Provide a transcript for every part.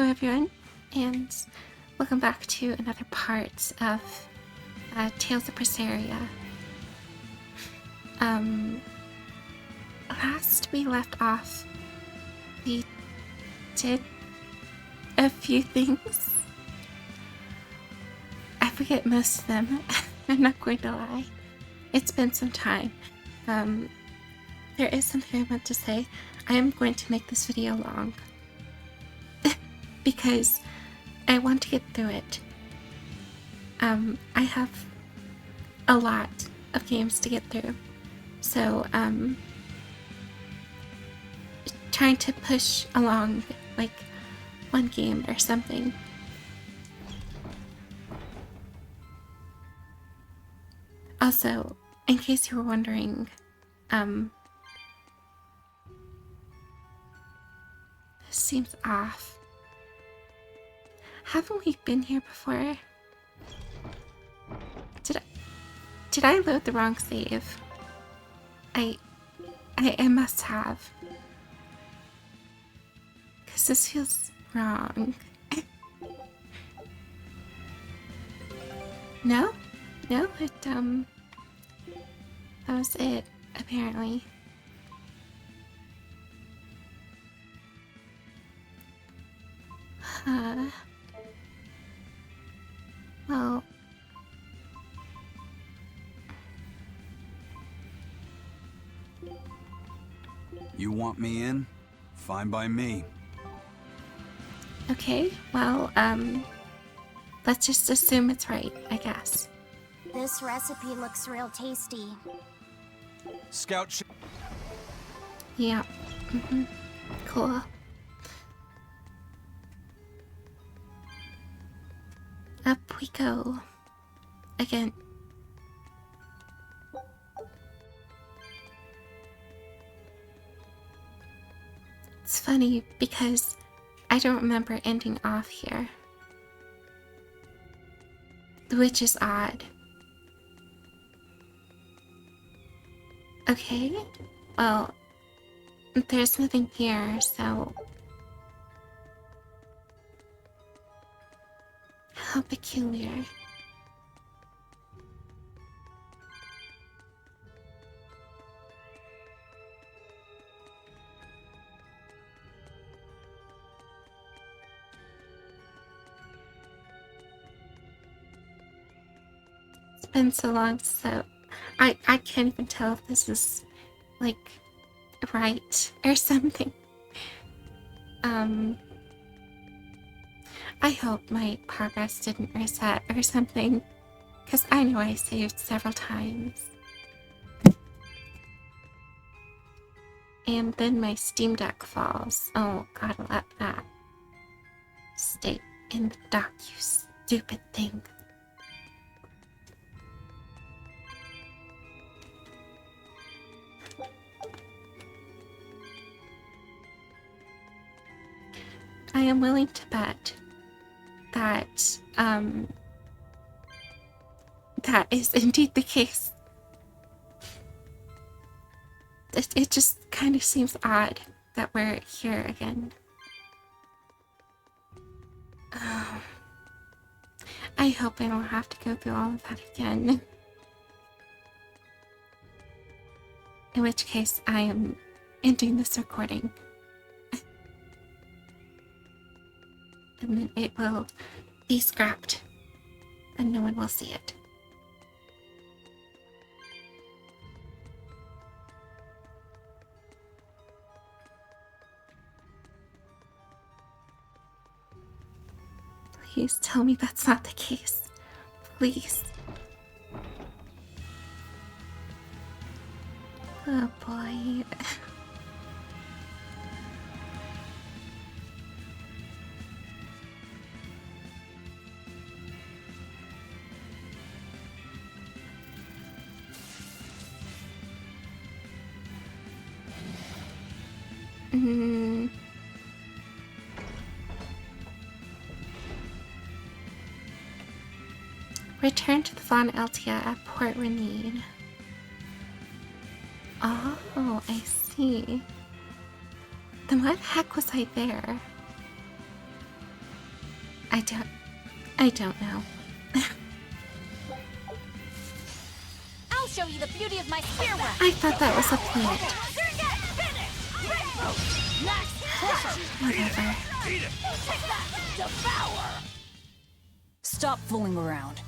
Hello everyone, and welcome back to another part of Tales of Berseria. Last we left off, we did a few things. I forget most of them, I'm not going to lie. It's been some time. There is something I want to say. I am going to make this video long. Because I want to get through it. I have a lot of games to get through, so trying to push along like one game or something. Also, in case you were wondering, this seems off. Haven't we been here before? Did I load the wrong save? I must have. 'Cause this feels wrong. No? No? That was it, apparently. Well... You want me in? Fine by me. Okay, well, let's just assume it's right, I guess. This recipe looks real tasty. Scout Yeah. Cool. Up we go. Again. It's funny because I don't remember ending off here. Which is odd. Okay, well, there's nothing here, so... How peculiar. It's been so long, so I can't even tell if this is, like, right or something. I hope my progress didn't reset or something, because I know I saved several times. And then my Steam Deck falls. Oh, gotta let that stay in the dock, you stupid thing. I am willing to bet that, that is indeed the case. It just kind of seems odd that we're here again. I hope I don't have to go through all of that again. In which case, I am ending this recording. And then it will be scrapped, and no one will see it. Please tell me that's not the case. Please. Oh boy. Return to the Von Eltia at Port Renede. Oh, I see. Then why the heck was I there? I don't know. I'll show you the beauty of my spear work. I thought that was a plant. Whatever. Stop fooling around.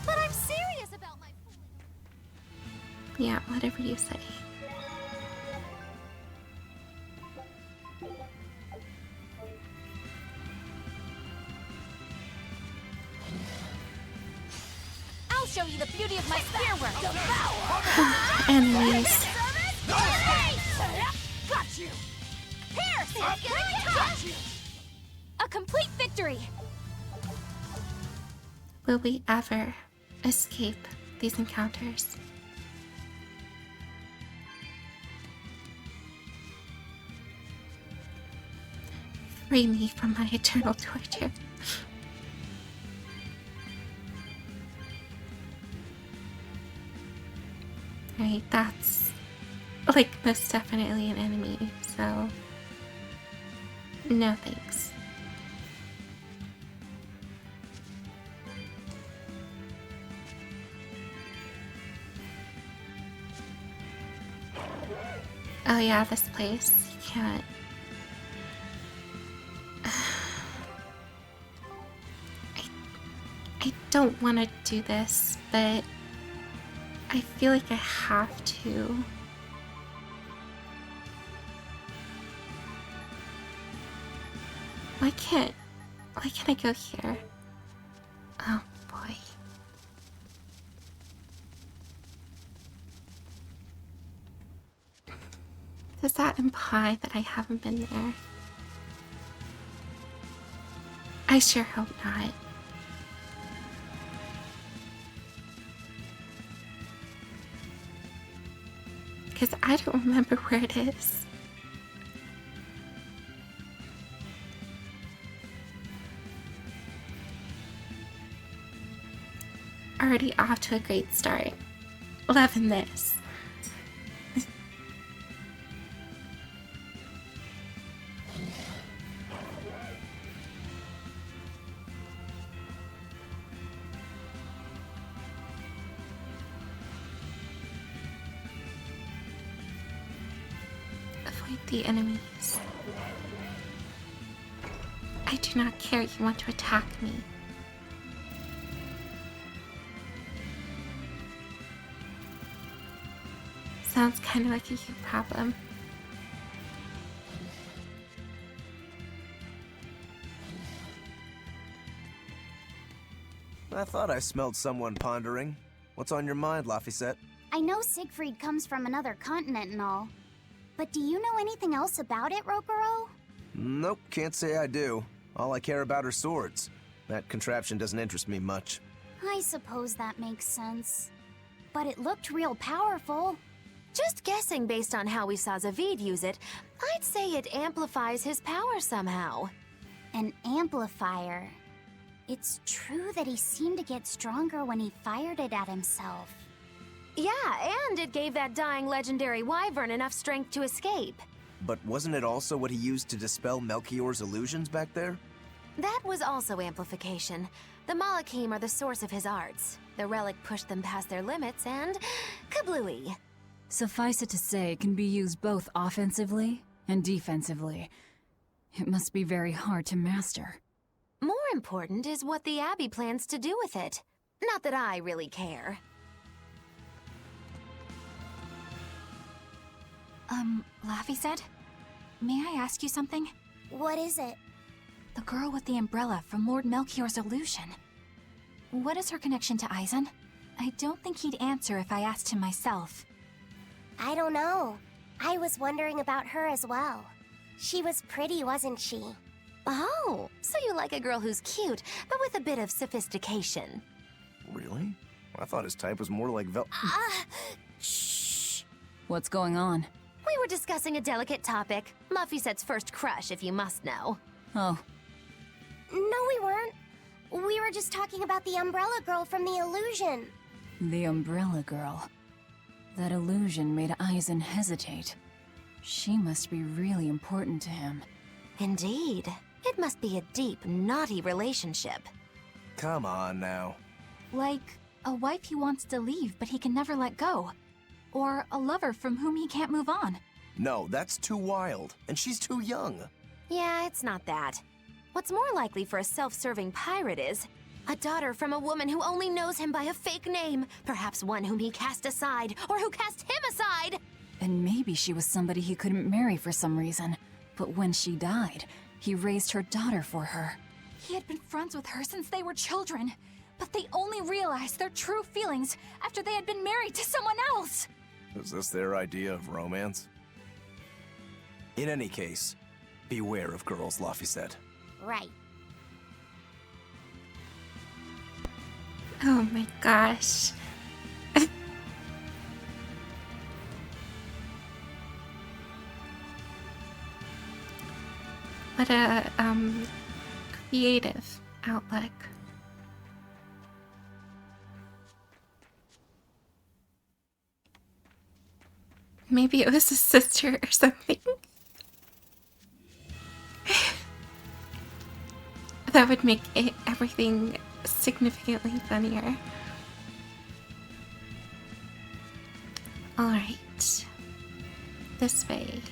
But I'm serious about my... Yeah, whatever you say. I'll show you the beauty of my spear work. Enemies. Got you. Pierce! Got you. A complete victory. Will we ever escape these encounters? Free me from my eternal torture. Right, that's like most definitely an enemy, so no thanks. Oh yeah, this place. You can't. I don't want to do this, but I feel like I have to. Why can't I go here? Oh boy. Does that imply that I haven't been there? I sure hope not. Because I don't remember where it is. Already off to a great start. Loving this. Avoid the enemies. I do not care you want to attack me. Sounds kind of like a you problem. I thought I smelled someone pondering. What's on your mind, Laphicet? I know Siegfried comes from another continent and all. But do you know anything else about it, Rokuro? Nope, can't say I do. All I care about are swords. That contraption doesn't interest me much. I suppose that makes sense. But it looked real powerful. Just guessing based on how we saw Zavid use it, I'd say it amplifies his power somehow. An amplifier. It's true that he seemed to get stronger when he fired it at himself. Yeah, and it gave that dying legendary wyvern enough strength to escape. But wasn't it also what he used to dispel Melchior's illusions back there? That was also amplification. The Malakim are the source of his arts. The relic pushed them past their limits and... kablooey. Suffice it to say, it can be used both offensively and defensively. It must be very hard to master. More important is what the Abbey plans to do with it. Not that I really care. Laphicet? May I ask you something? What is it? The girl with the umbrella from Lord Melchior's illusion. What is her connection to Aizen? I don't think he'd answer if I asked him myself. I don't know. I was wondering about her as well. She was pretty, wasn't she? Oh, so you like a girl who's cute, but with a bit of sophistication. Really? I thought his type was more like Shh. What's going on? We were discussing a delicate topic. Laphicet's first crush, if you must know. Oh, No, we weren't. We were just talking about the umbrella girl from the illusion. the umbrella girl. That illusion made Aizen hesitate. She must be really important to him. Indeed. It must be a deep, naughty relationship. Come on now. Like a wife he wants to leave, but he can never let go. Or a lover from whom he can't move on. No, that's too wild, and she's too young. Yeah, it's not that. What's more likely for a self-serving pirate is a daughter from a woman who only knows him by a fake name, perhaps one whom he cast aside, or who cast him aside! And maybe she was somebody he couldn't marry for some reason. But when she died, he raised her daughter for her. He had been friends with her since they were children, but they only realized their true feelings after they had been married to someone else. Is this their idea of romance? In any case, beware of girls, Luffy said. Right. Oh my gosh. What a creative outlook. Maybe it was a sister or something. That would make everything significantly funnier. Alright. This way.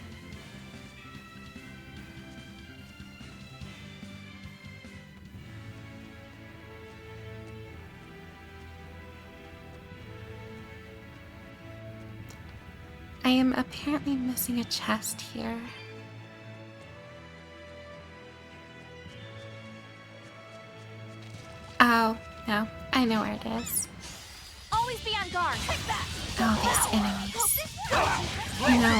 I am apparently missing a chest here. Oh, no. I know where it is. Always be on guard. Take that. Oh, these enemies. No.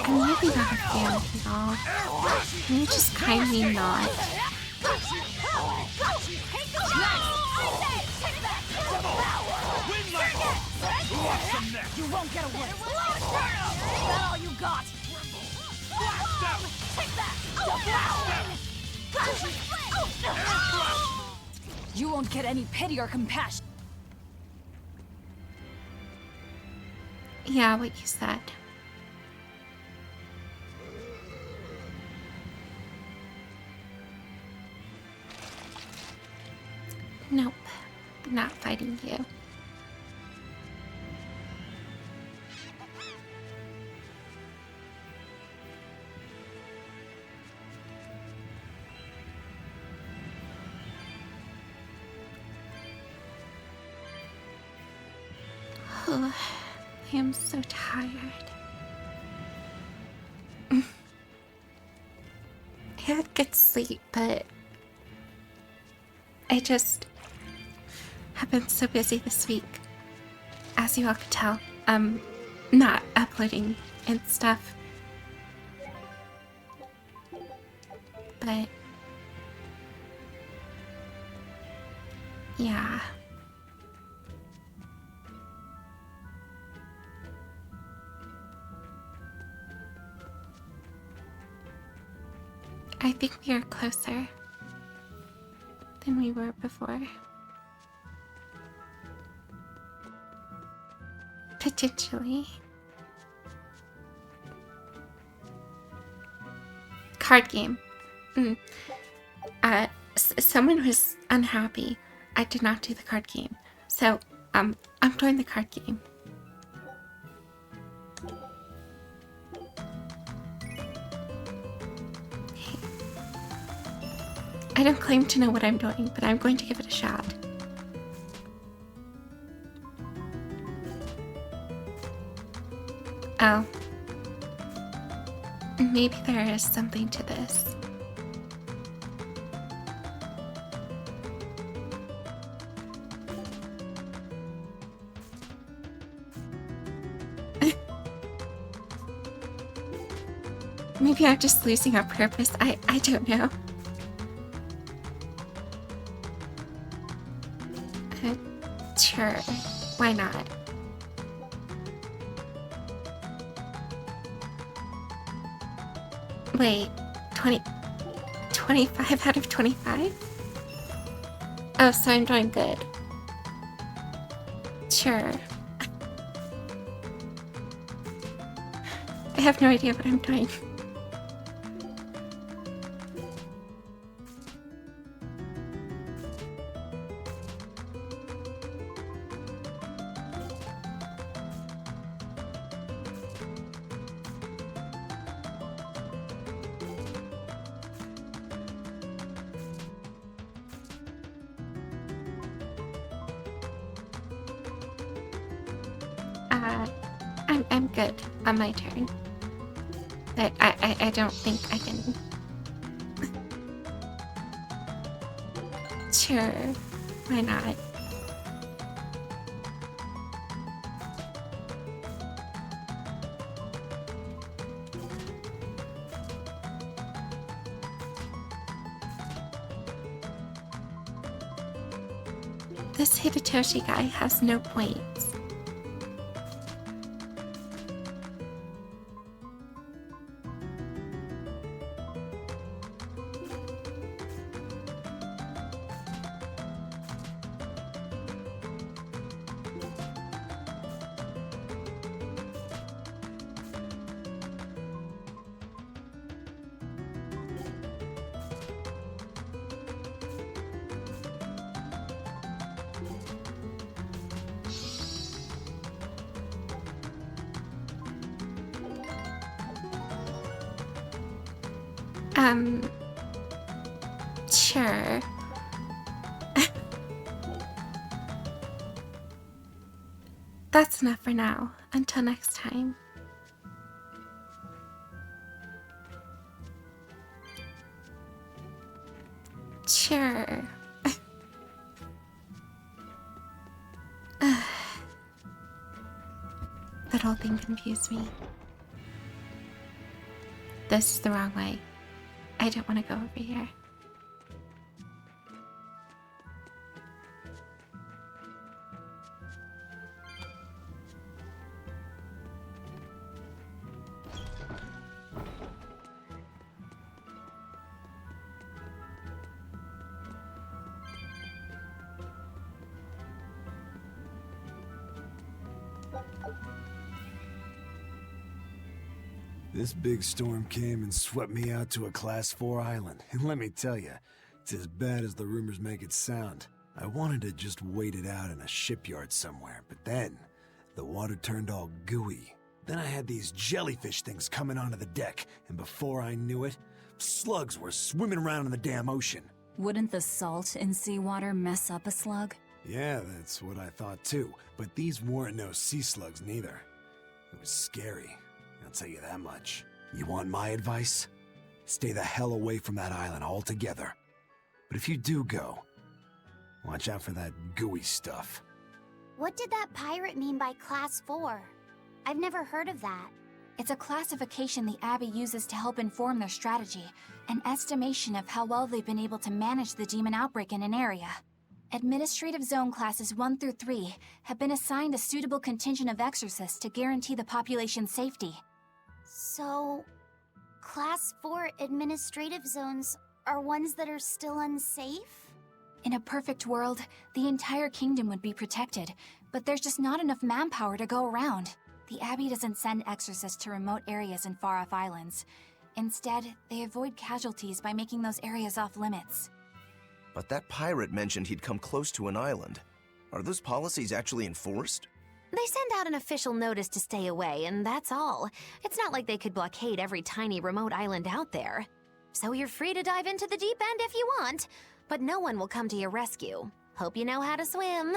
I'm really not a fan of it all. Can you just kindly not? You won't get away. Is that all you got? Take that. You won't get any pity or compassion. Yeah, what you said. Nope. Not fighting you. Oh, I am so tired. I had good sleep, but I just have been so busy this week. As you all could tell, not uploading and stuff. But yeah. I think we are closer than we were before. Potentially. Card game. Someone was unhappy. I did not do the card game. So, I'm doing the card game. I don't claim to know what I'm doing, but I'm going to give it a shot. Oh. Maybe there is something to this. Maybe I'm just losing our purpose. I don't know. Sure, why not? Wait, 25 out of 25? Oh, so I'm doing good. Sure. I have no idea what I'm doing. I'm good on my turn. I don't think I can. Sure, why not? This Hidetoshi guy has no points. Sure. That's enough for now. Until next time. Sure. That whole thing confused me. This is the wrong way. I don't want to go over here. This big storm came and swept me out to a Class 4 island, and let me tell you, it's as bad as the rumors make it sound. I wanted to just wait it out in a shipyard somewhere, but then the water turned all gooey. Then I had these jellyfish things coming onto the deck, and before I knew it, slugs were swimming around in the damn ocean. Wouldn't the salt in seawater mess up a slug? Yeah, that's what I thought too, but these weren't no sea slugs neither. It was scary. I'll tell you that much. You want my advice? Stay the hell away from that island altogether. But if you do go, watch out for that gooey stuff. What did that pirate mean by Class 4? I've never heard of that. It's a classification the Abbey uses to help inform their strategy, an estimation of how well they've been able to manage the demon outbreak in an area. Administrative Zone Classes 1 through 3 have been assigned a suitable contingent of exorcists to guarantee the population's safety. So, Class 4 administrative zones are ones that are still unsafe? In a perfect world, the entire kingdom would be protected, but there's just not enough manpower to go around. The Abbey doesn't send exorcists to remote areas and far-off islands. Instead, they avoid casualties by making those areas off-limits. But that pirate mentioned he'd come close to an island. Are those policies actually enforced? They send out an official notice to stay away, and that's all. It's not like they could blockade every tiny remote island out there. So you're free to dive into the deep end if you want, but no one will come to your rescue. Hope you know how to swim.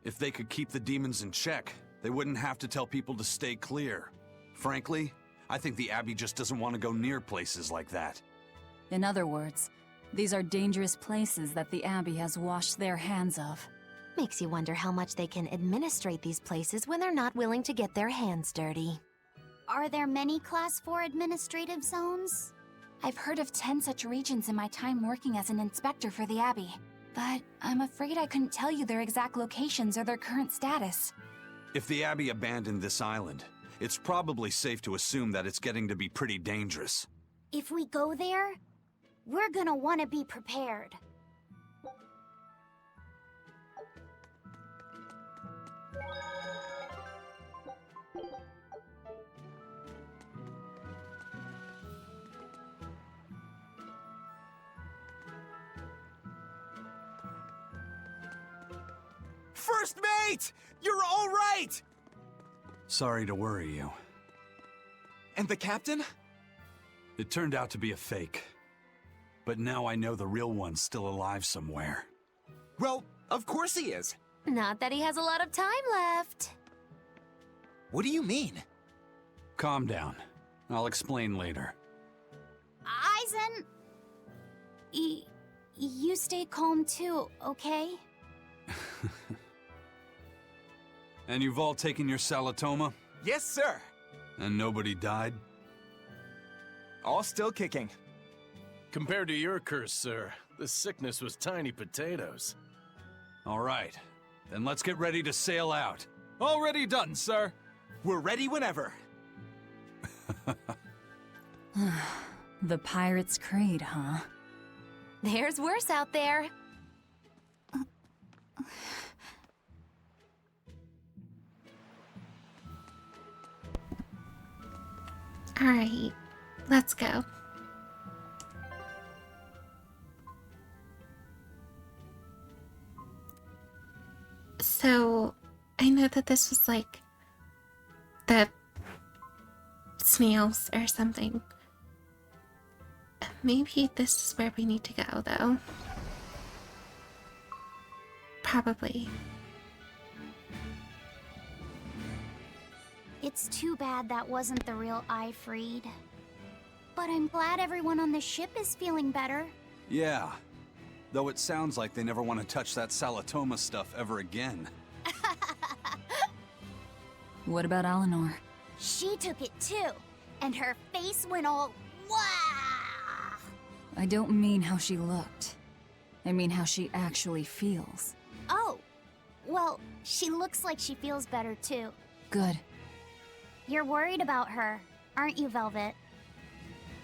If they could keep the demons in check, they wouldn't have to tell people to stay clear. Frankly, I think the Abbey just doesn't want to go near places like that. In other words, these are dangerous places that the Abbey has washed their hands of. Makes you wonder how much they can administrate these places when they're not willing to get their hands dirty. Are there many Class 4 administrative zones? I've heard of 10 such regions in my time working as an inspector for the Abbey, but I'm afraid I couldn't tell you their exact locations or their current status. If the Abbey abandoned this island, it's probably safe to assume that it's getting to be pretty dangerous. If we go there, we're gonna want to be prepared. First mate! You're all right! Sorry to worry you. And the captain? It turned out to be a fake. But now I know the real one's still alive somewhere. Well, of course he is. Not that he has a lot of time left. What do you mean? Calm down. I'll explain later. Aizen! You stay calm too, okay? And you've all taken your Salatoma? Yes, sir! And nobody died? All still kicking. Compared to your curse, sir, this sickness was tiny potatoes. All right. Then let's get ready to sail out. Already done, sir. We're ready whenever. The Pirate's Creed, huh? There's worse out there. Alright, let's go. So, I know that this was like the snails or something. Maybe this is where we need to go, though. Probably. It's too bad that wasn't the real Ifreed. But I'm glad everyone on the ship is feeling better. Yeah. Though it sounds like they never want to touch that Salatoma stuff ever again. What about Eleanor? She took it too, and her face went all wah! I don't mean how she looked. I mean how she actually feels. Oh, well, she looks like she feels better too. Good. You're worried about her, aren't you, Velvet?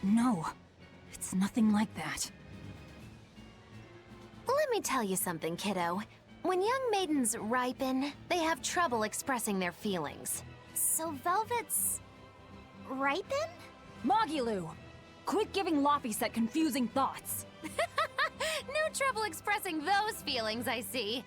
No, it's nothing like that. Let me tell you something, kiddo. When young maidens ripen, they have trouble expressing their feelings. So Velvet's... ripen? Mogilu! Quit giving Laphicet confusing thoughts! No trouble expressing those feelings, I see.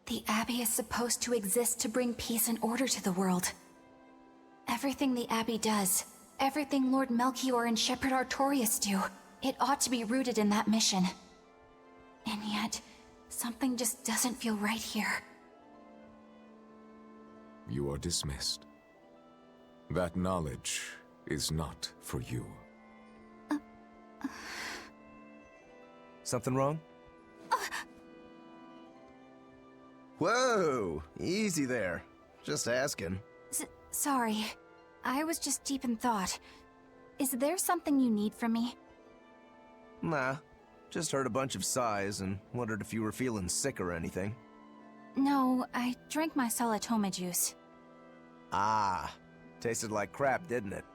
The Abbey is supposed to exist to bring peace and order to the world. Everything the Abbey does, everything Lord Melchior and Shepherd Artorias do, it ought to be rooted in that mission. And yet, something just doesn't feel right here. You are dismissed. That knowledge is not for you. Something wrong? Whoa! Easy there. Just asking. Sorry. I was just deep in thought. Is there something you need from me? Nah. Just heard a bunch of sighs and wondered if you were feeling sick or anything. No, I drank my Salatoma juice. Ah. Tasted like crap, didn't it?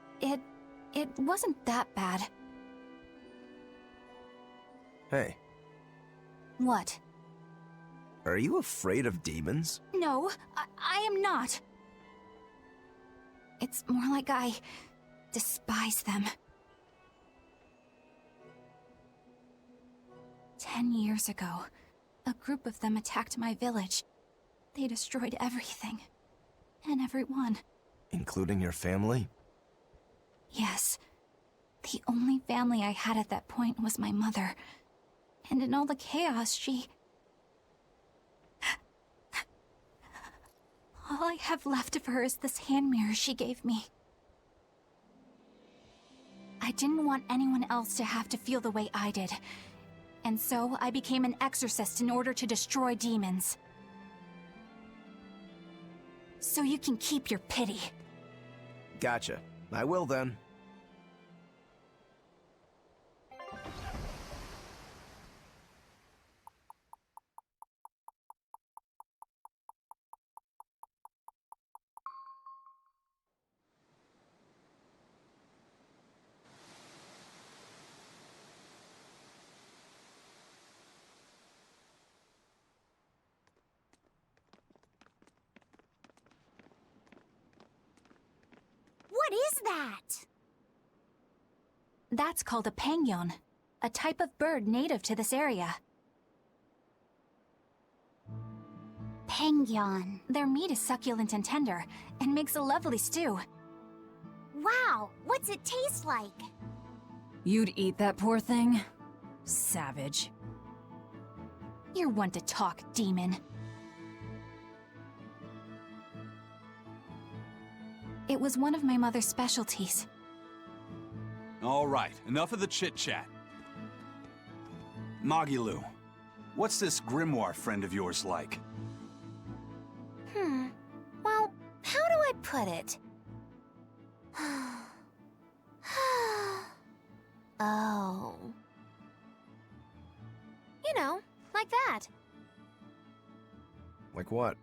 It wasn't that bad. Hey, What? are you afraid of demons? No, I am not. It's more like I despise them. 10 years ago, a group of them attacked my village. They destroyed everything. And everyone. Including your family? Yes. The only family I had at that point was my mother. And in all the chaos, she... All I have left of her is this hand mirror she gave me. I didn't want anyone else to have to feel the way I did. And so I became an exorcist in order to destroy demons. So you can keep your pity. Gotcha. I will then. What is that? That's called a pangyon, a type of bird native to this area. Pangyon. Their meat is succulent and tender, and makes a lovely stew. Wow, what's it taste like? You'd eat that poor thing? Savage. You're one to talk, demon. It was one of my mother's specialties. All right, enough of the chit-chat. Magilu, what's this grimoire friend of yours like? Well, how do I put it? Oh. You know, like that. Like what?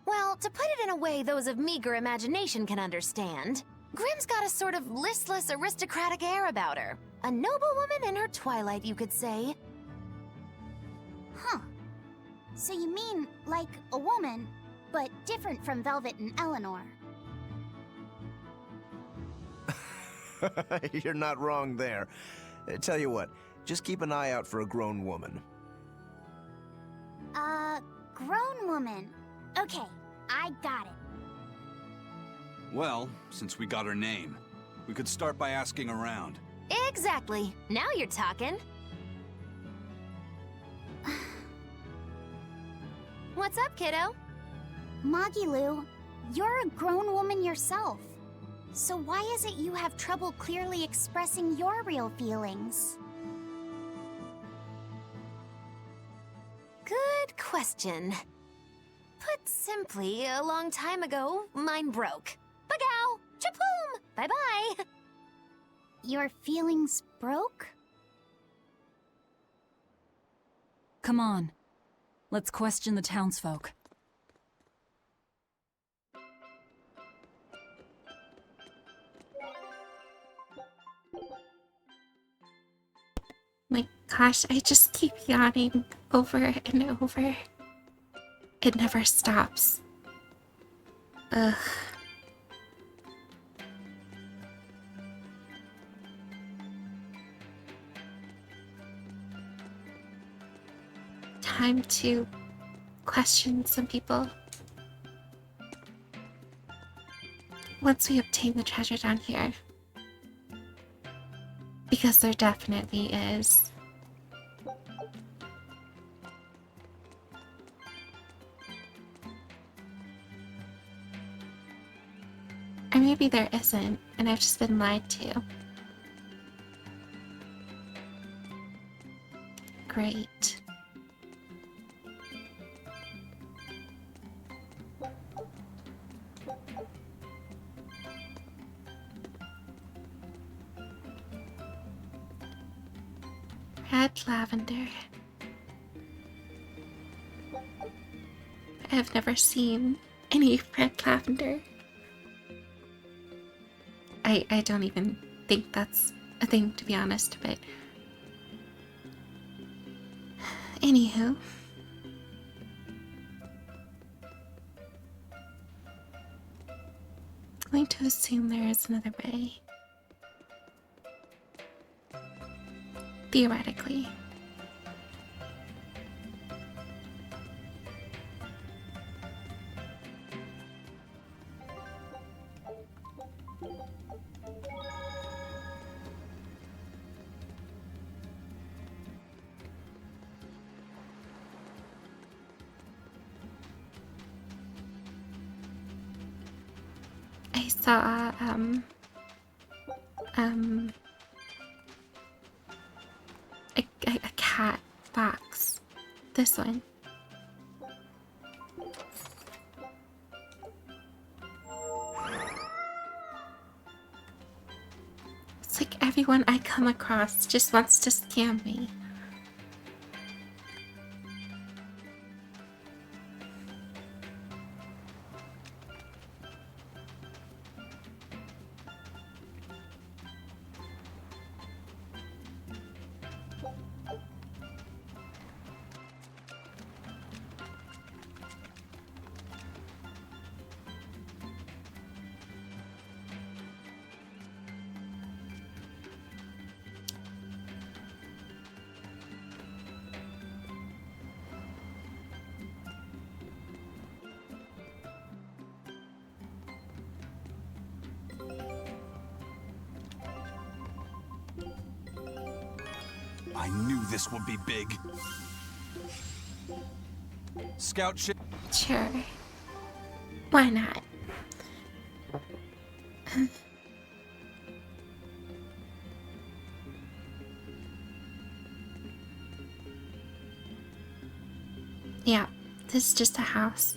Well, to put it in a way those of meager imagination can understand, Grimm's got a sort of listless, aristocratic air about her. A noble woman in her twilight, you could say. Huh. So you mean, like, a woman, but different from Velvet and Eleanor. You're not wrong there. Tell you what, just keep an eye out for a grown woman. Grown woman. Okay, I got it. Well, since we got her name, we could start by asking around. Exactly. Now you're talking. What's up, kiddo? Magilu, you're a grown woman yourself. So why is it you have trouble clearly expressing your real feelings? Good question. Put simply, a long time ago, mine broke. Bagow! Chapoom! Bye-bye! Your feelings broke? Come on. Let's question the townsfolk. My gosh, I just keep yawning over and over. It never stops. Ugh. Time to question some people. Once we obtain the treasure down here. Because there definitely is. Or maybe there isn't, and I've just been lied to. Great. Red lavender. I have never seen any red lavender. I don't even think that's a thing, to be honest, but anywho. I'm going to assume there is another way. Theoretically. I saw, a cat box. This one. It's like everyone I come across just wants to scam me. I knew this would be big. Scout ship. Sure. Why not? Yeah, this is just a house.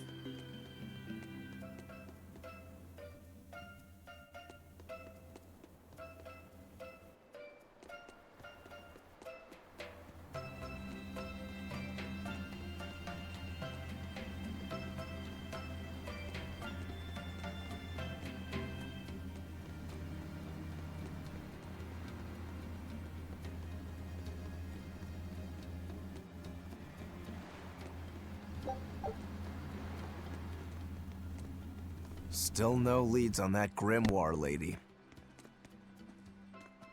Still no leads on that grimoire lady.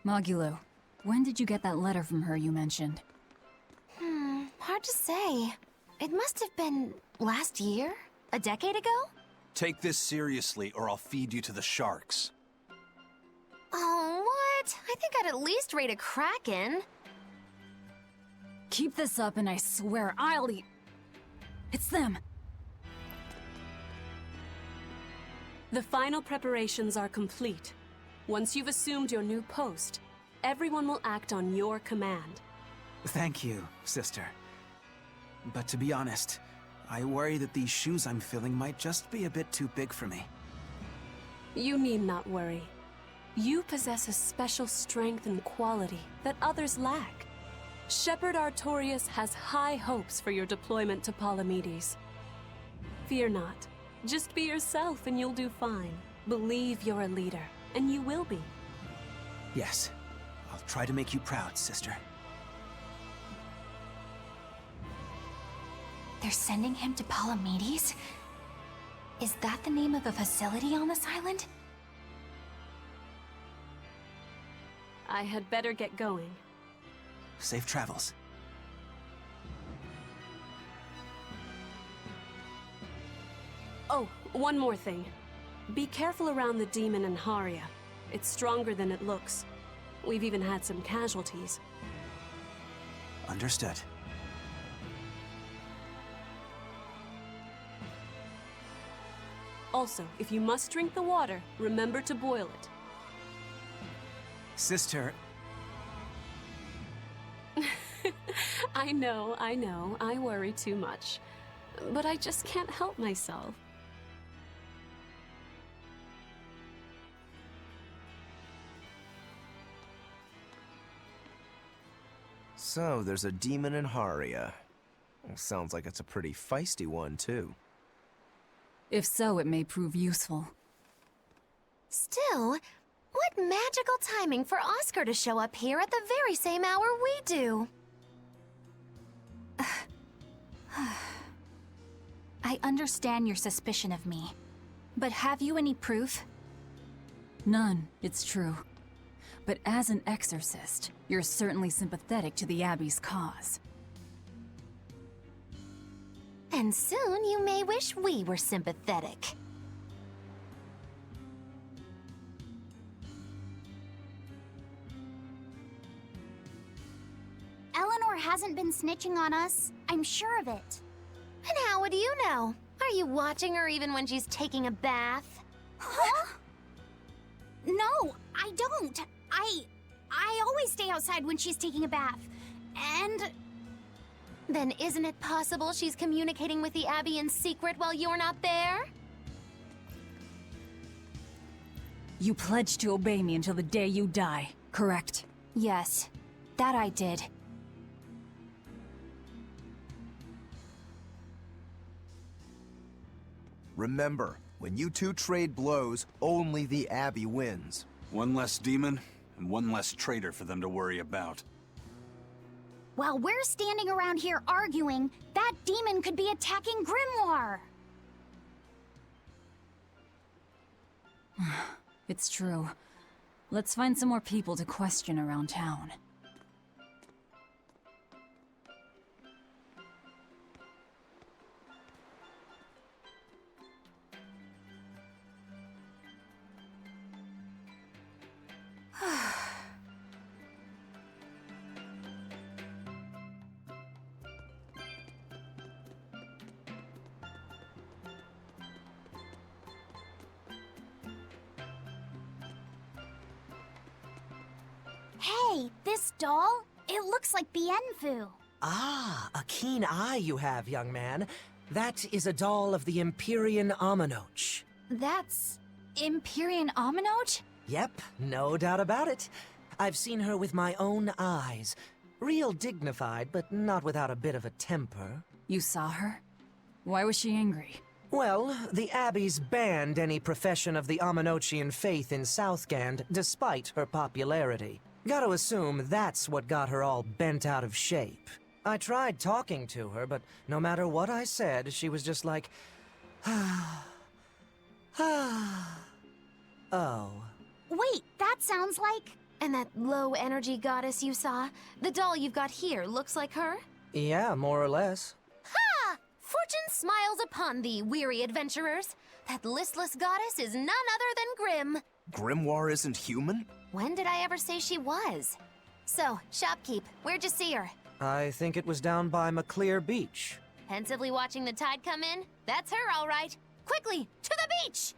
Magulu, when did you get that letter from her you mentioned? Hard to say. It must have been last year? A decade ago? Take this seriously, or I'll feed you to the sharks. Oh, what? I think I'd at least rate a kraken. Keep this up and I swear I'll eat... It's them! The final preparations are complete. Once you've assumed your new post, everyone will act on your command. Thank you, sister. But to be honest, I worry that these shoes I'm filling might just be a bit too big for me. You need not worry. You possess a special strength and quality that others lack. Shepherd Artorias has high hopes for your deployment to Palamedes. Fear not. Just be yourself and you'll do fine. Believe you're a leader, and you will be. Yes, I'll try to make you proud, sister. They're sending him to Palamedes? Is that the name of a facility on this island? I had better get going. Safe travels. Oh, one more thing. Be careful around the demon in Haria. It's stronger than it looks. We've even had some casualties. Understood. Also, if you must drink the water, remember to boil it. Sister... I know, I worry too much. But I just can't help myself. So, there's a demon in Haria. Sounds like it's a pretty feisty one, too. If so, it may prove useful. Still, what magical timing for Oscar to show up here at the very same hour we do. I understand your suspicion of me, but have you any proof? None, it's true. But as an exorcist, you're certainly sympathetic to the Abbey's cause. And soon you may wish we were sympathetic. Eleanor hasn't been snitching on us. I'm sure of it. And how would you know? Are you watching her even when she's taking a bath? Huh? No, I don't. I always stay outside when she's taking a bath. And... Then isn't it possible she's communicating with the Abbey in secret while you're not there? You pledged to obey me until the day you die, correct? Yes, that I did. Remember, when you two trade blows, only the Abbey wins. One less demon, and one less traitor for them to worry about. While we're standing around here arguing, that demon could be attacking Grimoire. It's true. Let's find some more people to question around town. Hey, this doll? It looks like Bienfu. Ah, a keen eye you have, young man. That is a doll of the Empyrean Aminoch. That's... Empyrean Aminoch? Yep, no doubt about it. I've seen her with my own eyes. Real dignified, but not without a bit of a temper. You saw her? Why was she angry? Well, the Abbeys banned any profession of the Aminochian faith in Southgand, despite her popularity. Gotta assume that's what got her all bent out of shape. I tried talking to her, but no matter what I said, she was just like, oh. Wait, that sounds like... And that low-energy goddess you saw? The doll you've got here looks like her? Yeah, more or less. Ha! Fortune smiles upon thee, weary adventurers. That listless goddess is none other than Grim. Grimoire isn't human? When did I ever say she was? So, shopkeep, where'd you see her? I think it was down by McClear Beach. Pensively watching the tide come in? That's her, all right. Quickly, to the beach!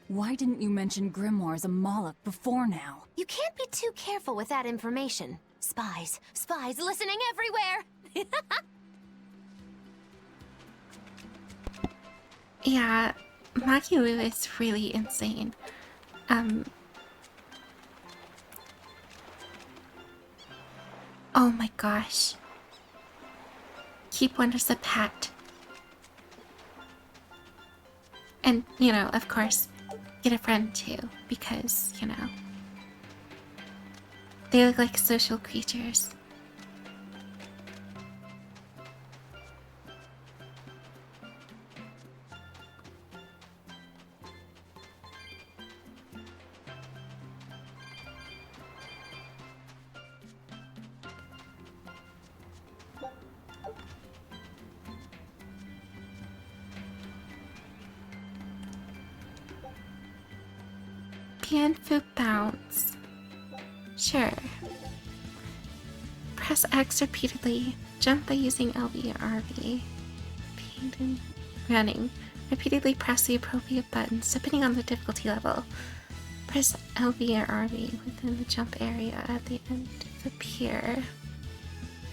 Why didn't you mention Grimoire as a Moloch before now? You can't be too careful with that information. Spies, spies listening everywhere! Yeah, Magilu is really insane. Oh my gosh. Keep one as a pet. And, you know, of course, get a friend too, because, you know, they look like social creatures. Bienfu bounce. Sure. Press X repeatedly. Jump by using LB or RB. Running. Repeatedly press the appropriate buttons depending on the difficulty level. Press LB or RB within the jump area at the end of the pier.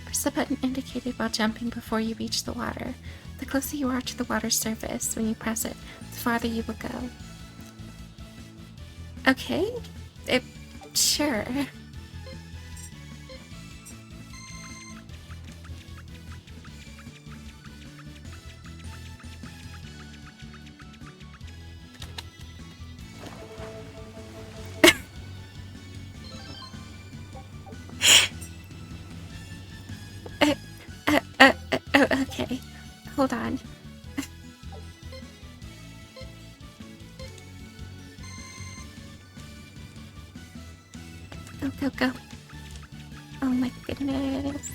Press the button indicated while jumping before you reach the water. The closer you are to the water's surface when you press it, the farther you will go. Okay, sure. Okay, hold on. Go, go, go. Oh my goodness.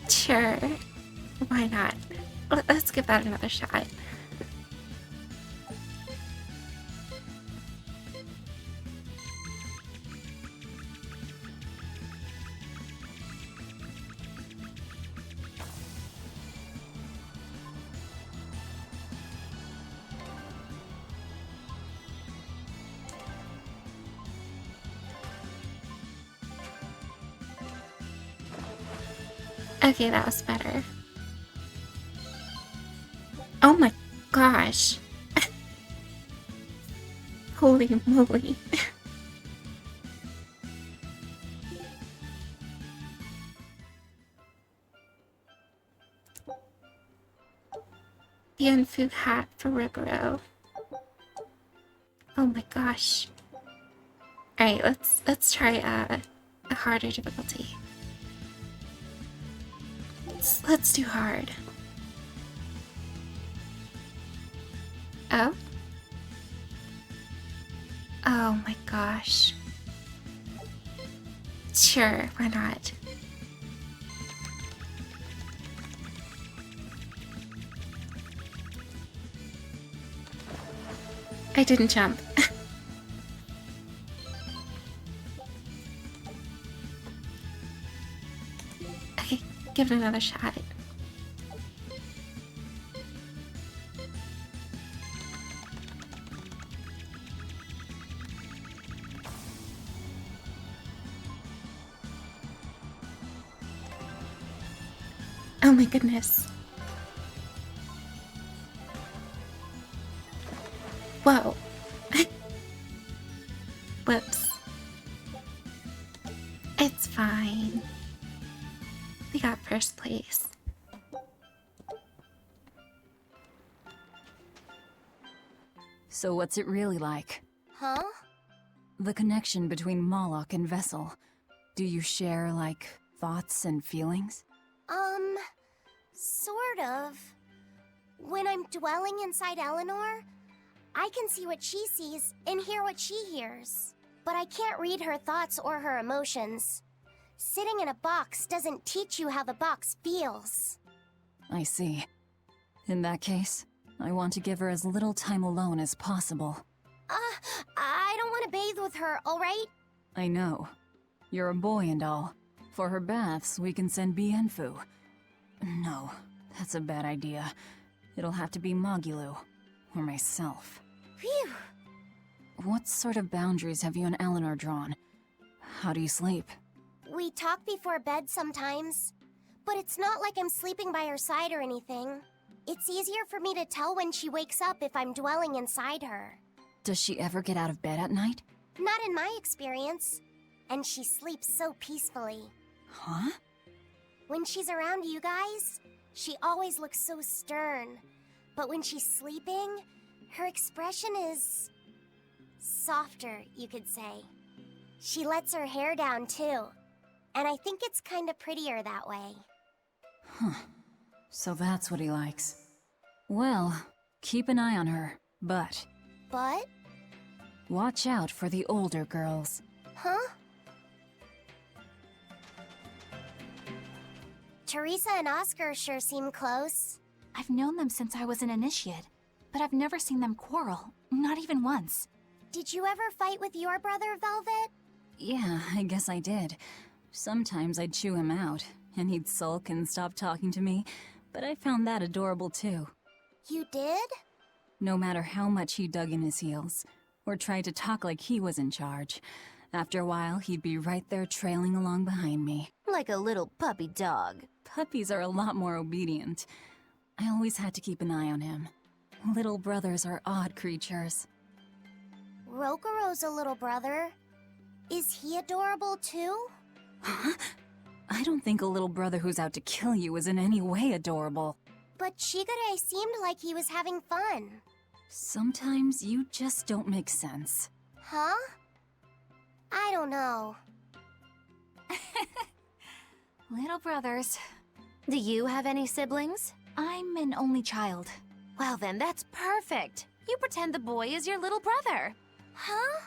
Sure. Why not? Let's give that another shot. Okay, that was better. Oh my gosh. Holy moly. Bienfu hat for Ribero. Oh my gosh. Alright, let's try a harder difficulty. Let's do hard. Oh? Oh my gosh. Sure, why not? I didn't jump. give it another shot. Oh my goodness. Whoa. Whoops. It's fine. We got first place. So what's it really like? Huh? The connection between Moloch and Vessel. Do you share, like, thoughts and feelings? Sort of. When I'm dwelling inside Eleanor, I can see what she sees and hear what she hears. But I can't read her thoughts or her emotions. Sitting in a box doesn't teach you how the box feels. I see. In that case, I want to give her as little time alone as possible. I don't want to bathe with her, alright? I know. You're a boy and all. For her baths, we can send Bienfu. No, that's a bad idea. It'll have to be Magilu. Or myself. Phew! What sort of boundaries have you and Eleanor drawn? How do you sleep? We talk before bed sometimes. But it's not like I'm sleeping by her side or anything. It's easier for me to tell when she wakes up if I'm dwelling inside her. Does she ever get out of bed at night? Not in my experience. And she sleeps so peacefully. Huh? When she's around you guys, she always looks so stern. But when she's sleeping, her expression is softer, you could say. She lets her hair down too. And I think it's kind of prettier that way. Huh. So that's what he likes. Well, keep an eye on her, but... But? Watch out for the older girls. Huh? Teresa and Oscar sure seem close. I've known them since I was an initiate, but I've never seen them quarrel, not even once. Did you ever fight with your brother, Velvet? Yeah, I guess I did. Sometimes I'd chew him out, and he'd sulk and stop talking to me, but I found that adorable too. You did? No matter how much he dug in his heels, or tried to talk like he was in charge, after a while he'd be right there trailing along behind me. Like a little puppy dog. Puppies are a lot more obedient. I always had to keep an eye on him. Little brothers are odd creatures. Rokuro's a little brother. Is he adorable too? Huh? I don't think a little brother who's out to kill you is in any way adorable. But Shigure seemed like he was having fun. Sometimes you just don't make sense. Huh? I don't know. Little brothers. Do you have any siblings? I'm an only child. Well then, that's perfect. You pretend the boy is your little brother. Huh?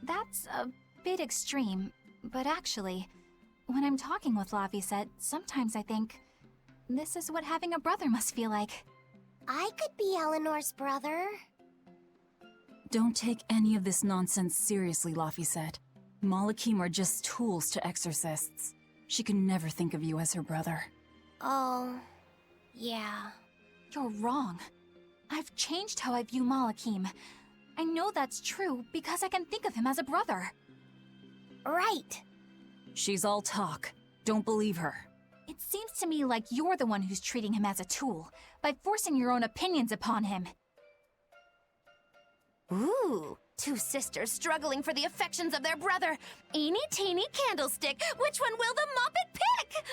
That's a bit extreme, but actually, when I'm talking with Lavisette, sometimes I think, this is what having a brother must feel like. I could be Eleanor's brother. Don't take any of this nonsense seriously, Lavisette. Malakim are just tools to exorcists. She can never think of you as her brother. Oh, yeah. You're wrong. I've changed how I view Malakim. I know that's true because I can think of him as a brother. Right. She's all talk. Don't believe her. It seems to me like you're the one who's treating him as a tool, by forcing your own opinions upon him. Ooh, two sisters struggling for the affections of their brother. Eeny teeny candlestick, which one will the Muppet pick?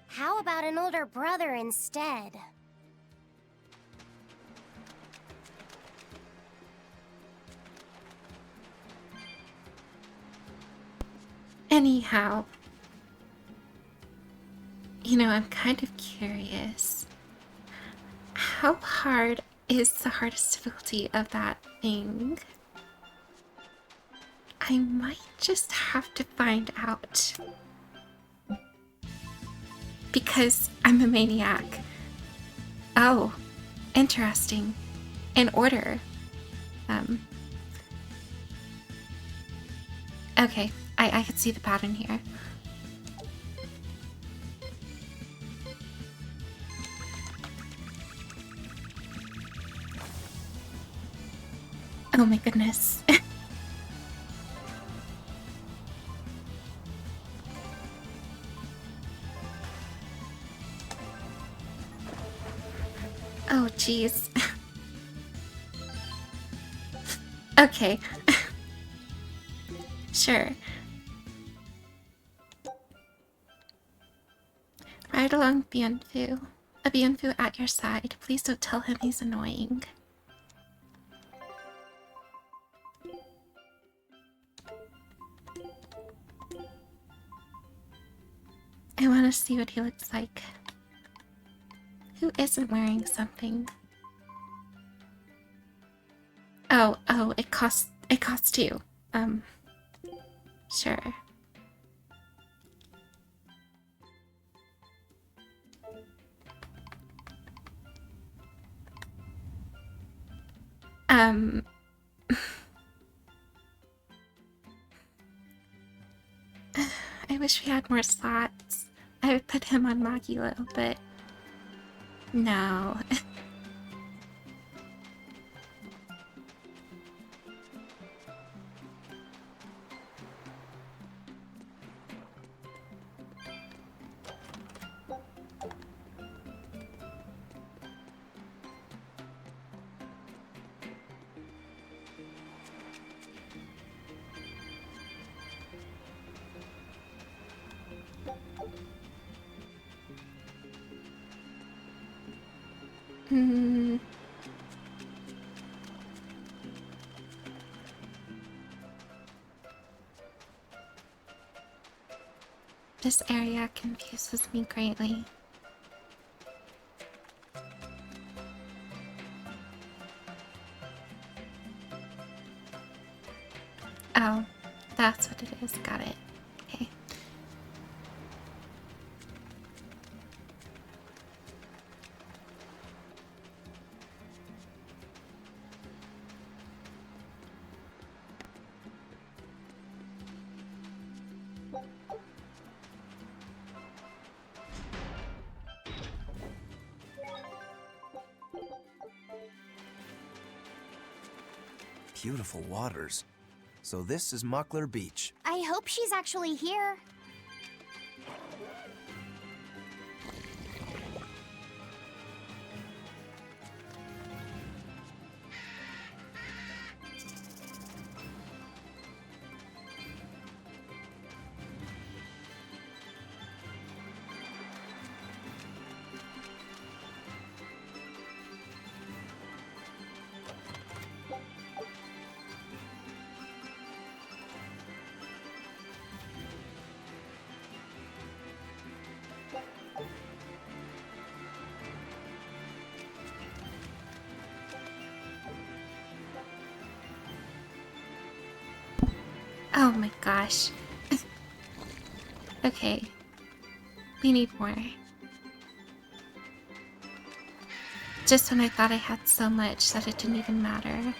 How about an older brother instead? Anyhow, you know, I'm kind of curious. How hard is the hardest difficulty of that thing? I might just have to find out. Because I'm a maniac. Oh, interesting. In order. Okay, I could see the pattern here. Oh my goodness. Oh, jeez. Okay. Sure. Ride along Bienfu. A Bienfu at your side. Please don't tell him he's annoying. I want to see what he looks like. Who isn't wearing something? Oh, it costs two. Sure. I wish we had more slots. I would put him on Magilo, but no. This area confuses me greatly. Oh, that's what it is. Got it. Okay. Beautiful waters. So this is Muckler Beach. I hope she's actually here. Oh my gosh. Okay. We need more. Just when I thought I had so much that it didn't even matter,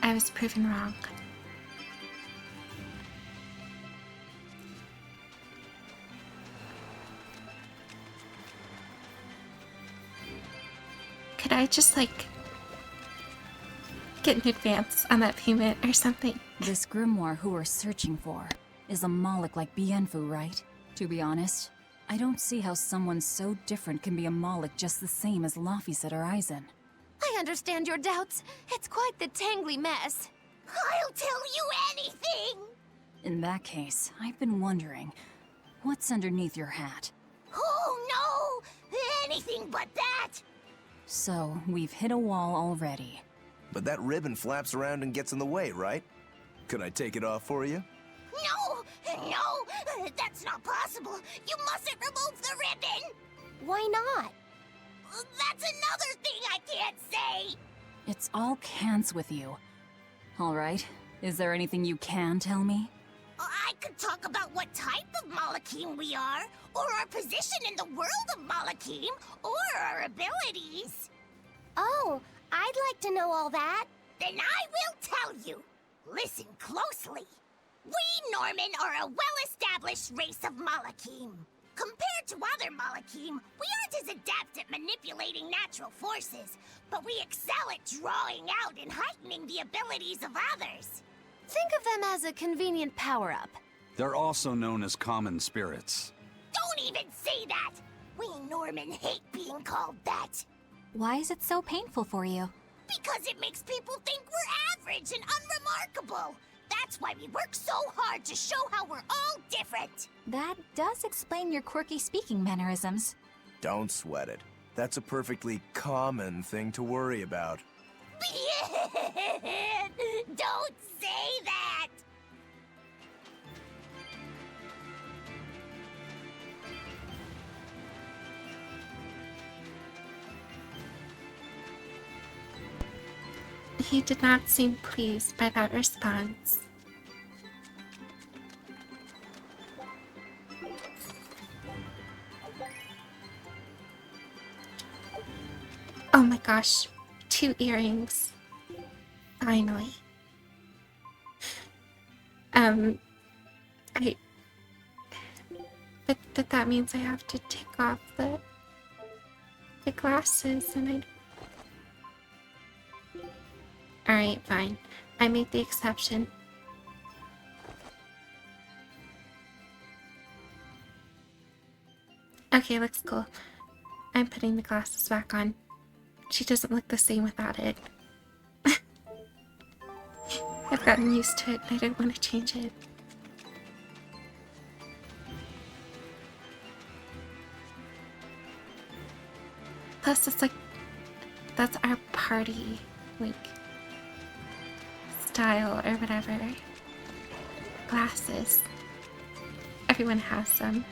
I was proven wrong. Could I just, like, get an advance on that payment or something? This grimoire who we're searching for is a Moloch like Bienfu, right? To be honest, I don't see how someone so different can be a Moloch just the same as Laphicet or Eisen. I understand your doubts. It's quite the tangly mess. I'll tell you anything! In that case, I've been wondering, what's underneath your hat? Oh no! Anything but that! So, we've hit a wall already. But that ribbon flaps around and gets in the way, right? Could I take it off for you? No, that's not possible. You mustn't remove the ribbon. Why not? That's another thing I can't say. It's all cans with you. Alright, is there anything you can tell me? I could talk about what type of Malachim we are, or our position in the world of Malachim, or our abilities. Oh, I'd like to know all that. Then I will tell you. Listen closely. We Norman are a well-established race of Malachim. Compared to other Malakim, we aren't as adept at manipulating natural forces, but we excel at drawing out and heightening the abilities of others. Think of them as a convenient power-up. They're also known as common spirits. Don't even say that! We Norman hate being called that. Why is it so painful for you? Because it makes people think we're average and unremarkable. That's why we work so hard to show how we're all different. That does explain your quirky speaking mannerisms. Don't sweat it. That's a perfectly common thing to worry about. Don't say that! He did not seem pleased by that response. Oh my gosh, 2 earrings. Finally. But that means I have to take off the glasses, and Alright, fine. I made the exception. Okay, looks cool. I'm putting the glasses back on. She doesn't look the same without it. I've gotten used to it. I didn't want to change it. Plus, it's like, that's our party, like, style or whatever. Glasses. Everyone has them.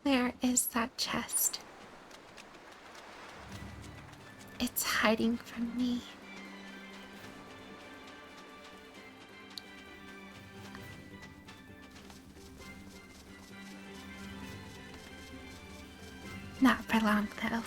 Where is that chest? It's hiding from me. Not for long, though.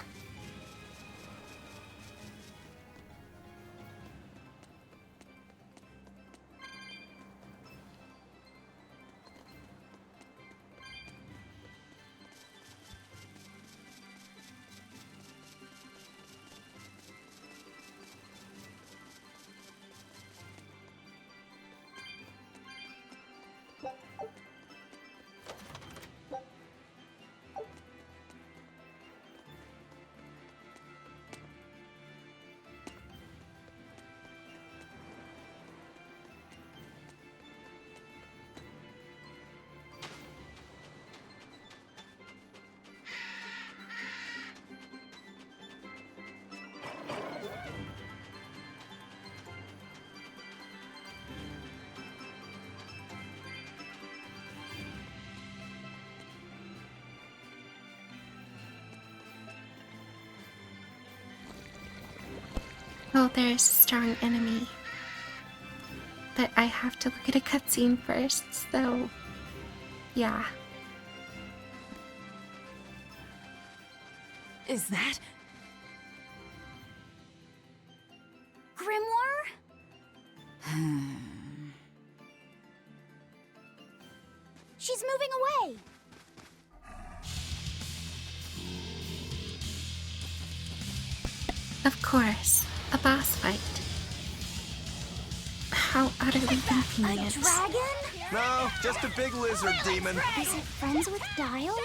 Well, there's a strong enemy. But I have to look at a cutscene first, so yeah. Is that? Grimoire? She's moving away. Of course, a boss fight. How utterly convenient. A dragon? No, just a big lizard demon. Is it friends with Dial?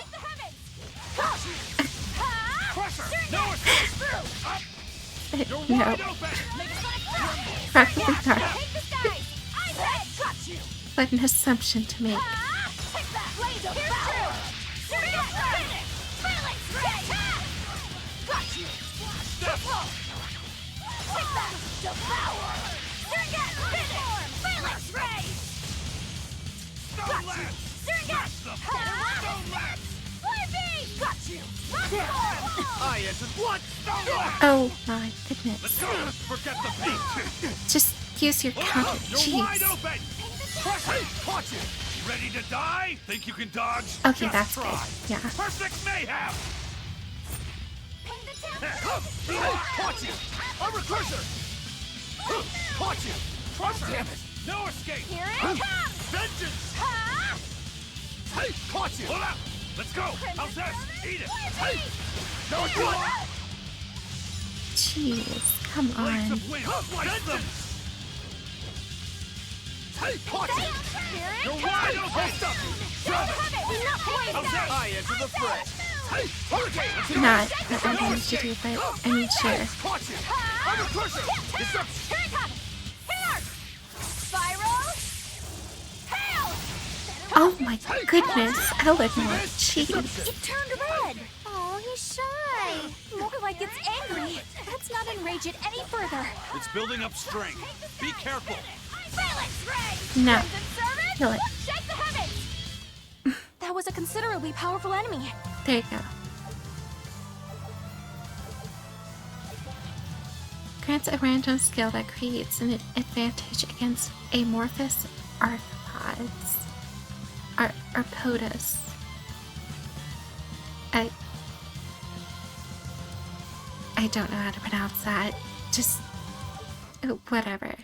No. Probably not. But an assumption to make. Oh my goodness. Forget the beat. Just Use your counter. You're wide Jeez. open! Watch it! Ready to die? Think you can dodge? Okay, Just that's try. good. Yeah. Perfect mayhem! Watch it! Armor Crusher! Watch it! Crusher! Damn it! No escape! Here it comes! Vengeance! Ha! Hey, watch it! Hold up! Let's go! How's that? Eat it! Hey! No, it's not! Jeez, come Blades on. of wind! Vengeance! Hey, watch it! Here it You're comes! wide open! Stop! Drop it! Enough How's that? I enter the fray! Hey, hurricane! Not that I wanted to do, but I mean, sure. Watch it! Armor Crusher! Disruption! Here it comes! Here! Spiral! Hail! Oh my goodness, Eleanor, jeez. It turned red! Oh, he's shy. More like it's angry. Let's not enrage it any further. It's building up strength. Be careful. Phalanx Ray! No. Friends in service, Kill it. shake the heavens! That was a considerably powerful enemy. There you go. Grants a random skill that creates an advantage against amorphous arthropods. Arthropods. I don't know how to pronounce that. Just whatever.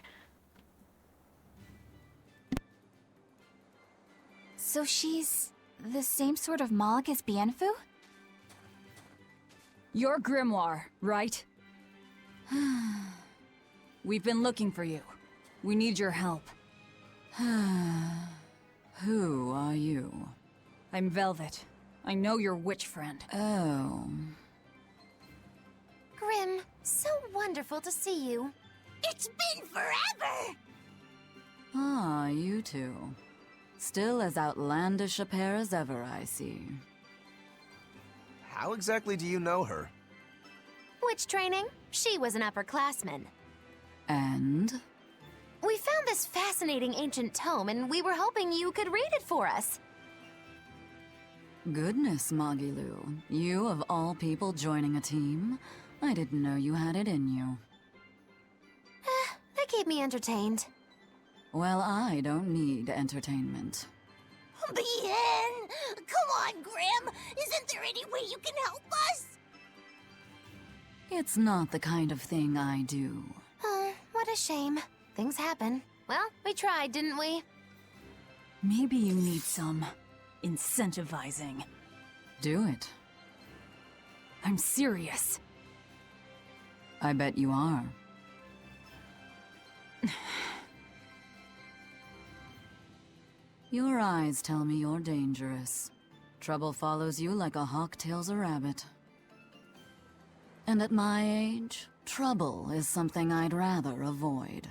So she's the same sort of Moloch as Bienfu? Your grimoire, right? We've been looking for you. We need your help. Who are you? I'm Velvet. I know your witch friend. Oh. Grim, so wonderful to see you. It's been forever! Ah, you two. Still as outlandish a pair as ever, I see. How exactly do you know her? Witch training? She was an upperclassman. And? We found this fascinating ancient tome, and we were hoping you could read it for us. Goodness, Magilu. You of all people joining a team? I didn't know you had it in you. They keep me entertained. Well, I don't need entertainment. Bien! Come on, Grim! Isn't there any way you can help us? It's not the kind of thing I do. What a shame. Things happen. Well, we tried, didn't we? Maybe you need some incentivizing. Do it. I'm serious. I bet you are. Your eyes tell me you're dangerous. Trouble follows you like a hawk tails a rabbit. And at my age, trouble is something I'd rather avoid.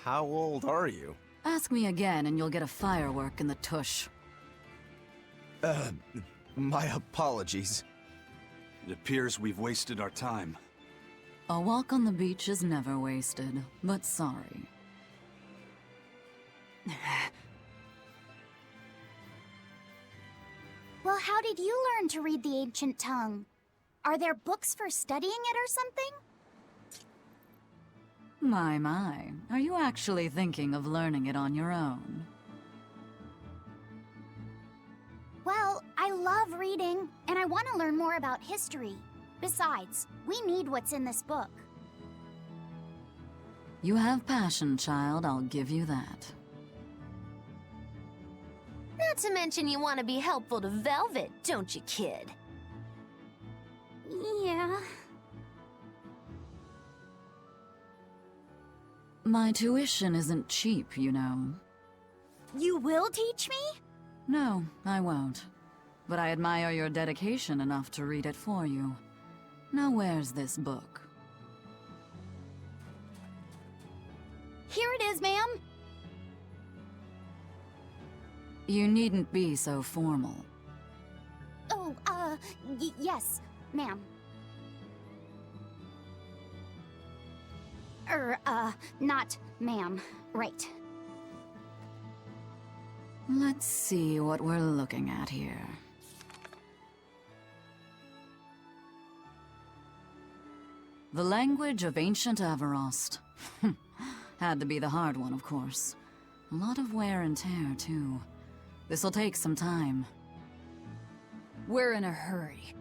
How old are you? Ask me again and you'll get a firework in the tush. My apologies. It appears we've wasted our time. A walk on the beach is never wasted, but sorry. Well, how did you learn to read the ancient tongue? Are there books for studying it or something? My. Are you actually thinking of learning it on your own? Well, I love reading, and I want to learn more about history. Besides, we need what's in this book. You have passion, child, I'll give you that. Not to mention you want to be helpful to Velvet, don't you, kid? Yeah. My tuition isn't cheap, you know. You will teach me? No, I won't. But I admire your dedication enough to read it for you. Now where's this book? Here it is, ma'am. You needn't be so formal. Oh, yes, ma'am. Not ma'am. Right. Let's see what we're looking at here. The language of ancient Avarost. Had to be the hard one, of course. A lot of wear and tear, too. This'll take some time. We're in a hurry.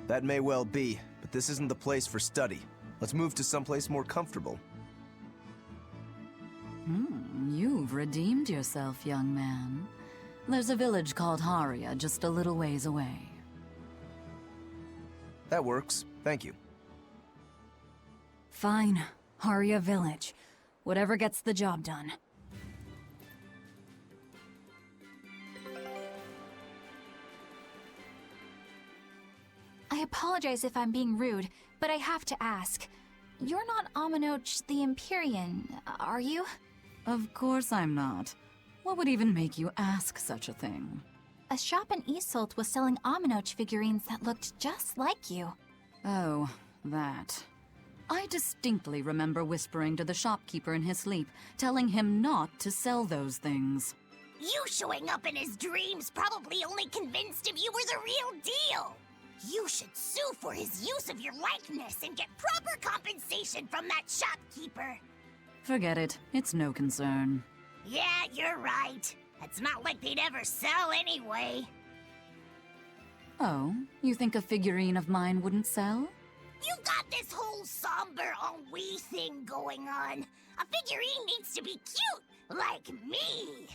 That may well be, but this isn't the place for study. Let's move to someplace more comfortable. You've redeemed yourself, young man. There's a village called Haria just a little ways away. That works. Thank you. Fine. Haria Village. Whatever gets the job done. I apologize if I'm being rude, but I have to ask. You're not Aminoch the Empyrean, are you? Of course I'm not. What would even make you ask such a thing? A shop in Isolt was selling Aminoch figurines that looked just like you. Oh, that. I distinctly remember whispering to the shopkeeper in his sleep, telling him not to sell those things. You showing up in his dreams probably only convinced him you were the real deal. You should sue for his use of your likeness and get proper compensation from that shopkeeper. Forget it. It's no concern. Yeah, you're right. It's not like they'd ever sell anyway. Oh, you think a figurine of mine wouldn't sell? You've got this whole somber ennui thing going on. A figurine needs to be cute, like me.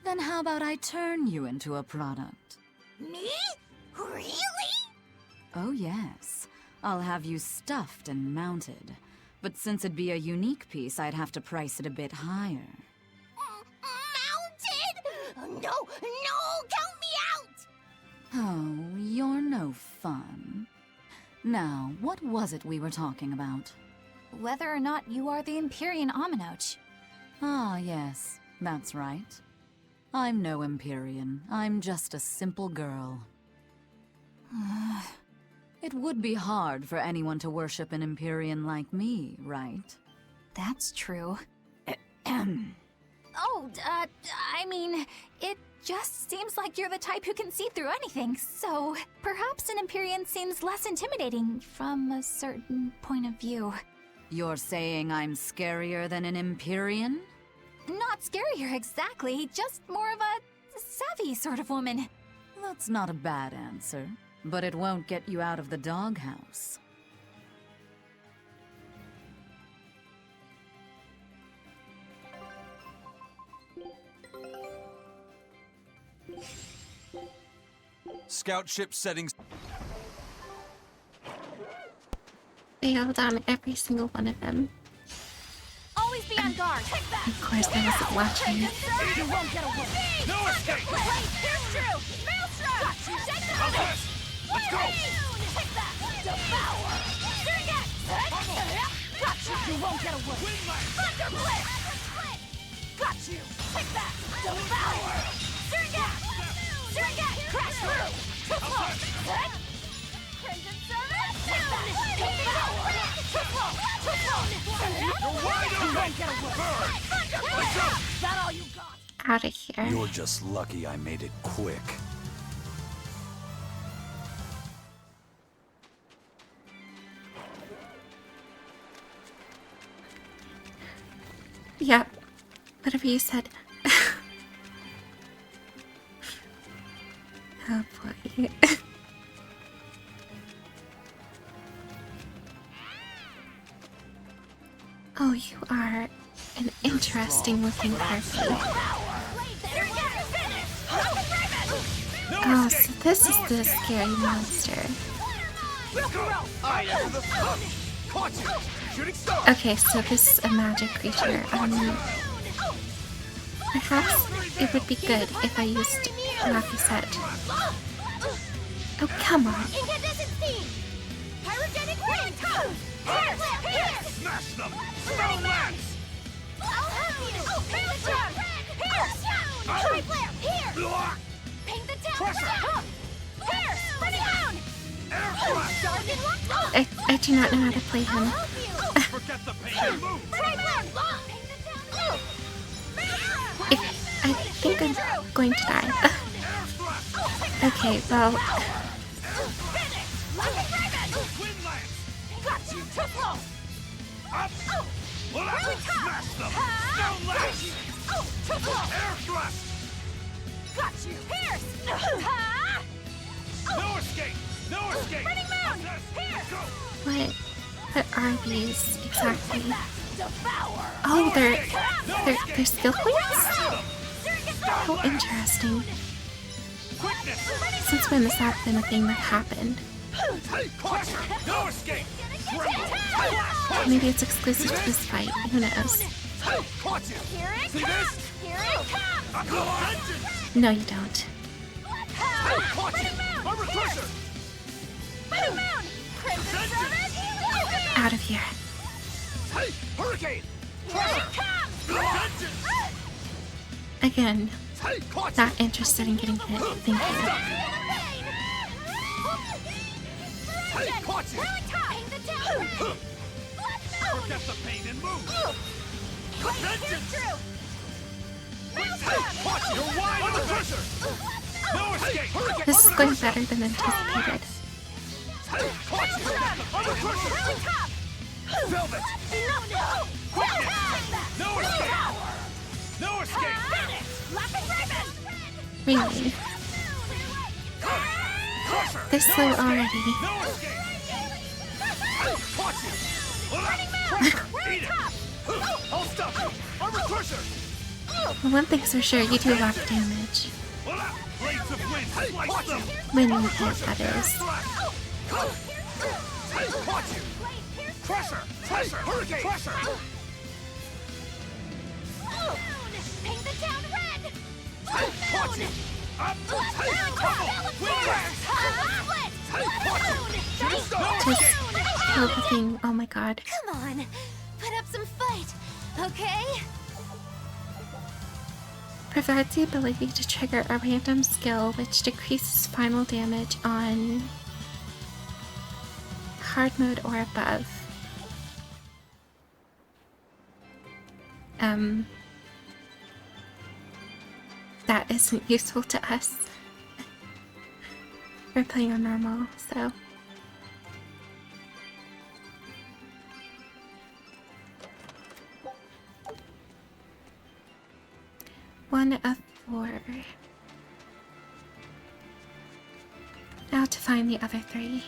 Then how about I turn you into a product? Me? Really? Oh yes. I'll have you stuffed and mounted. But since it'd be a unique piece, I'd have to price it a bit higher. Mounted? No, count me out! Oh, you're no fun. Now, what was it we were talking about? Whether or not you are the Empyrean Aminoch. Ah, yes, that's right. I'm no Empyrean. I'm just a simple girl. It would be hard for anyone to worship an Empyrean like me, right? That's true. I mean, it just seems like you're the type who can see through anything, so perhaps an Empyrean seems less intimidating from a certain point of view. You're saying I'm scarier than an Empyrean? Not scarier exactly, just more of a savvy sort of woman. That's not a bad answer, but it won't get you out of the doghouse. Scout ship settings. Failed on every single one of them. Always be on guard. Of course, I wasn't watching. You won't get away. No escape. Here's true. Maelstrom. Let's go. Take that. Devour. Got you. You won't get away. Thunder Blitz. Got you. Take that. Devour. Surrogate. Crash through. Too close. Crimson Service. Devour. Too close. You won't get away. Is that all you got? Out of here. You're just lucky I made it quick. Yep. Whatever you said. Oh boy. Oh, you are an interesting looking person. Oh, so this is the scary monster. Okay, so this is a magic creature. Perhaps it would be good if I used Laphicet. Oh, come on. Smash them! Spell Lance! I'll help you! Oh, Maelstrom! Here! Tri-flare! Here! Paint the town! Here! Bring it down! I do not know how to play him. Forget the pain and move! I think I'm going to die. Okay, well... them! Stone lash! Oh, triple! Air thrust! Got you! Pierce! No escape! No escape! Running mound! Pierce! What are these exactly? Devour! Oh, they're skill points? How interesting. Since when has that been a thing that happened? No escape! Maybe it's exclusive to this fight. Who knows? Here it comes! Here it comes! No, you don't. Running mound! Armor crusher! Running mound! Crimson Service! Out of here. Hey, hurricane! Here it comes! Again, Hey, not interested in getting hit. Thank you. Hey, caught you! Hang the down! Forget the pain and move! Vengeance! Hey, caught you! You're wide on the pressure! No escape! Hurricane! This is going better than anticipated. Hey, caught you! Armor crusher! Velvet! No escape! No escape! Really? This slow already. No escape! Hey, caught you! Crusher! Eat it! I'll stop you! Armor crusher! Well, one thing's for sure, you do a lot of damage. Blades of wind! Slice them! When you hit, that is. Hey, caught you! Crusher! Crusher! Hurricane! Crusher! Paint the town red! Hey, caught you! Up! Hey, crumble! Wind blast! Hey, caught you! Just kill the thing. Oh my god. Come on, put up some fight, okay? Provides the ability to trigger a random skill which decreases final damage on hard mode or above. That isn't useful to us. We're playing on normal, so. One of 4. Now to find the other 3.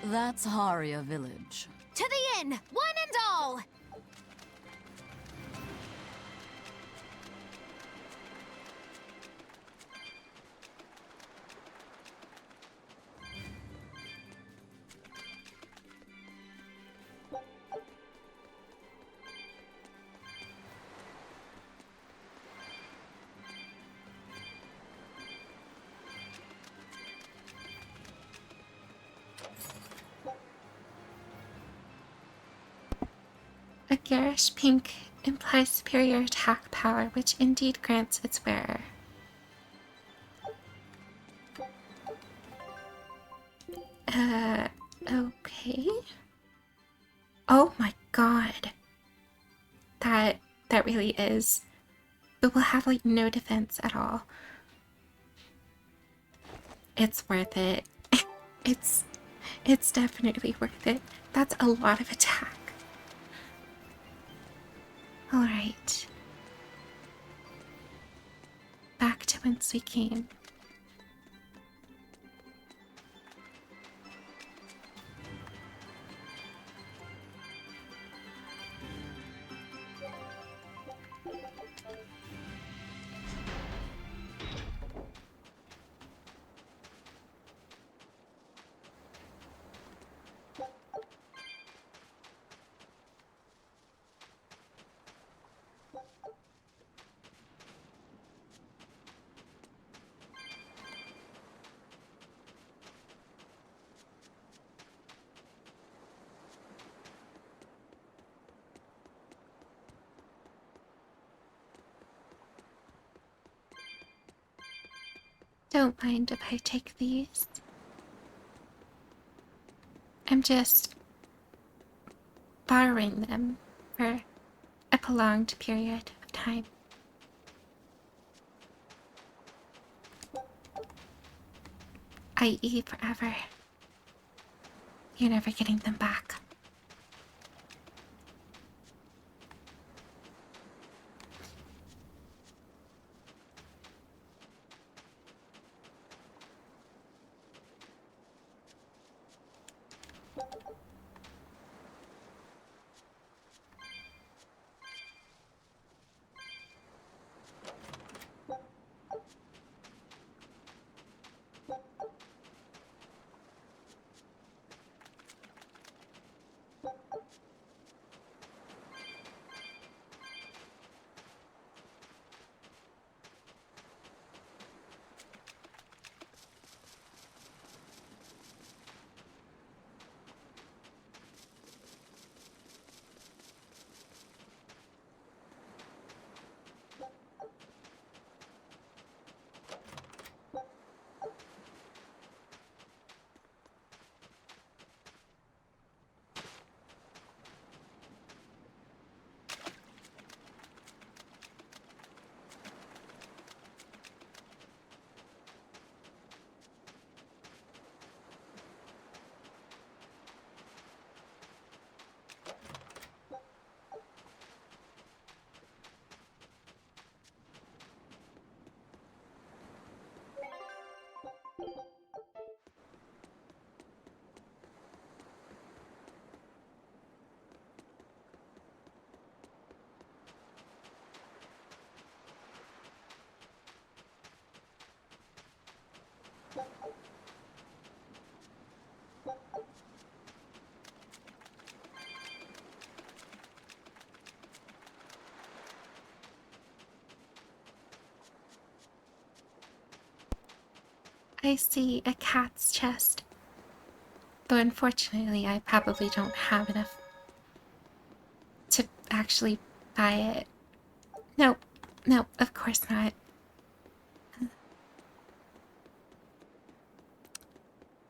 That's Haria Village. To the inn, one and all! A garish pink implies superior attack power, which indeed grants its wearer. Okay. Oh my god. That really is. It will have like no defense at all. It's worth it. It's definitely worth it. That's a lot of attack. Alright. Back to whence we came. Don't mind if I take these. I'm just borrowing them for a prolonged period of time. i.e. forever. You're never getting them back. I see a cat's chest. Though unfortunately I probably don't have enough to actually buy it. Nope. Nope, of course not.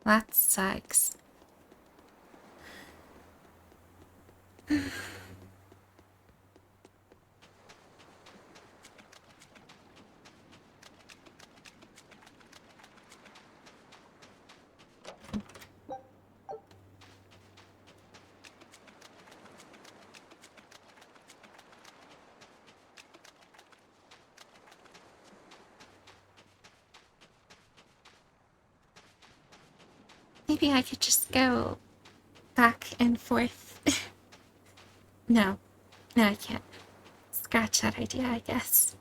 That sucks. Maybe I could just go back and forth. No. No, I can't. Scratch that idea, I guess.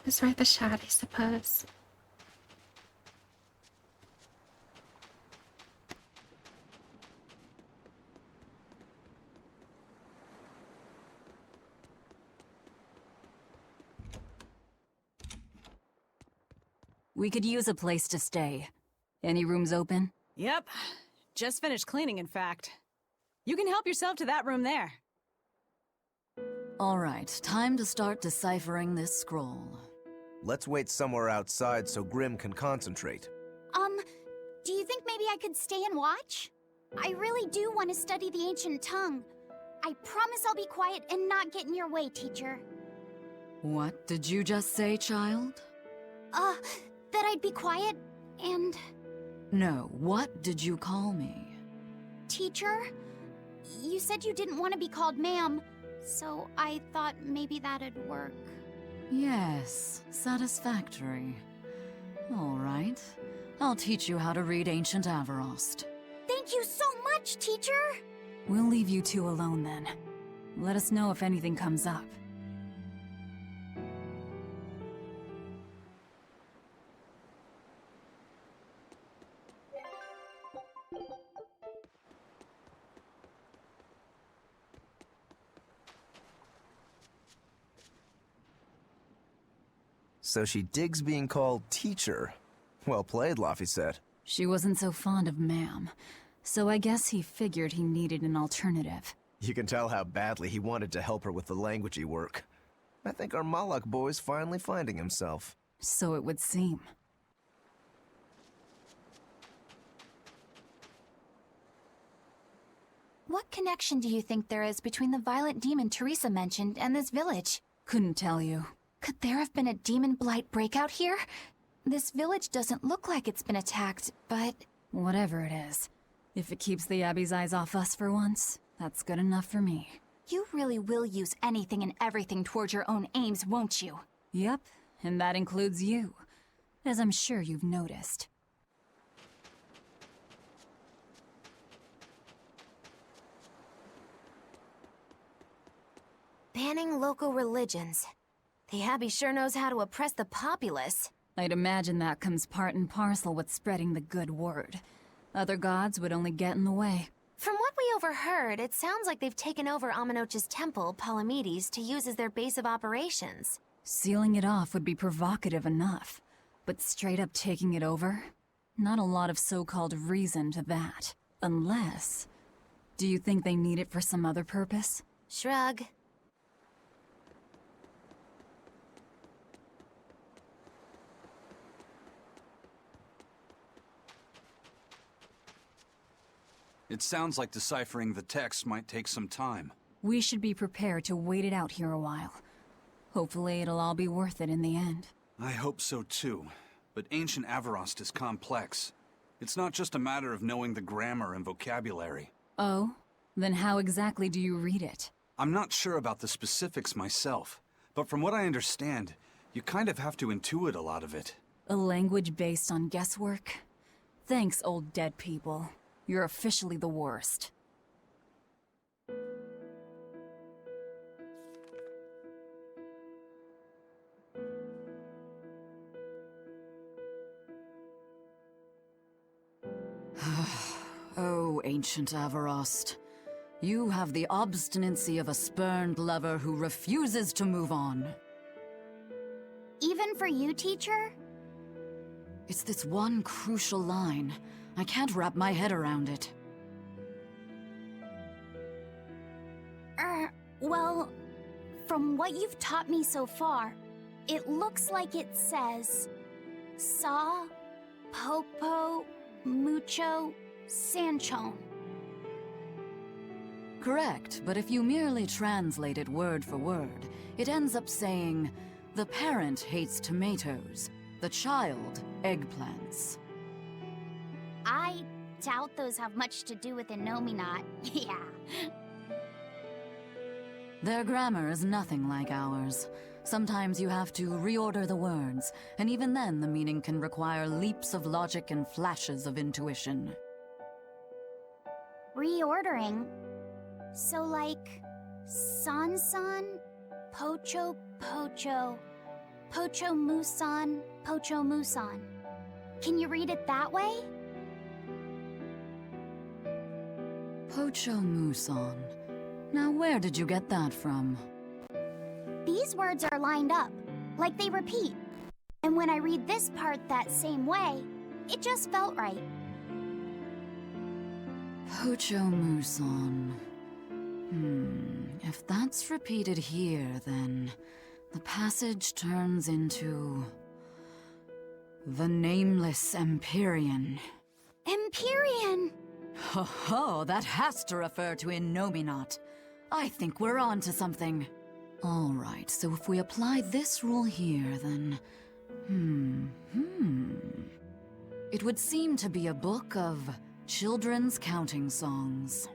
It's worth a shot, I suppose. We could use a place to stay. Any rooms open? Yep. Just finished cleaning, in fact. You can help yourself to that room there. All right, time to start deciphering this scroll. Let's wait somewhere outside so Grim can concentrate. Do you think maybe I could stay and watch? I really do want to study the ancient tongue. I promise I'll be quiet and not get in your way, teacher. What did you just say, child? That I'd be quiet and... No, what did you call me? Teacher? You said you didn't want to be called ma'am, so I thought maybe that'd work. Yes, satisfactory. All right. I'll teach you how to read Ancient Avarost. Thank you so much, teacher! We'll leave you two alone then. Let us know if anything comes up. So she digs being called teacher. Well played, Laphicet. She wasn't so fond of ma'am, so I guess he figured he needed an alternative. You can tell how badly he wanted to help her with the languagey work. I think our Malak boy's finally finding himself. So it would seem. What connection do you think there is between the violent demon Teresa mentioned and this village? Couldn't tell you. Could there have been a demon blight breakout here? This village doesn't look like it's been attacked, but... Whatever it is, if it keeps the Abbey's eyes off us for once, that's good enough for me. You really will use anything and everything towards your own aims, won't you? Yep, and that includes you, as I'm sure you've noticed. Banning local religions. The Abbey sure knows how to oppress the populace. I'd imagine that comes part and parcel with spreading the good word. Other gods would only get in the way. From what we overheard, it sounds like they've taken over Amenoch's temple, Palamedes, to use as their base of operations. Sealing it off would be provocative enough, but straight up taking it over? Not a lot of so-called reason to that. Unless... Do you think they need it for some other purpose? Shrug. It sounds like deciphering the text might take some time. We should be prepared to wait it out here a while. Hopefully it'll all be worth it in the end. I hope so too. But ancient Avarost is complex. It's not just a matter of knowing the grammar and vocabulary. Oh? Then how exactly do you read it? I'm not sure about the specifics myself, but from what I understand, you kind of have to intuit a lot of it. A language based on guesswork? Thanks, old dead people. You're officially the worst. Oh, ancient Avarost. You have the obstinacy of a spurned lover who refuses to move on. Even for you, teacher? It's this one crucial line. I can't wrap my head around it. Well, from what you've taught me so far, it looks like it says... Sa, Popo, Mucho, Sanchon. Correct, but if you merely translate it word for word, it ends up saying, the parent hates tomatoes, the child eggplants. I doubt those have much to do with Innominat. Yeah. Their grammar is nothing like ours. Sometimes you have to reorder the words, and even then the meaning can require leaps of logic and flashes of intuition. Reordering? So like... San-san, Pocho Pocho, Pocho Musan, Pocho Musan. Can you read it that way? Pocho Musan. Now where did you get that from? These words are lined up, like they repeat. And when I read this part that same way, it just felt right. Pocho Musan. If that's repeated here, then the passage turns into... the Nameless Empyrean. Empyrean! Ho ho, that has to refer to Innominat. I think we're on to something. All right, so if we apply this rule here, then... It would seem to be a book of children's counting songs.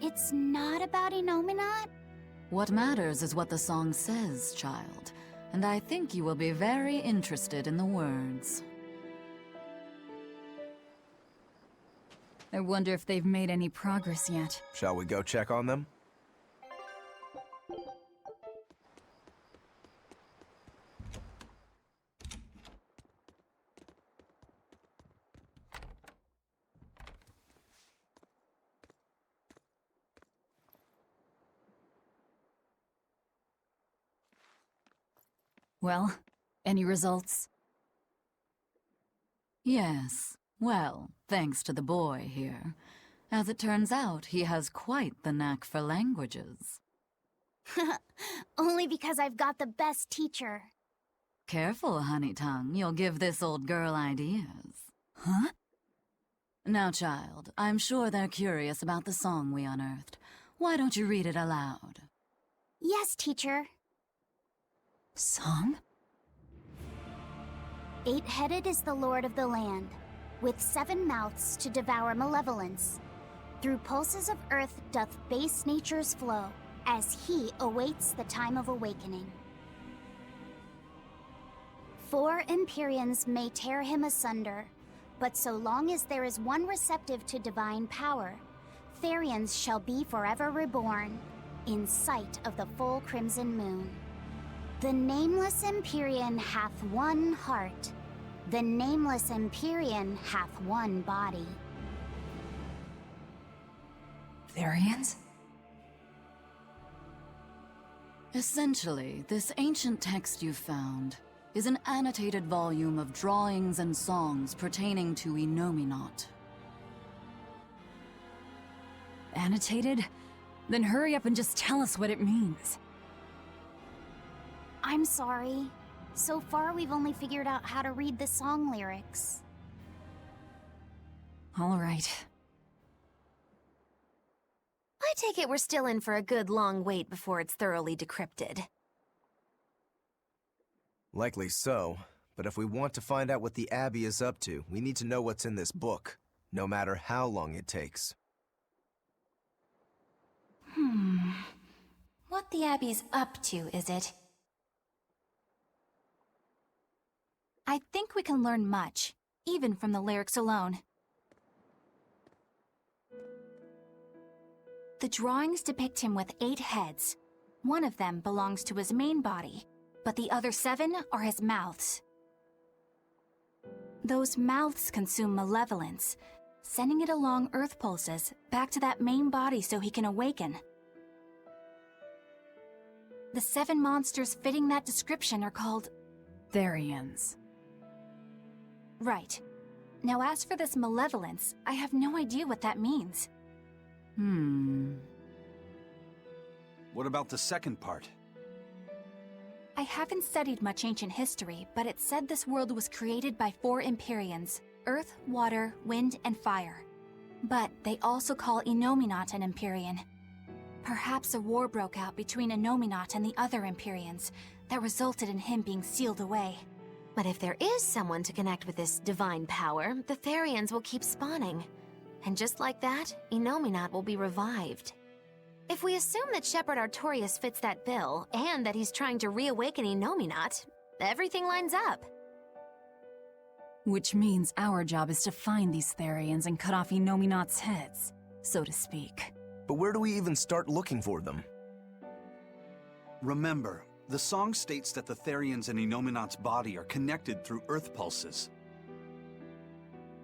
It's not about Innominat? What matters is what the song says, child. And I think you will be very interested in the words. I wonder if they've made any progress yet. Shall we go check on them? Well, any results? Yes. Well, thanks to the boy here. As it turns out, he has quite the knack for languages. Only because I've got the best teacher. Careful, honey tongue. You'll give this old girl ideas. Huh? Now, child, I'm sure they're curious about the song we unearthed. Why don't you read it aloud? Yes, teacher. Song? 8-headed is the lord of the land, with 7 mouths to devour malevolence. Through pulses of earth doth base nature's flow, as he awaits the time of awakening. 4 Empyreans may tear him asunder, but so long as there is one receptive to divine power, Therians shall be forever reborn, in sight of the full crimson moon. The nameless Empyrean hath one heart. The nameless Empyrean hath one body. Therians? Essentially, this ancient text you found is an annotated volume of drawings and songs pertaining to Innominat. Annotated? Then hurry up and just tell us what it means. I'm sorry. So far, we've only figured out how to read the song lyrics. All right. I take it we're still in for a good long wait before it's thoroughly decrypted. Likely so, but if we want to find out what the Abbey is up to, we need to know what's in this book, no matter how long it takes. What the Abbey's up to, is it? I think we can learn much, even from the lyrics alone. The drawings depict him with 8 heads. One of them belongs to his main body, but the other 7 are his mouths. Those mouths consume malevolence, sending it along earth pulses back to that main body so he can awaken. The 7 monsters fitting that description are called Therians. Right. Now as for this malevolence, I have no idea what that means. What about the second part? I haven't studied much ancient history, but it said this world was created by 4 Empyreans: Earth, Water, Wind, and Fire. But they also call Innominat an Empyrean. Perhaps a war broke out between Innominat and the other Empyreans that resulted in him being sealed away. But if there is someone to connect with this divine power, the Therians will keep spawning. And just like that, Innominat will be revived. If we assume that Shepherd Artorius fits that bill, and that he's trying to reawaken Innominat, everything lines up. Which means our job is to find these Therians and cut off Innominat's heads, so to speak. But where do we even start looking for them? Remember, the song states that the Therians in Innominat's body are connected through earth pulses.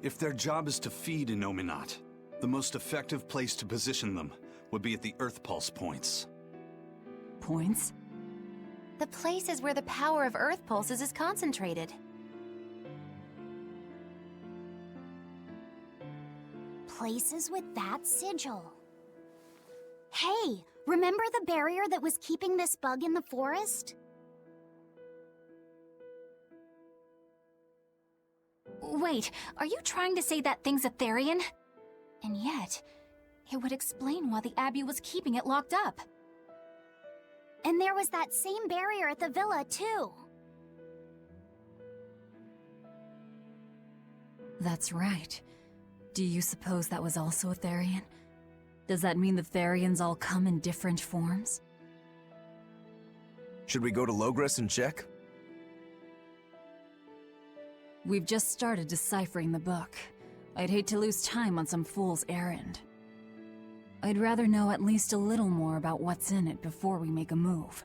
If their job is to feed Innominat, the most effective place to position them would be at the earth pulse points. Points? The places where the power of earth pulses is concentrated. Places with that sigil. Hey, remember the barrier that was keeping this bug in the forest? Wait, are you trying to say that thing's a Therian? And yet, it would explain why the Abbey was keeping it locked up. And there was that same barrier at the villa, too. That's right. Do you suppose that was also a Therian? Does that mean the Therians all come in different forms? Should we go to Logres and check? We've just started deciphering the book. I'd hate to lose time on some fool's errand. I'd rather know at least a little more about what's in it before we make a move.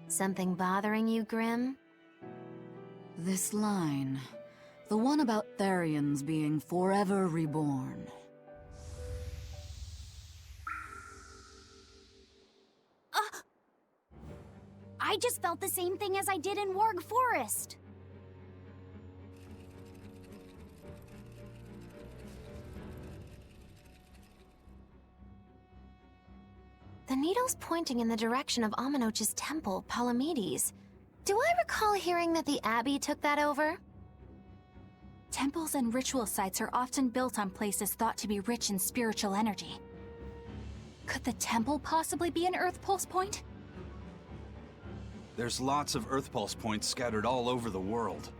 Something bothering you, Grim? This line. The one about Therians being forever reborn. I just felt the same thing as I did in Warg Forest. The needle's pointing in the direction of Amenoch's temple, Palamedes. Do I recall hearing that the Abbey took that over? Temples and ritual sites are often built on places thought to be rich in spiritual energy. Could the temple possibly be an Earth Pulse point? There's lots of Earth Pulse points scattered all over the world.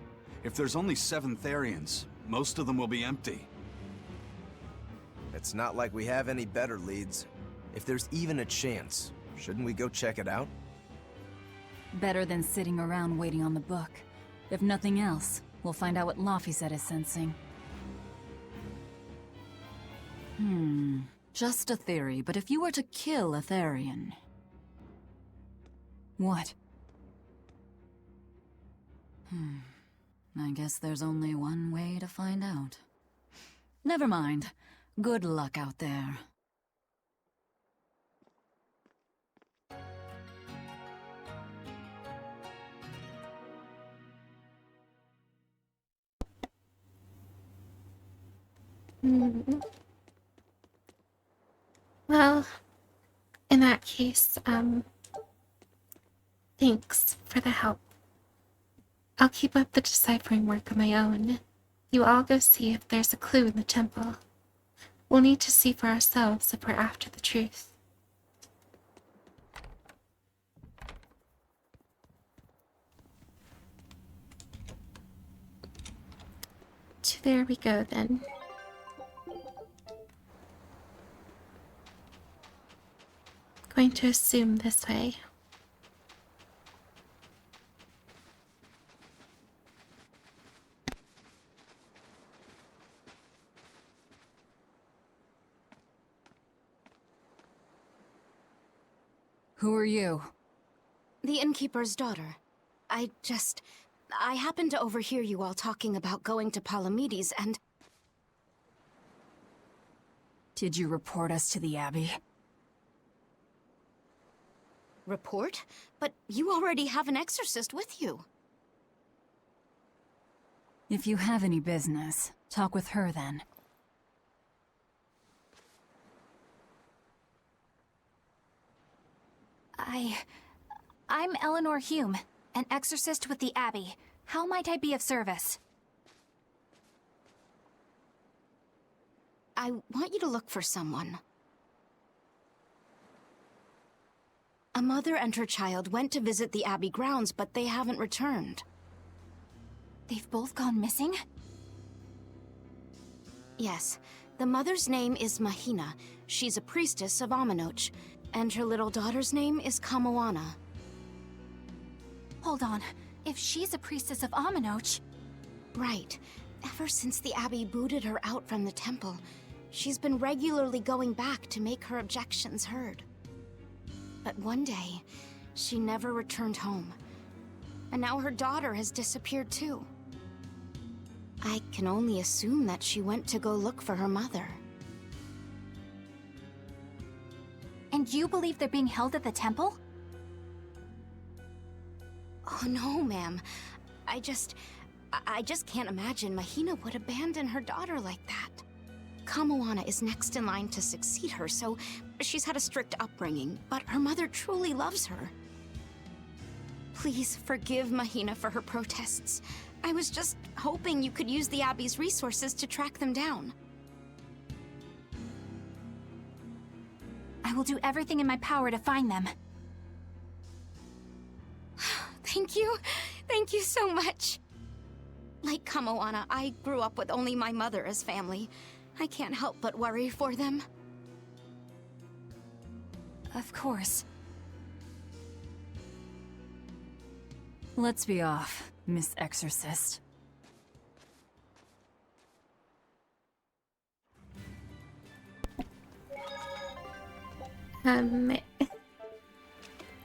If there's only 7 Therians, most of them will be empty. It's not like we have any better leads. If there's even a chance, shouldn't we go check it out? Better than sitting around waiting on the book. If nothing else, we'll find out what Laphicet is sensing. Just a theory, but if you were to kill a Therian... What? I guess there's only one way to find out. Never mind. Good luck out there. Well, in that case, thanks for the help. I'll keep up the deciphering work on my own. You all go see if there's a clue in the temple. We'll need to see for ourselves if we're after the truth. So there we go then. Going to assume this way. Who are you? The innkeeper's daughter. I happened to overhear you all talking about going to Palamedes and... Did you report us to the Abbey? Report? But you already have an exorcist with you. If you have any business, talk with her then. I'm Eleanor Hume, an exorcist with the Abbey. How might I be of service? I want you to look for someone. A mother and her child went to visit the Abbey grounds, but they haven't returned. They've both gone missing? Yes. The mother's name is Mahina. She's a priestess of Amenoch. And her little daughter's name is Kamoana. Hold on. If she's a priestess of Amenoch... Right. Ever since the Abbey booted her out from the temple, she's been regularly going back to make her objections heard. But one day, she never returned home. And now her daughter has disappeared too. I can only assume that she went to go look for her mother. And you believe they're being held at the temple? Oh no, ma'am. I just can't imagine Mahina would abandon her daughter like that. Kamoana is next in line to succeed her, so she's had a strict upbringing, but her mother truly loves her. Please forgive Mahina for her protests. I was just hoping you could use the Abbey's resources to track them down. I will do everything in my power to find them. Thank you. Thank you so much. Like Kamoana, I grew up with only my mother as family. I can't help but worry for them. Of course. Let's be off, Miss Exorcist.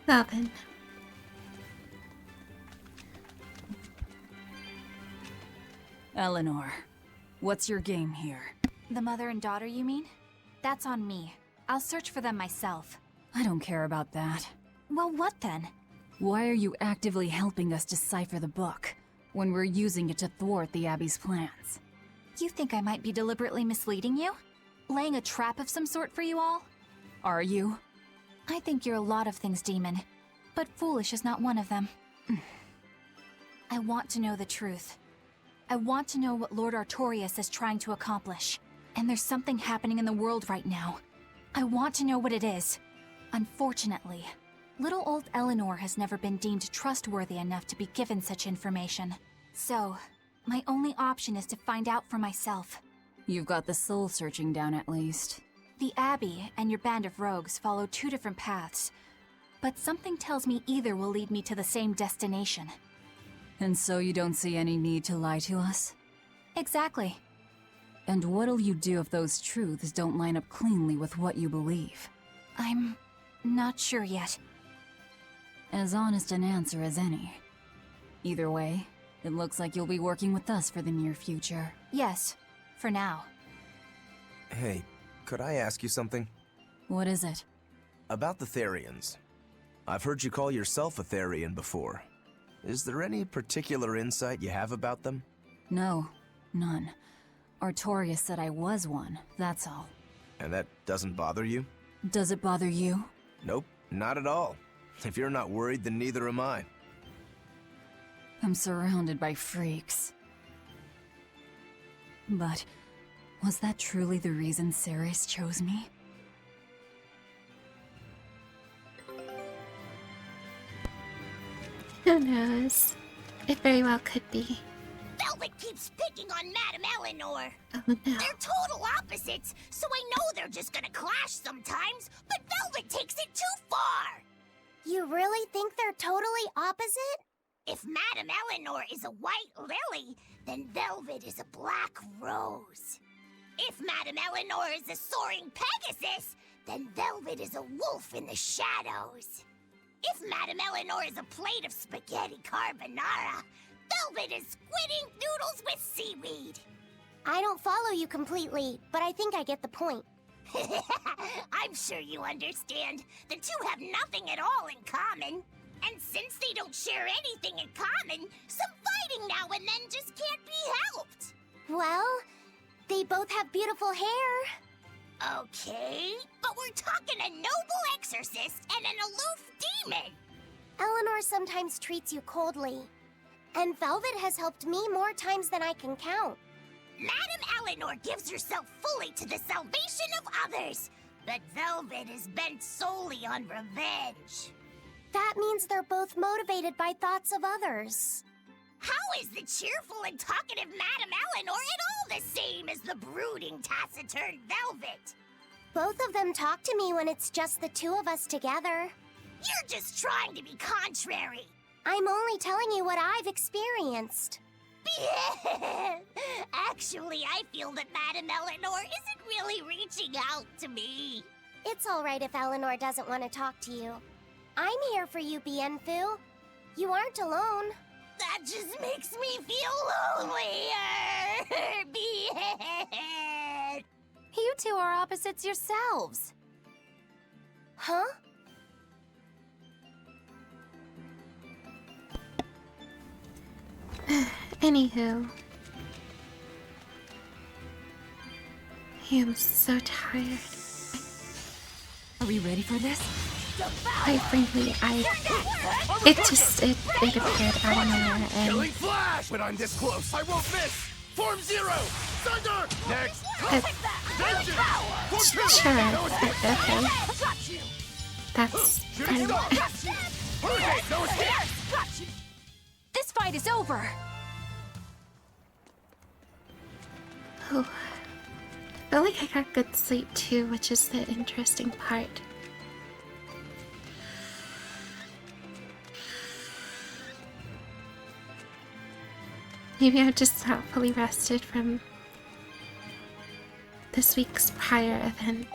Robin. Eleanor, what's your game here? The mother and daughter, you mean? That's on me. I'll search for them myself. I don't care about that. Well, what then? Why are you actively helping us decipher the book, when we're using it to thwart the Abbey's plans? You think I might be deliberately misleading you? Laying a trap of some sort for you all? Are you? I think you're a lot of things, Demon. But foolish is not one of them. I want to know the truth. I want to know what Lord Artorias is trying to accomplish. And there's something happening in the world right now. I want to know what it is. Unfortunately, little old Eleanor has never been deemed trustworthy enough to be given such information. So, my only option is to find out for myself. You've got the soul searching down at least. The Abbey and your band of rogues follow two different paths, but something tells me either will lead me to the same destination. And so you don't see any need to lie to us? Exactly. And what'll you do if those truths don't line up cleanly with what you believe? I'm not sure yet. As honest an answer as any. Either way, it looks like you'll be working with us for the near future. Yes, for now. Hey, could I ask you something? What is it? About the Therians. I've heard you call yourself a Therian before. Is there any particular insight you have about them? No, none. Artorias said I was one, that's all. And that doesn't bother you? Does it bother you? Nope, not at all. If you're not worried, then neither am I. I'm surrounded by freaks. But was that truly the reason Ceres chose me? Who knows? It very well could be. Velvet keeps picking on Madame Eleanor. Oh no. They're total opposites, so I know they're just gonna clash sometimes, but Velvet takes it too far! You really think they're totally opposite? If Madame Eleanor is a white lily, then Velvet is a black rose. If Madame Eleanor is a soaring Pegasus, then Velvet is a wolf in the shadows. If Madame Eleanor is a plate of spaghetti carbonara, Velvet is squid ink noodles with seaweed. I don't follow you completely, but I think I get the point. I'm sure you understand. The two have nothing at all in common. And since they don't share anything in common, some fighting now and then just can't be helped. Well, they both have beautiful hair. Okay, but we're talking a noble exorcist and an aloof demon. Eleanor sometimes treats you coldly. And Velvet has helped me more times than I can count. Madame Eleanor gives herself fully to the salvation of others, but Velvet is bent solely on revenge. That means they're both motivated by thoughts of others. How is the cheerful and talkative Madame Eleanor at all the same as the brooding, taciturn Velvet? Both of them talk to me when it's just the two of us together. You're just trying to be contrary. I'm only telling you what I've experienced. Actually, I feel that Madame Eleanor isn't really reaching out to me. It's all right if Eleanor doesn't want to talk to you. I'm here for you, Bienfu. You aren't alone. That just makes me feel lonelier. Bien. You two are opposites yourselves. Huh? Anywho. I am so tired. Are we ready for this? Quite frankly, it appeared out of nowhere and... Killing flash! When I'm this close, I won't miss! Form 0! Thunder! Next! Vengeance! Form 2! Sure, No escape! okay. That's... Shooting star! Hurricane! No escape! is over. Oh, I feel like I got good sleep too, which is the interesting part. Maybe I'm just not fully rested from this week's prior events.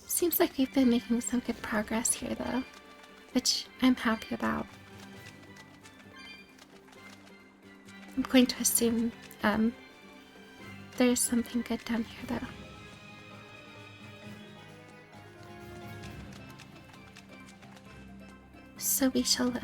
Seems like we've been making some good progress here though, which I'm happy about. I'm going to assume there's something good down here though. So we shall look.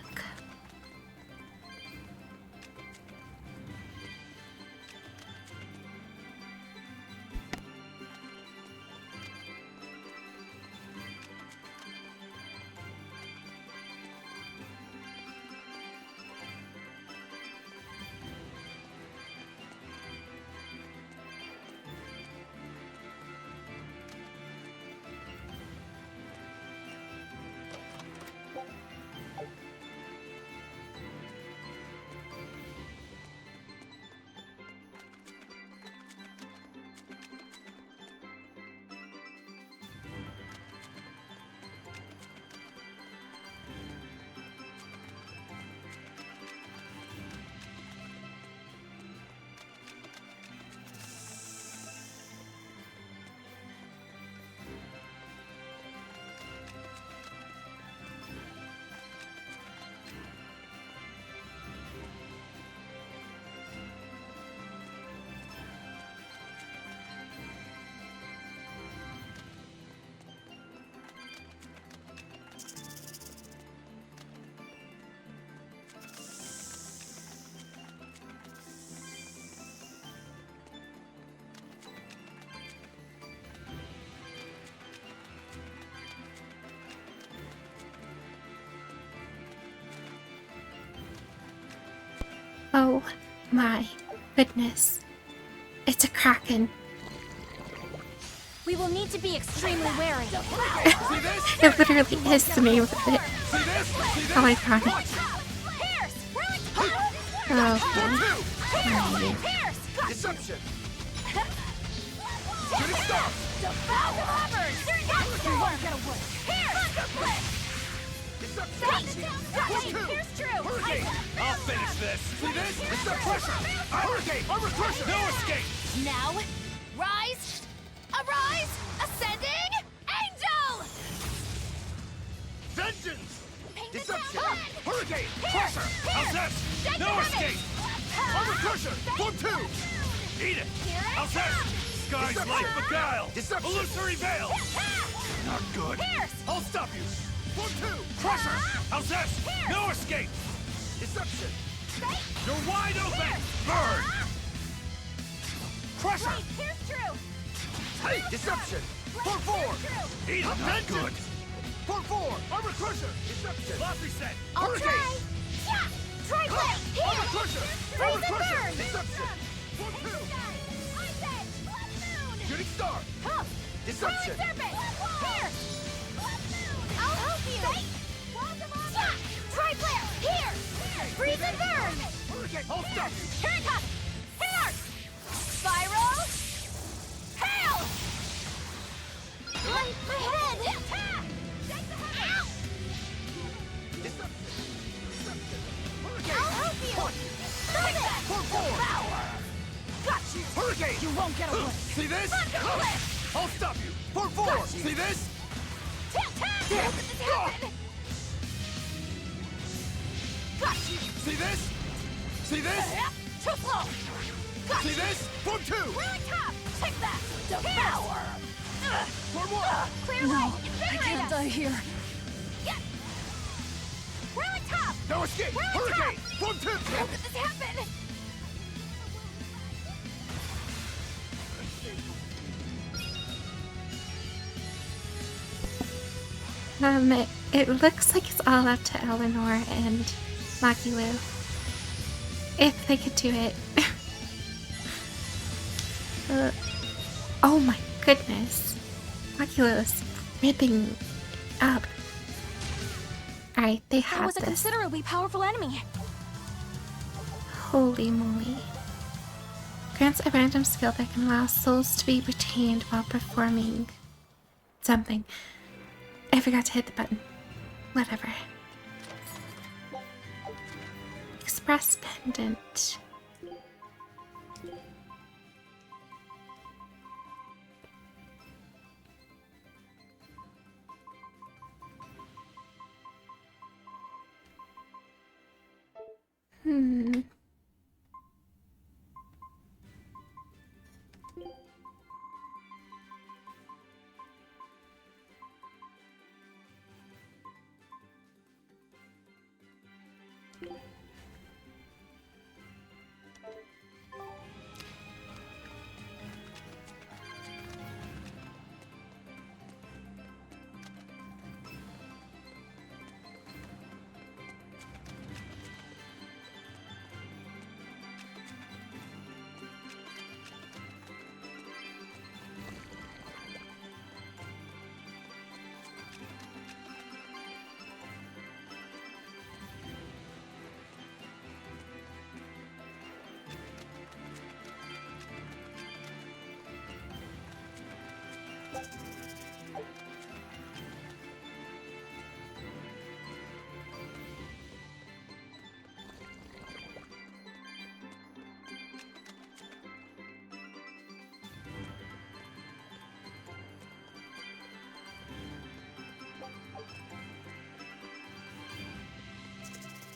Oh my goodness. It's a kraken. We will need to be extremely wary. It literally is the name of it. How iconic. Oh, boy. Deception. Here's true. I'll finish this. See this? It's the pressure. Hurricane. Armor crusher. No escape. Now, rise, arise, ascending, angel! Vengeance. Deception. Hurricane. Pressure. How's that? No escape. Armor crusher. Form 2. Eat it. How's that? Sky's light beguile. Illusory veil. Not good. I'll stop you. Form 2. Crusher. How's that? No escape. Deception. You're wide open. Burn. Crusher. Here's true. Hey, deception. Form 4. Eat it. Not good. Form 4. Armor crusher. Deception. Lock reset. I'll try. Hurricane. Yeah. Try play. Here. Armor crusher. Armor crusher. Deception. Form 2. Shooting star. Deception. Serpent. Here. I'll help you. Yeah. Try flare. Here. Freeze and burn. Hurricane. Hold stop. Here it comes. Here. Spiral. Hail. My head. Ow. Deception. I'll help you. Stop it. Form 4. Power. Got you. Hurricane. You won't get away. See this? I'll stop you. Form 4. See this? How did this happen? Got you. See this? See this? Too slow. Got See you. this? Form 2. Really tough. Take that. Devour. Form 1. Clear No, way. I Invigorate can't us. die here. Yeah. Really tough. No escape. Really Hurricane. tough. Form 2. How did this happen? It looks like it's all up to Eleanor and Magilu. If they could do it. Oh my goodness. Oculus ripping up. Alright, they have That was a this. considerably powerful enemy. Holy moly. Grants a random skill that can allow souls to be retained while performing something. I forgot to hit the button. Whatever. Express pendant.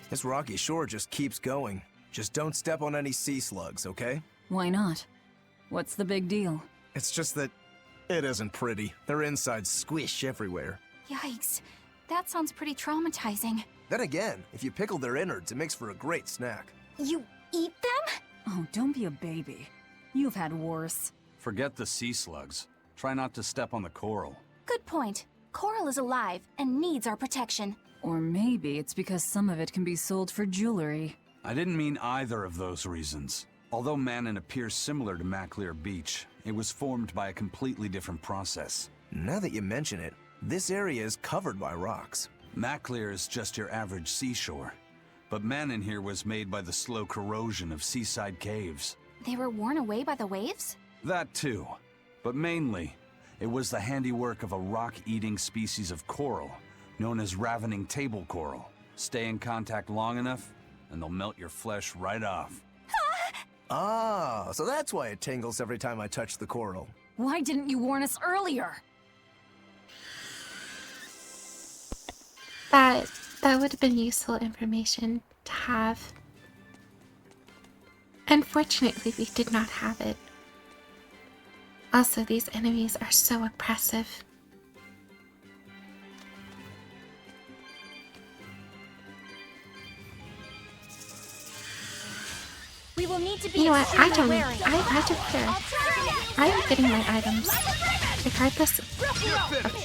This rocky shore just keeps going. Just don't step on any sea slugs, okay? Why not? What's the big deal? It's just that it isn't pretty. Their insides squish everywhere. Yikes. That sounds pretty traumatizing. Then again, if you pickle their innards, it makes for a great snack. You eat them? Oh, don't be a baby. You've had worse. Forget the sea slugs. Try not to step on the coral. Good point. Coral is alive and needs our protection. Or maybe it's because some of it can be sold for jewelry. I didn't mean either of those reasons. Although Manon appears similar to Maclear Beach, it was formed by a completely different process. Now that you mention it, this area is covered by rocks. Maclear is just your average seashore, but Manon here was made by the slow corrosion of seaside caves. They were worn away by the waves? That too, but mainly, it was the handiwork of a rock-eating species of coral, known as ravening table coral. Stay in contact long enough, and they'll melt your flesh right off. Ah, so that's why it tingles every time I touch the coral. Why didn't you warn us earlier? That would have been useful information to have. Unfortunately, we did not have it. Also, these enemies are so oppressive. We will need to be You know what? I extremely don't wary. I don't care. I am getting my items, regardless of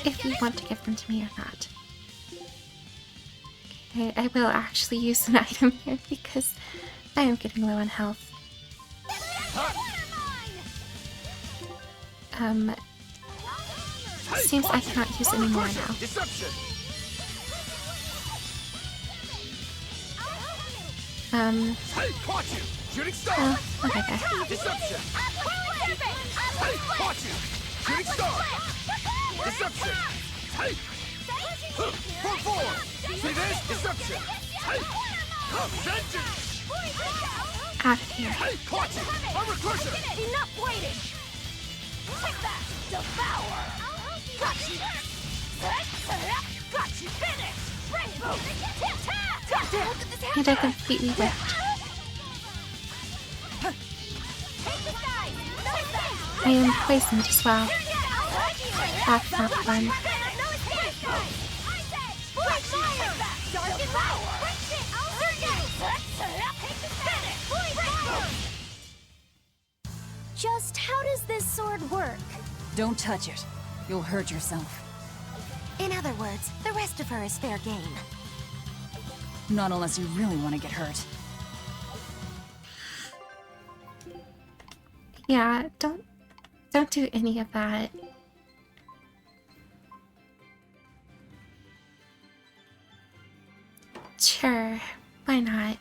if you want to give them to me or not. Okay, I will actually use an item here because I am getting low on health. Seems I cannot use any more now. Shooting star! Oh, okay, okay. Deception! Hey, caught you! Shooting star! Deception! Hey! Front forward! See this? Deception! Hey! Vengeance! Out of here. Hey, caught you! Armor crusher! Enough waiting! Take that! Devour! Got you! Got you! Finish! Rainbow! Tap-tap! And I completely whipped. I am poisoned as well. That's not fun. Just how does this sword work? Don't touch it. You'll hurt yourself. In other words, the rest of her is fair game. Not unless you really want to get hurt. Yeah, don't do any of that. Sure, why not?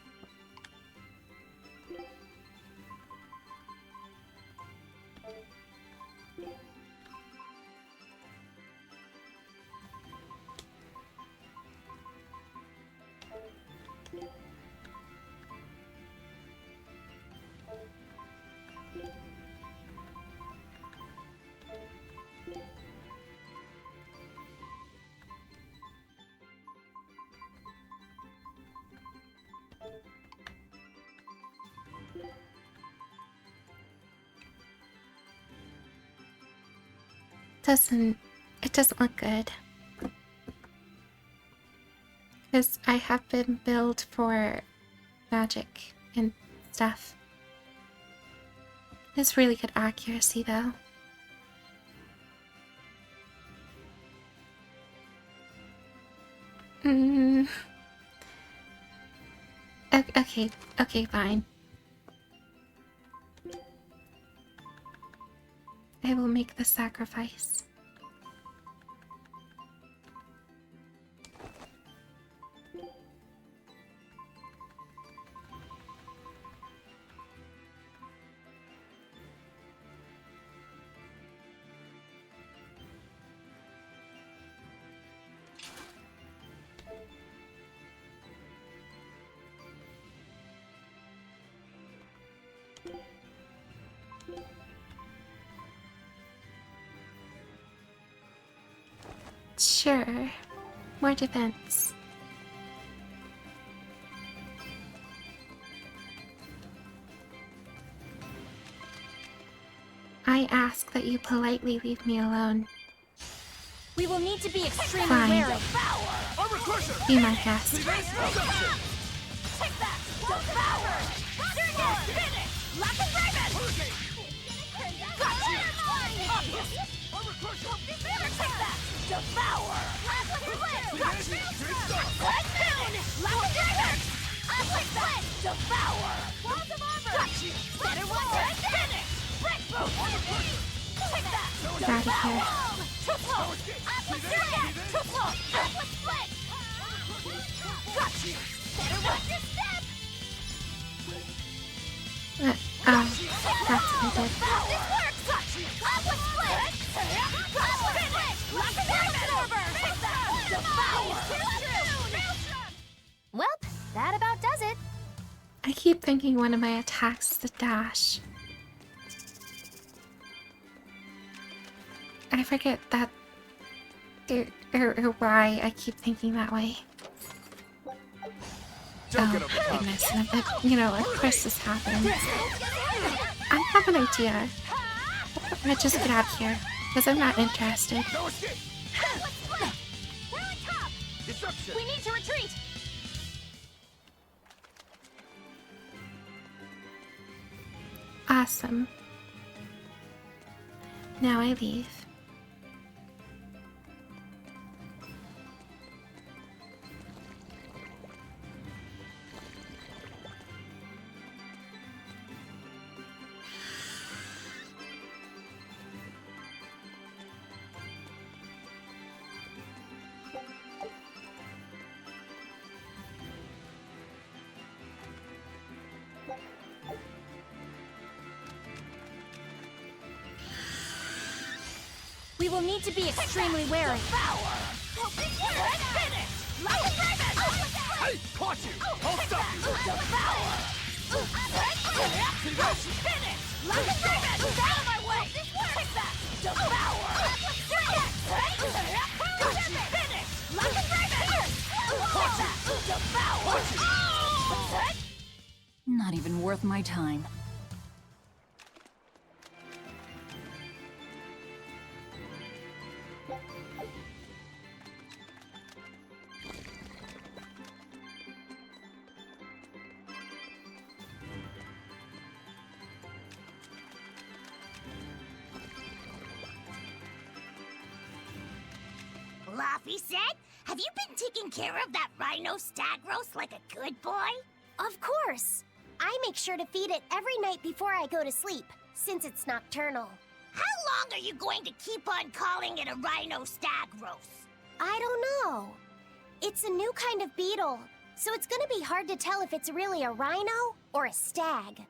It doesn't look good. Because I have been billed for magic and stuff. It's really good accuracy though. Okay, fine. I will make the sacrifice. Sure. More defense. I ask that you politely leave me alone. We will need to be extremely Fine. wary. Be my guest. Take that! Devour! Finish! Lock and grab it! Gotcha! Take that! Devour! Gotcha! Finish! Lock and grab it! Take that! Devour! Walls of armor! Gotcha! Better one! Finish! Breakthrough! Take that! Get out of here. Triple! Berseria! Triple! Aqua split! Gotcha! Better watch your step! That's what I did. This works! Aqua split! Aqua finish! Lock and absorber! Take that! Devour! Well, that about does it. I keep thinking one of my attacks is a dash. I forget that or why I keep thinking that way. Oh goodness, you know, of course this happens. I have an idea. Let's just get out of here, because I'm not interested. We need to retreat! Awesome. Now I leave. We will need to be extremely wary. Hey, caught you! I'll stop you! Finish! Out of my way! Take that! Devour! Finish! Devour! Not even worth my time. Laffy said, have you been taking care of that rhino stag roast like a good boy? Of course. I make sure to feed it every night before I go to sleep. since it's nocturnal. How long are you going to keep on calling it a rhino stagros? I don't know. It's a new kind of beetle, so it's gonna be hard to tell if it's really a rhino or a stag.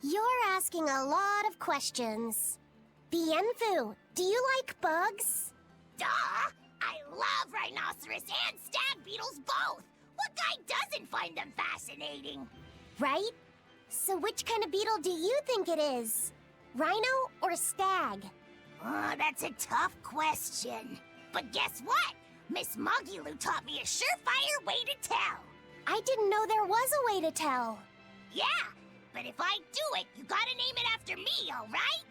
You're asking a lot of questions. Bienfu, do you like bugs? Duh! I love rhinoceros and stag beetles both! What guy doesn't find them fascinating? Right? So which kind of beetle do you think it is? Rhino or stag? Oh, that's a tough question. But guess what? Miss Mogulu taught me a surefire way to tell. I didn't know there was a way to tell. Yeah, but if I do it, you gotta name it after me, alright?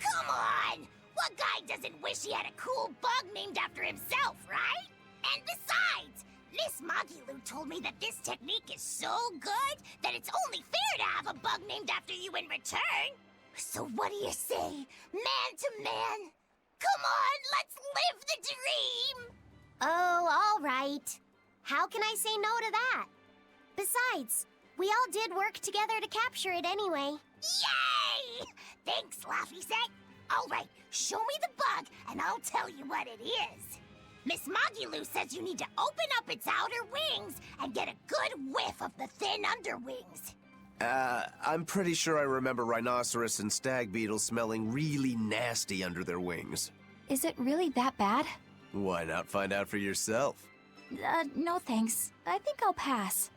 Come on! What guy doesn't wish he had a cool bug named after himself, right? And besides, Miss Mogulu told me that this technique is so good that it's only fair to have a bug named after you in return. So what do you say, man to man? Come on, let's live the dream! Oh, all right. How can I say no to that? Besides, we all did work together to capture it anyway. Yay! Thanks, Laffy-Set. All right, show me the bug, and I'll tell you what it is. Miss Mogulu says you need to open up its outer wings and get a good whiff of the thin underwings. I'm pretty sure I remember rhinoceros and stag beetles smelling really nasty under their wings. Is it really that bad? Why not find out for yourself? No thanks. I think I'll pass.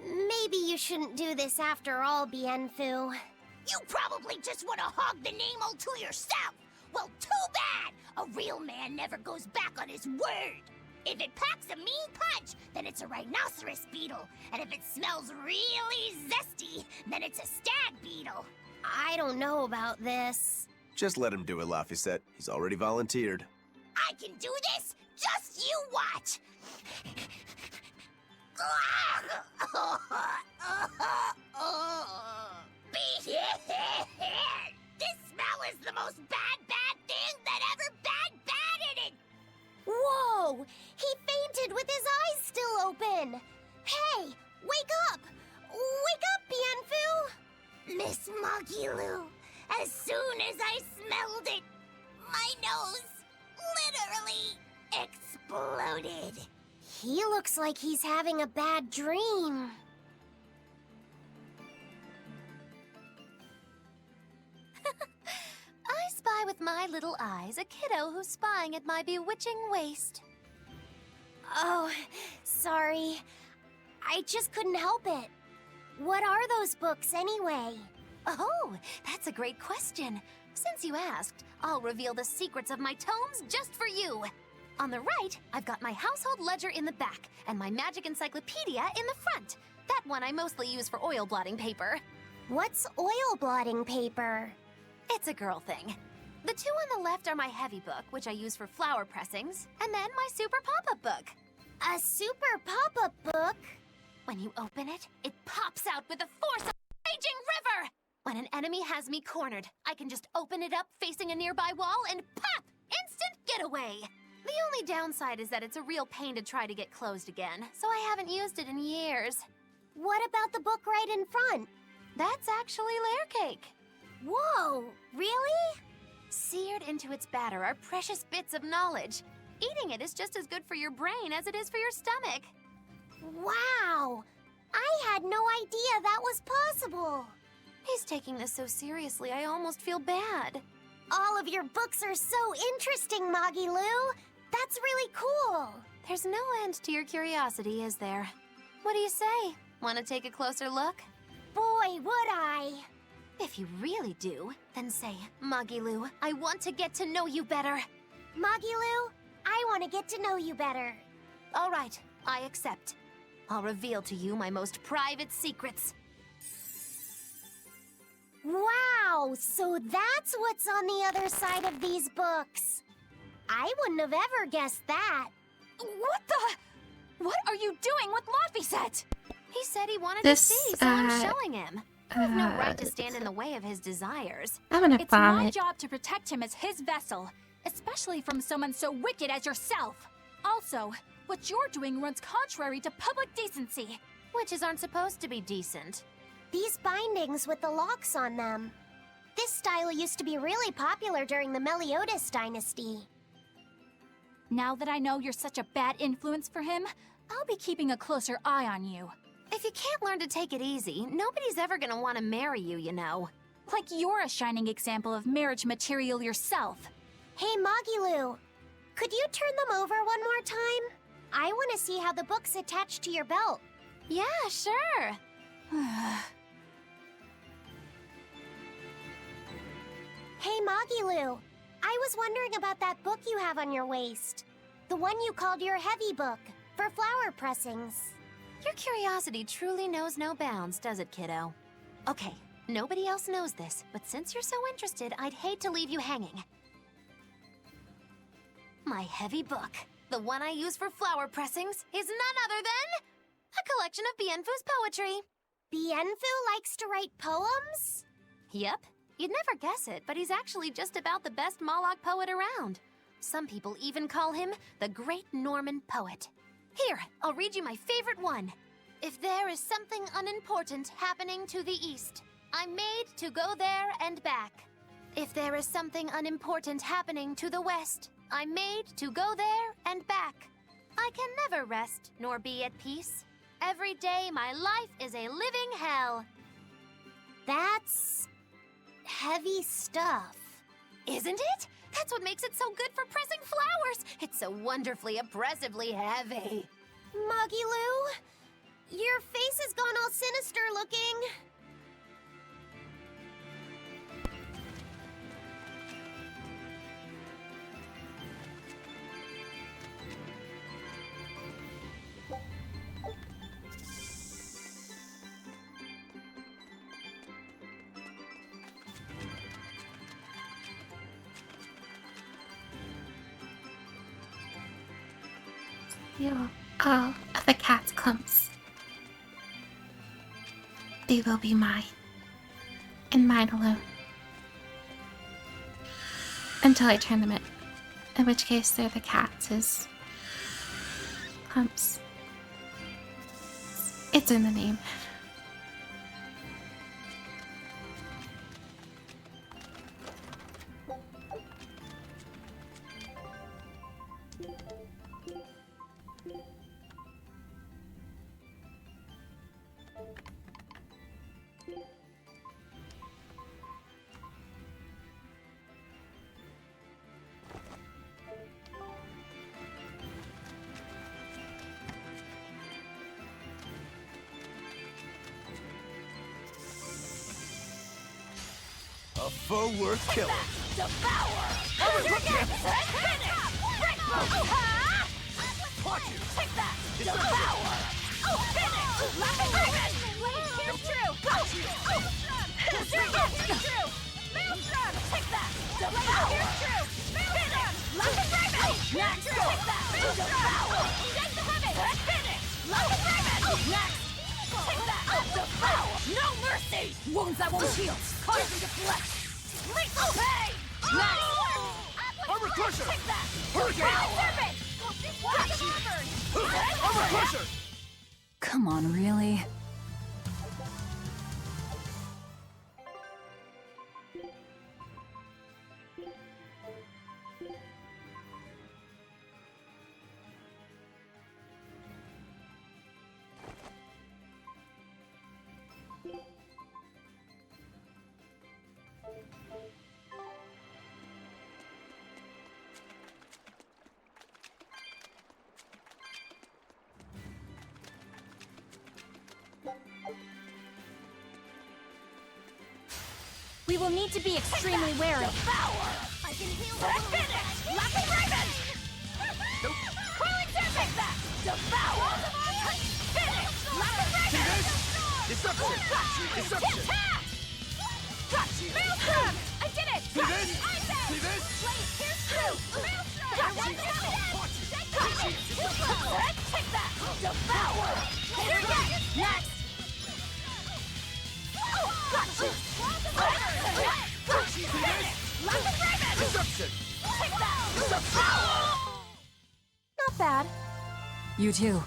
Maybe you shouldn't do this after all, Bienfu. You probably just want to hog the name all to yourself. Well, too bad! A real man never goes back on his word. If it packs a mean punch, then it's a rhinoceros beetle. And if it smells really zesty, then it's a stag beetle. I don't know about this. Just let him do it, Laffy-Set. He's already volunteered. I can do this! Just you watch! This smell is the most bad thing that ever bad-batted it! Whoa! He fainted with his eyes still open! Hey! Wake up! Wake up, Bienfu! Miss Mogulu, as soon as I smelled it, my nose literally exploded. He looks like he's having a bad dream. I spy with my little eyes a kiddo who's spying at my bewitching waist. Oh, sorry. I just couldn't help it. What are those books anyway? Oh, that's a great question. Since you asked, I'll reveal the secrets of my tomes just for you. On the right, I've got my household ledger in the back and my magic encyclopedia in the front. That one I mostly use for oil blotting paper. What's oil blotting paper? It's a girl thing. The two on the left are my heavy book, which I use for flower pressings, and then my super pop-up book. A super pop-up book? When you open it, it pops out with the force of a raging river! When an enemy has me cornered, I can just open it up facing a nearby wall and pop! Instant getaway! The only downside is that it's a real pain to try to get closed again, so I haven't used it in years. What about the book right in front? That's actually layer cake. Whoa, really? Seared into its batter are precious bits of knowledge. Eating it is just as good for your brain as it is for your stomach. Wow! I had no idea that was possible. He's taking this so seriously, I almost feel bad. All of your books are so interesting, Moggy Lou. That's really cool. There's no end to your curiosity, is there? What do you say? Want to take a closer look? Boy, would I. If you really do, then say, Magilu, I want to get to know you better. Magilu, I want to get to know you better. All right, I accept. I'll reveal to you my most private secrets. Wow, so that's what's on the other side of these books. I wouldn't have ever guessed that. What the? What are you doing with Laffy-Set? He said he wanted to see, so I'm showing him. I have no right to stand in the way of his desires. I'm gonna It's vomit. my job to protect him as his vessel, especially from someone so wicked as yourself. Also, what you're doing runs contrary to public decency. Witches aren't supposed to be decent. These bindings with the locks on them. This style used to be really popular during the Meliodas dynasty. Now that I know you're such a bad influence for him, I'll be keeping a closer eye on you. If you can't learn to take it easy, nobody's ever gonna want to marry you, you know. Like you're a shining example of marriage material yourself. Hey, Magilu, could you turn them over one more time? I want to see how the book's attached to your belt. Yeah, sure. Hey, Magilu, I was wondering about that book you have on your waist. The one you called your heavy book, for flower pressings. Your curiosity truly knows no bounds, does it, kiddo? Okay, nobody else knows this, but since you're so interested, I'd hate to leave you hanging. My heavy book, the one I use for flower pressings, is none other than a collection of Bienfu's poetry. Bienfu likes to write poems? Yep. You'd never guess it, but he's actually just about the best Moloch poet around. Some people even call him the Great Norman Poet. Here, I'll read you my favorite one. If there is something unimportant happening to the east, I'm made to go there and back. If there is something unimportant happening to the west, I'm made to go there and back. I can never rest nor be at peace. Every day my life is a living hell. That's heavy stuff. Isn't it? That's what makes it so good for pressing flowers. It's so wonderfully oppressively heavy. Magilu, your face has gone all sinister looking. You, all of the cat's clumps. They will be mine, and mine alone. Until I turn them in which case they're the cat's clumps. It's in the name. A foe worth killing. Devour! Take that! Devour! Oh, finish! Laughing Here's true! Here's true! Maelstrom! Take that! Devour! Here's true! Finish! Laughing Raven! Next! Take that! Devour! Take the heaven! Finish! Laughing Raven! Next! Take that! Devour! No mercy! Wounds that won't heal! Cause me to flesh! Lethal pain! Next! Armor Crusher! Take that! Hurricane! Armor Crusher! Come on, really? We will need to be extremely wary. I can heal the finish! Laughing Raven! Coiling Serpent! Devour! Finish! Laughing Raven! Deception! Deception! Maelstrom! I did it! See this? Isaac! See this? Wait, here's true! Maelstrom! I want Take that! Devour! Here again! Next! Gotcha! Deception! Take that! Devour! Not bad. You too.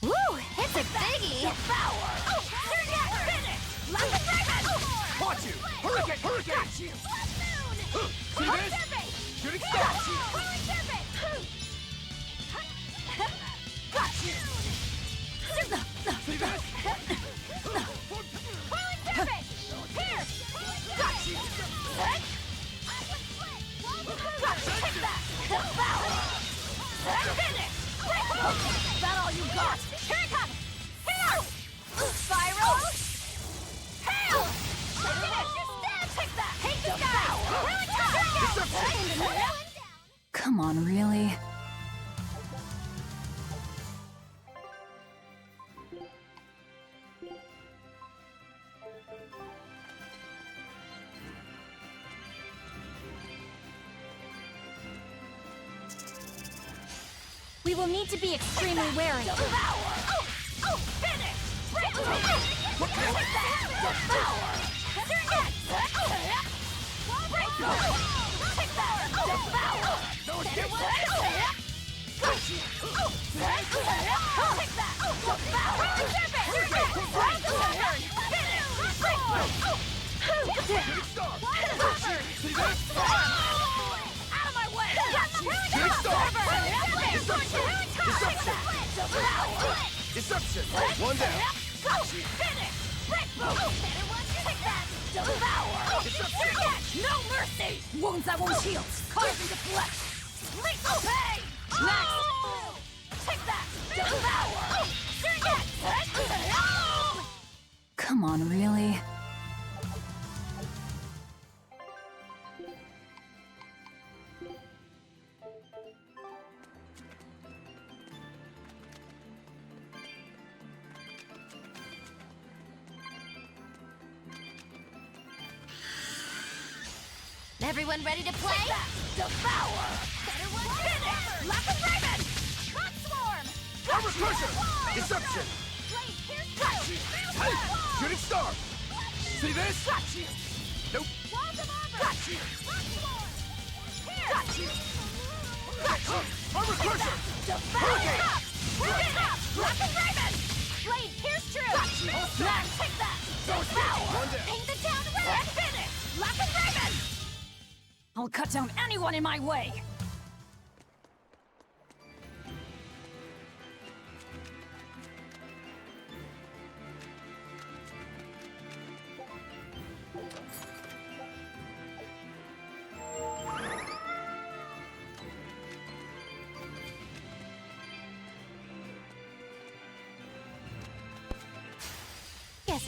Woo! It's a biggie! Devour! Oh, finish! Lock the dragon! Watch you! Hurricane! Hurricane! Got you! See this? Shooting star! Got you! See this? Here! Got you! Got you! Take that! Devour! Finish! Is that all you got? Here it comes! Here! Spiral! Hail! Take that! Take the guy! Come on, really? We will need to be extremely wary. Devour! Oh, finish! Take that! Devour! Take that! Devour! Better one! Got you! Take that! Devour! Finish! Out of my way! Deception! One down! Got you! Finish! Better one! Take that! Devour! Deception! No mercy! Wounds that won't heal! Carve into flesh! Lethal pain! Next! Take that! Devour! Come on, really? Everyone ready to play? Devour! Better one! Finish! Lock and Raven! Rock Swarm! Armor Crusher! Deception! Got you! Hey! Shooting star! See this? Got you! Nope. Walls of Armor! Got you! Rock Swarm! Here! Got you! Armor Crusher! Devour! Lock and Raven! Blade, here's true! Got you! Take that! Devour! Paint the town red! Finish! Lock and Raven! I'll cut down anyone in my way!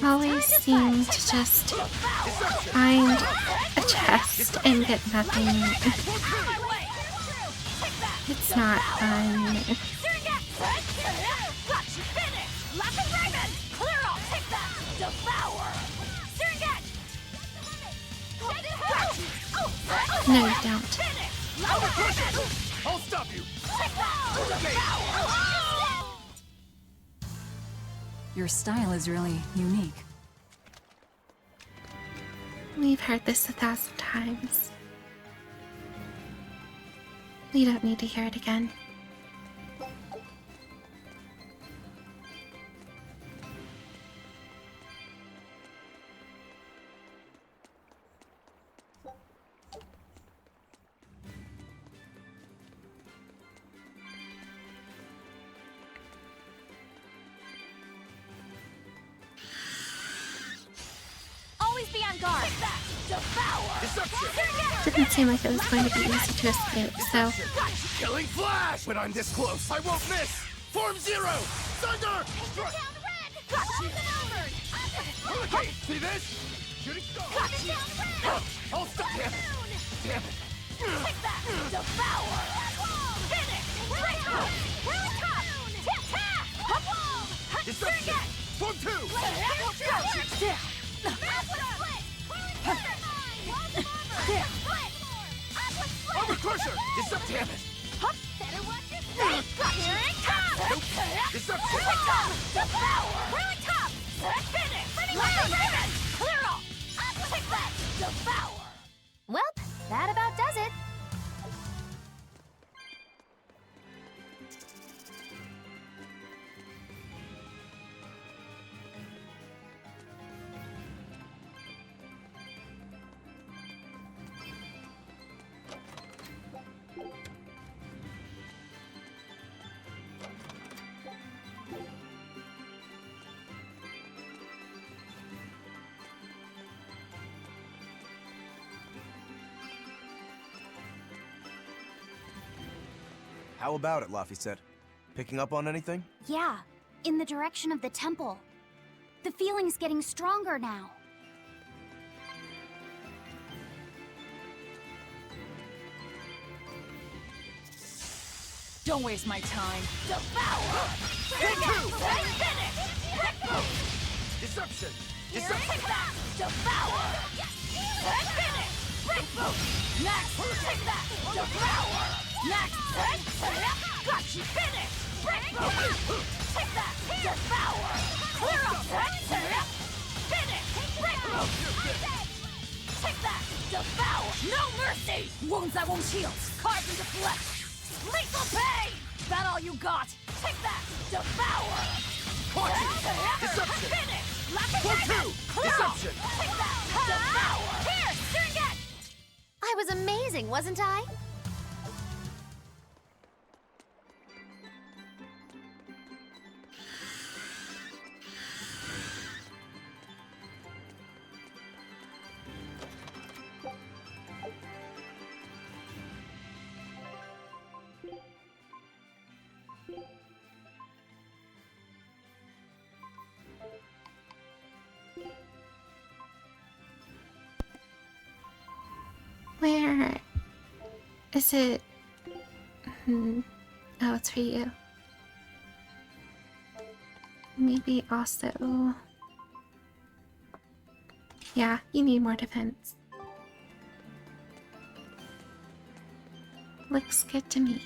Always seem to just find a chest and get nothing. It's not fun. No, you don't. I'll stop you! Your style is really unique. We've heard this 1,000 times. We don't need to hear it again. Didn't seem like it was going to be easy to escape, so Killing flash! When I'm this close, I won't miss! Form zero! Thunder! Hurricane! See this? Shooting star! I'll stop! Damn it! Damn it! Take that! Devour! Finish! Break up! Really tough! Tap tap! Up wall! Deception! Form two! Armor crusher! Deception! Damn it! Better watch your step! Here it comes! Deception! Devour! Really tough! Finish! Clear off! Take that! Devour! Well, that about does it. How about it, Laphicet? Picking up on anything? Yeah, in the direction of the temple. The feeling's getting stronger now. Don't waste my time. Devour! Deception! Take that! Devour! Finish! Next! Take that! Devour! Next! Got you! Finish! Take that! Devour! Clear up! Finish! Take that! Devour! No mercy! Wounds that won't heal. Carved into flesh. Lethal pain! That all you got? Take that! Devour! Deception! Finish! Form two! Deception! Take that! Devour! Here! Stringet! I was amazing, wasn't I? where is it? Oh, it's for you. Maybe also... Yeah, you need more defense. Looks good to me.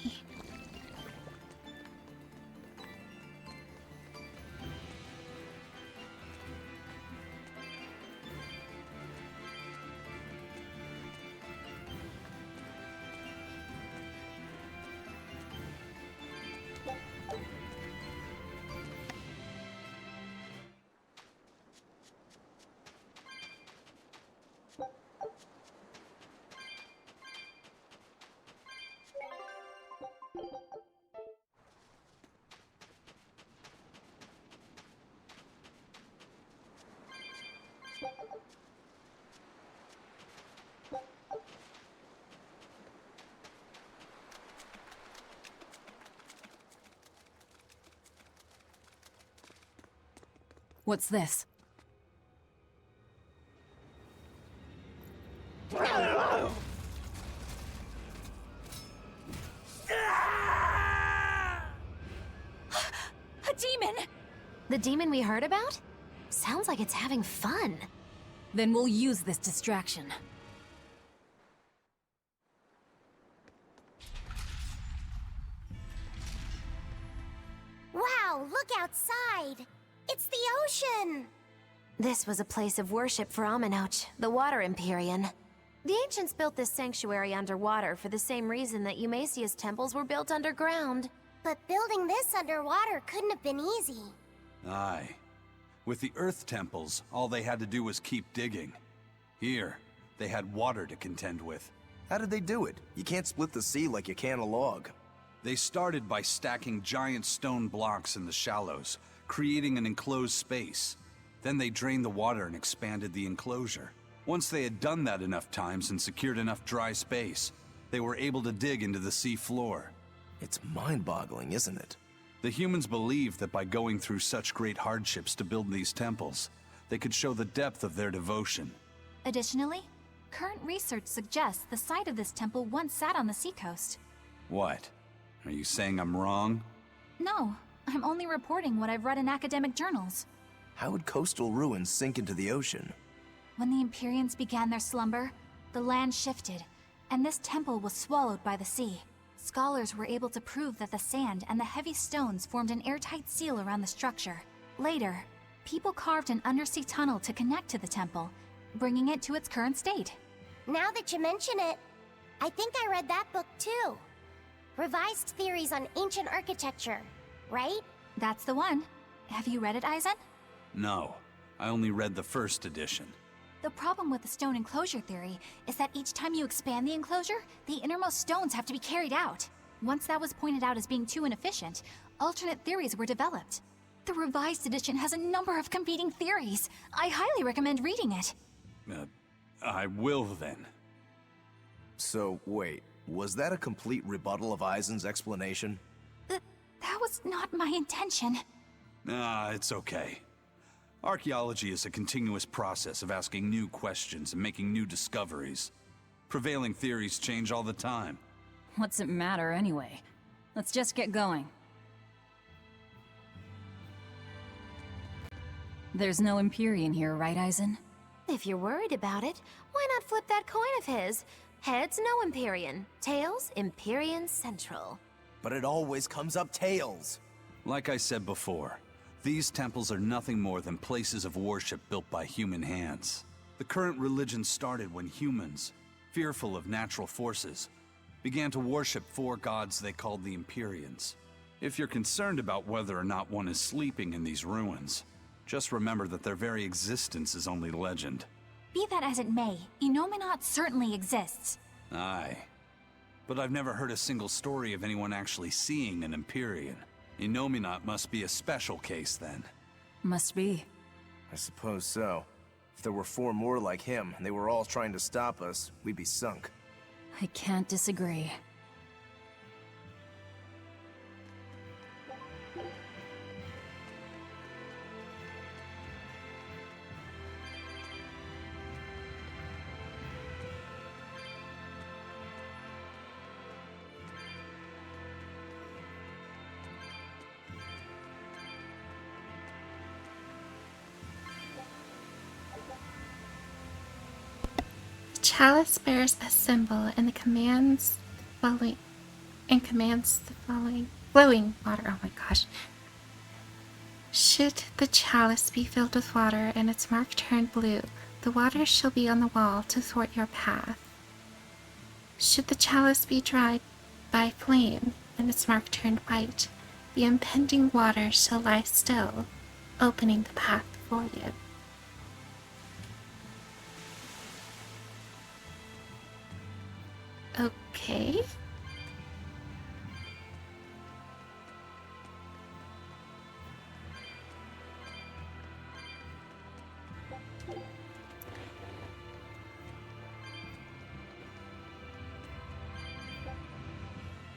What's this? A demon! The demon we heard about? Sounds like it's having fun. Then we'll use this distraction. Wow, look outside! It's the ocean! This was a place of worship for Aminoch, the Water Empyrean. The ancients built this sanctuary underwater for the same reason that Eumasia's temples were built underground. But building this underwater couldn't have been easy. Aye. With the Earth temples, all they had to do was keep digging. Here, they had water to contend with. How did they do it? You can't split the sea like you can a log. They started by stacking giant stone blocks in the shallows, creating an enclosed space. Then they drained the water and expanded the enclosure. Once they had done that enough times and secured enough dry space, they were able to dig into the sea floor. It's mind-boggling, isn't it? The humans believed that by going through such great hardships to build these temples, they could show the depth of their devotion. Additionally, current research suggests the site of this temple once sat on the seacoast. What? Are you saying I'm wrong? No, I'm only reporting what I've read in academic journals. How would coastal ruins sink into the ocean? When the Empyreans began their slumber, the land shifted, and this temple was swallowed by the sea. Scholars were able to prove that the sand and the heavy stones formed an airtight seal around the structure. Later, people carved an undersea tunnel to connect to the temple, bringing it to its current state. Now that you mention it, I think I read that book too. Revised Theories on Ancient Architecture, right? That's the one. Have you read it, Aizen? No, I only read the first edition. The problem with the stone enclosure theory is that each time you expand the enclosure, the innermost stones have to be carried out. Once that was pointed out as being too inefficient, alternate theories were developed. The revised edition has a number of competing theories. I highly recommend reading it. I will then. So, wait, was that a complete rebuttal of Aizen's explanation? That was not my intention. It's okay. Archaeology is a continuous process of asking new questions and making new discoveries. Prevailing theories change all the time. What's it matter anyway? Let's just get going. There's no Empyrean here, right, Aizen? If you're worried about it, why not flip that coin of his? Heads, no Empyrean. Tails, Empyrean Central. But it always comes up tails. Like I said before, these temples are nothing more than places of worship built by human hands. The current religion started when humans, fearful of natural forces, began to worship four gods they called the Empyreans. If you're concerned about whether or not one is sleeping in these ruins, just remember that their very existence is only legend. Be that as it may, Innominat certainly exists. Aye. But I've never heard a single story of anyone actually seeing an Empyrean. Innominat must be a special case then. Must be. I suppose so. If there were 4 more like him, and they were all trying to stop us, we'd be sunk. I can't disagree. Chalice bears a symbol and commands the following flowing water. Oh my gosh. Should the chalice be filled with water and its mark turned blue, the water shall be on the wall to thwart your path. Should the chalice be dried by flame and its mark turned white, the impending water shall lie still, opening the path for you. Okay.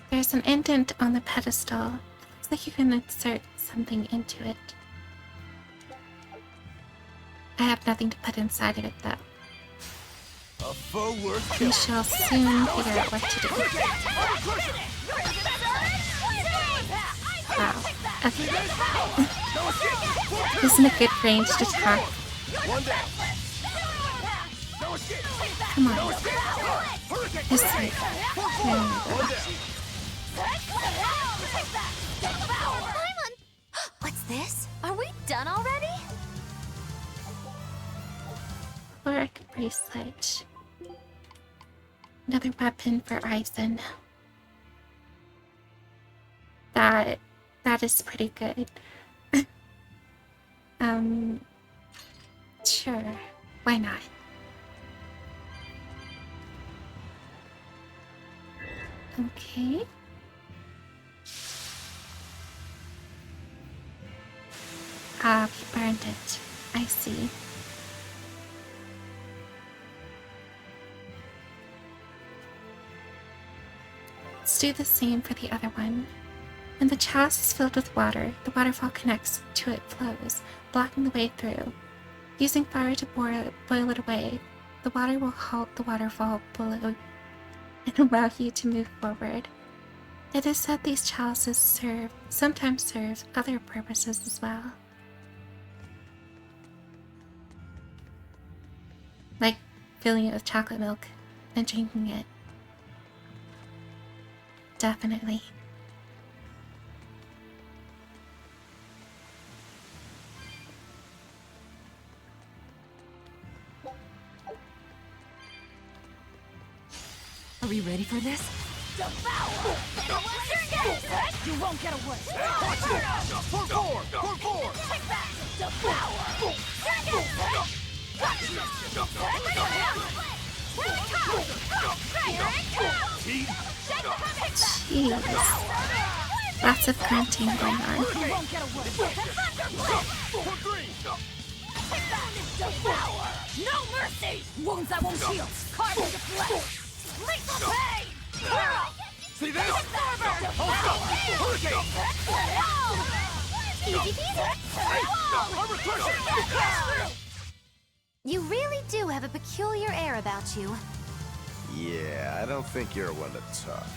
There's an indent on the pedestal. It looks like you can insert something into it. I have nothing to put inside of it though. We shall soon figure out what to do. Wow. Okay. Isn't a good range to attack. Come on. This way. There we go. What's this? Are we done already? Cleric bracelet. Another weapon for Aizen. That is pretty good. Sure. Why not? Okay. Ah, we burned it. I see. Let's do the same for the other one. When the chalice is filled with water, the waterfall connects to it flows, blocking the way through. Using fire to boil it away, the water will halt the waterfall below and allow you to move forward. It is said these chalices sometimes serve other purposes as well. Like filling it with chocolate milk and drinking it. Definitely. Are we ready for this? Devour! You won't get away! Watch it! For four! Take that! Devour! Jeez. Lots of grunting going on. You won't get away! Devour! No mercy! Wounds that won't heal! Carve into flesh! Lethal pain! See this? Hurricane! Easy peasy! Armor crusher! You really do have a peculiar air about you. Yeah, I don't think you're one to talk.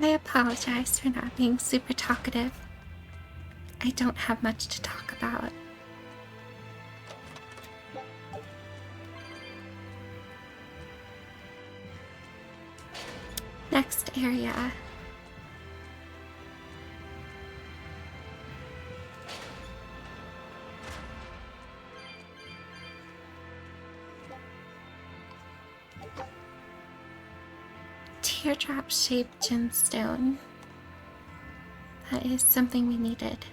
I apologize for not being super talkative. I don't have much to talk about. Next area. Teardrop-shaped gemstone. That is something we needed.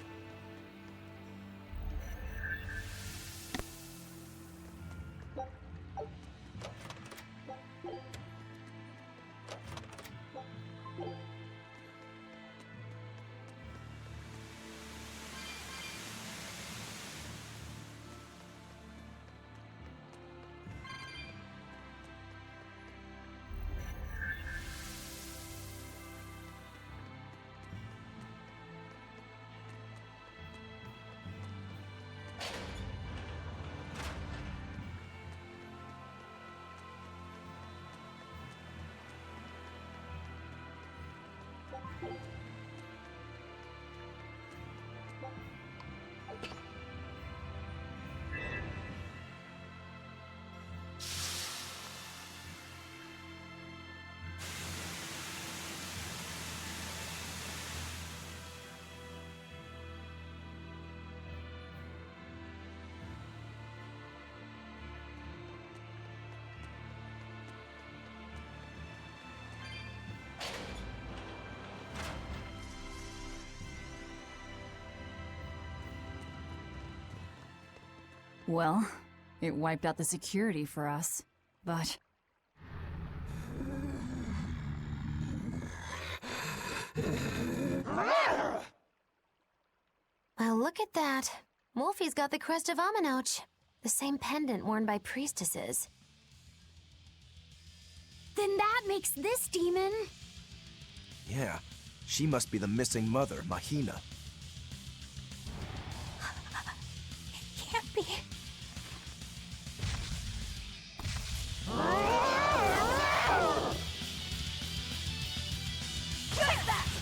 Well, it wiped out the security for us, but... Well, look at that. Wolfie's got the crest of Aminoch, the same pendant worn by priestesses. Then that makes this demon... Yeah, she must be the missing mother, Mahina. Can't be.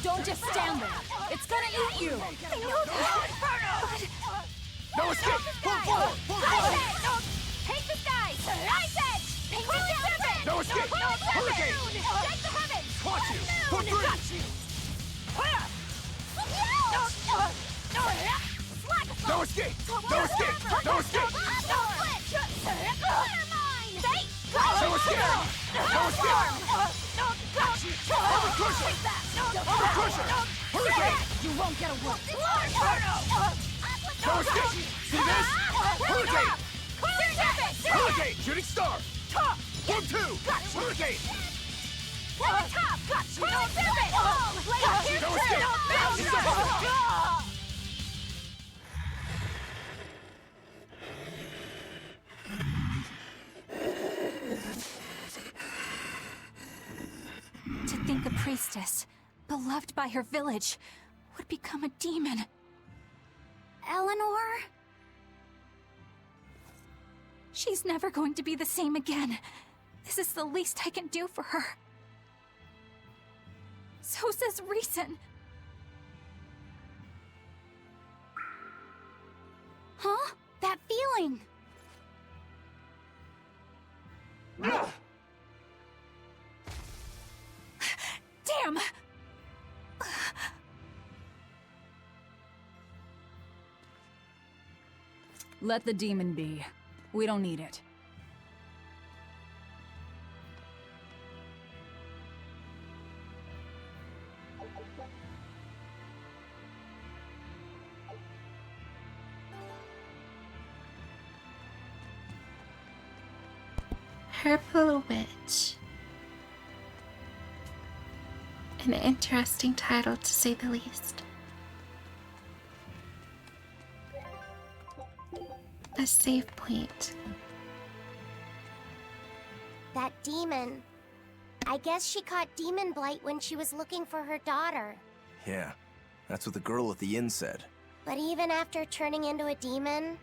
Don't just stand there. It's gonna eat you. I know escape! Full forward! Full forward! Take the skies! Ice edge! Holy serpent! No escape! Hurricane! Shake the heavens! Caught you! For Moon! three! Got you! No escape! No escape! No escape! No escape! No escape! Armor Crusher! Armor Crusher! Hurricane! You won't get away! No escape! See this? Hurricane! Hurricane! Shooting star! 1-2! Hurricane! No escape! To think a priestess, beloved by her village, would become a demon. Eleanor? She's never going to be the same again. This is the least I can do for her. So says reason. Huh? That feeling! Damn! Let the demon be. We don't need it. Purple Witch. An interesting title, to say the least. A save point. That demon. I guess she caught demon blight when she was looking for her daughter. Yeah, that's what the girl at the inn said. But even after turning into a demon,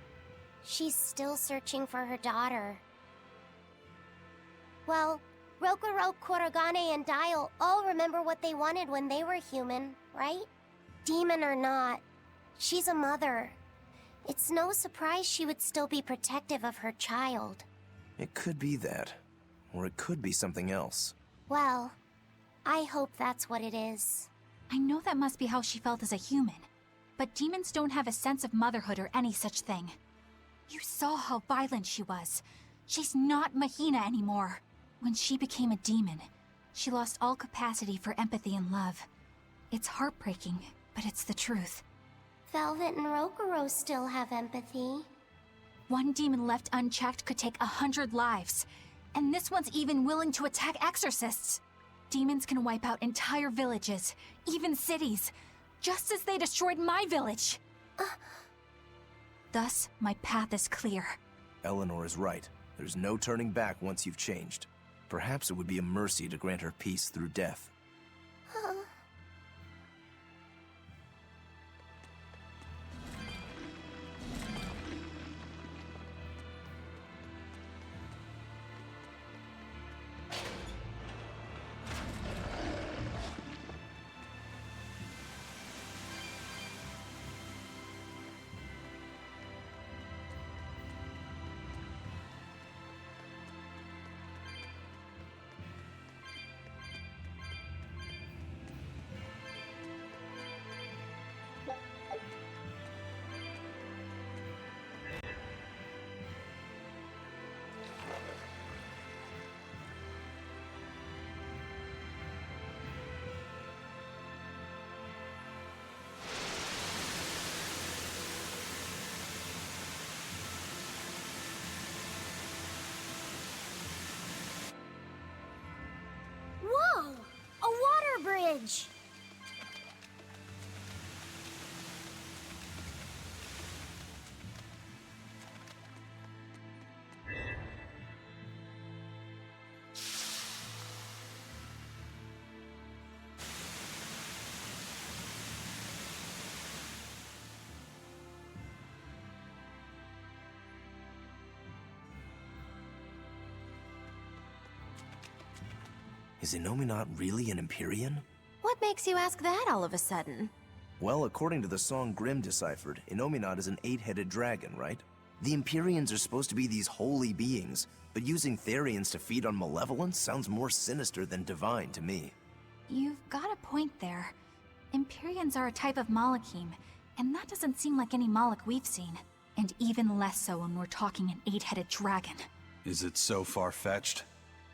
she's still searching for her daughter. Well, Rokurou, Kurogane, and Dial all remember what they wanted when they were human, right? Demon or not, she's a mother. It's no surprise she would still be protective of her child. It could be that. Or it could be something else. Well, I hope that's what it is. I know that must be how she felt as a human. But demons don't have a sense of motherhood or any such thing. You saw how violent she was. She's not Mahina anymore. When she became a demon, she lost all capacity for empathy and love. It's heartbreaking, but it's the truth. Velvet and Rokurou still have empathy. One demon left unchecked could take 100 lives. And this one's even willing to attack exorcists. Demons can wipe out entire villages, even cities, just as they destroyed my village. Thus, my path is clear. Eleanor is right. There's no turning back once you've changed. Perhaps it would be a mercy to grant her peace through death. Whoa! A water bridge! Is Innominat really an Empyrean? What makes you ask that all of a sudden? Well, according to the song Grimm deciphered, Innominat is an 8-headed dragon, right? The Empyreans are supposed to be these holy beings, but using Therians to feed on malevolence sounds more sinister than divine to me. You've got a point there. Empyreans are a type of Malachim, and that doesn't seem like any Malach we've seen. And even less so when we're talking an 8-headed dragon. Is it so far-fetched?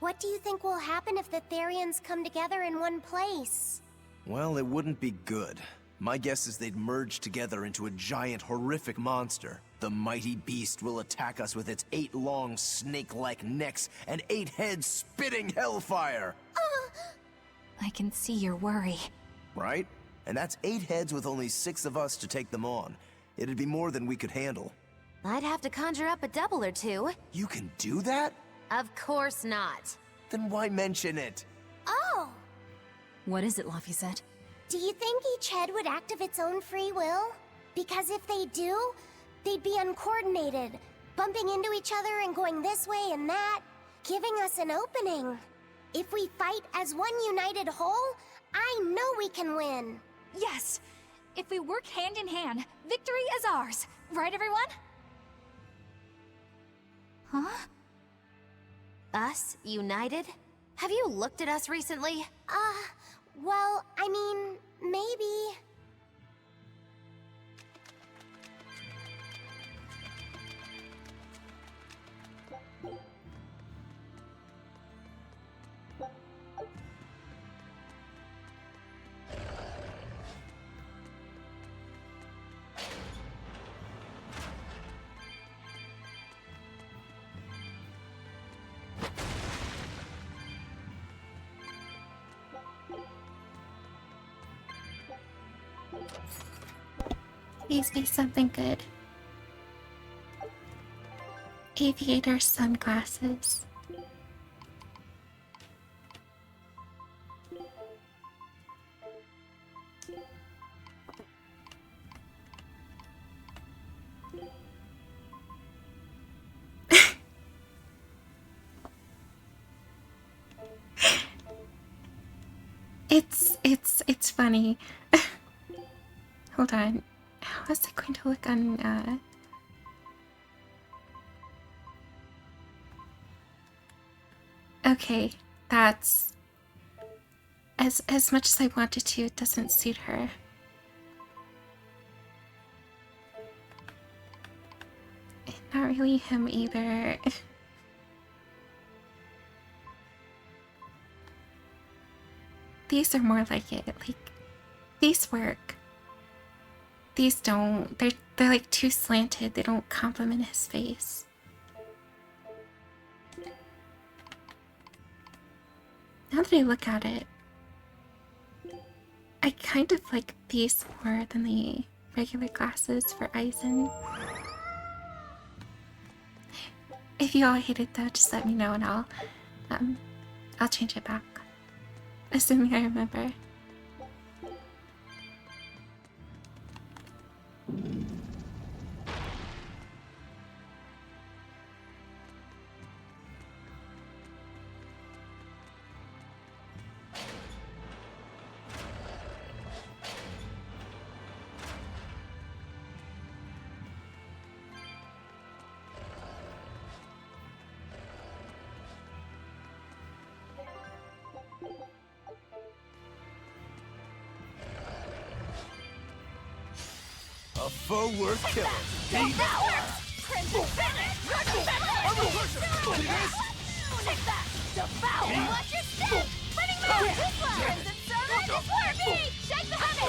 What do you think will happen if the Therians come together in one place? Well, it wouldn't be good. My guess is they'd merge together into a giant, horrific monster. The mighty beast will attack us with its 8 long, snake-like necks and 8 heads spitting hellfire! I can see your worry. Right? And that's 8 heads with only 6 of us to take them on. It'd be more than we could handle. I'd have to conjure up a double or two. You can do that? Of course not. Then why mention it? Oh! What is it, Lafayette? Do you think each head would act of its own free will? Because if they do, they'd be uncoordinated, bumping into each other and going this way and that, giving us an opening. If we fight as one united whole, I know we can win. Yes! If we work hand in hand, victory is ours. Right, everyone? Huh? Us, united? Have you looked at us recently? Well, I mean, maybe. Please be something good. Aviator sunglasses. It's funny. Hold on. How is it going to look on, Okay, that's... As much as I wanted to, it doesn't suit her. And not really him either. These are more like it. Like, these work. These don't. They're like too slanted. They don't complement his face. Now that I look at it, I kind of like these more than the regular glasses for Aizen. If you all hate it though, just let me know and I'll change it back. Assuming I remember. A foe worth killing. Take that! Crimson Finish! Armor Crusher! See this? Take that! Devour! Watch your step! Running man! Crimson Serpent! For me! Shake the heaven!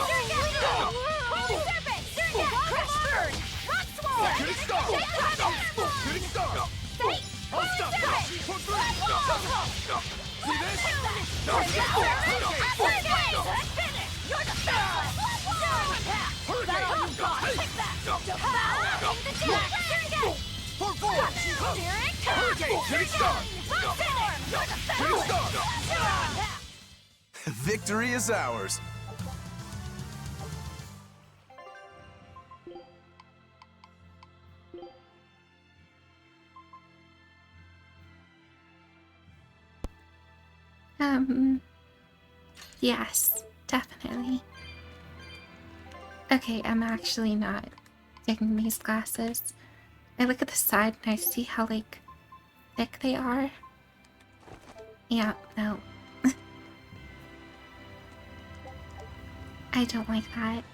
Holy Serpent! Crush Burn! Rock Sword! Shooting Star! Shake the heaven! Shooting Star! Fate! Holy Serpent! See this? Finish! You're defenseless! Victory is ours. Yes, definitely. Okay, I'm actually not digging these glasses. I look at the side and I see how, like, thick they are. Yeah, no. I don't like that.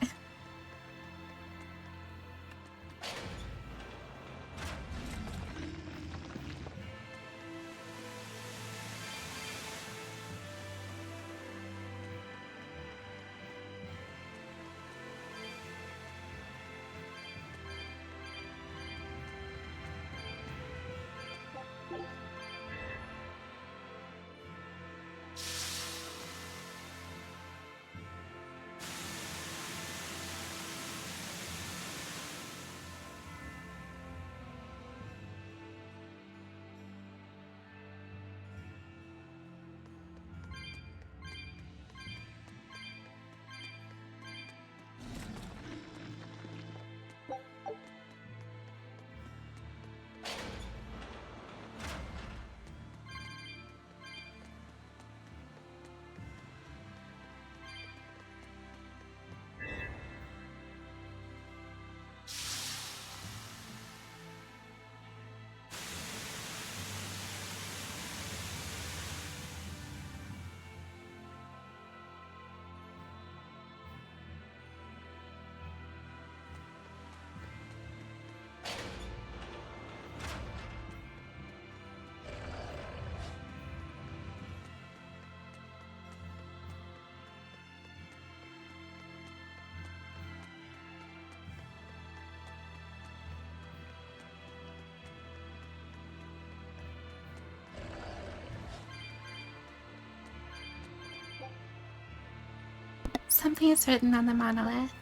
Something is written on the monolith.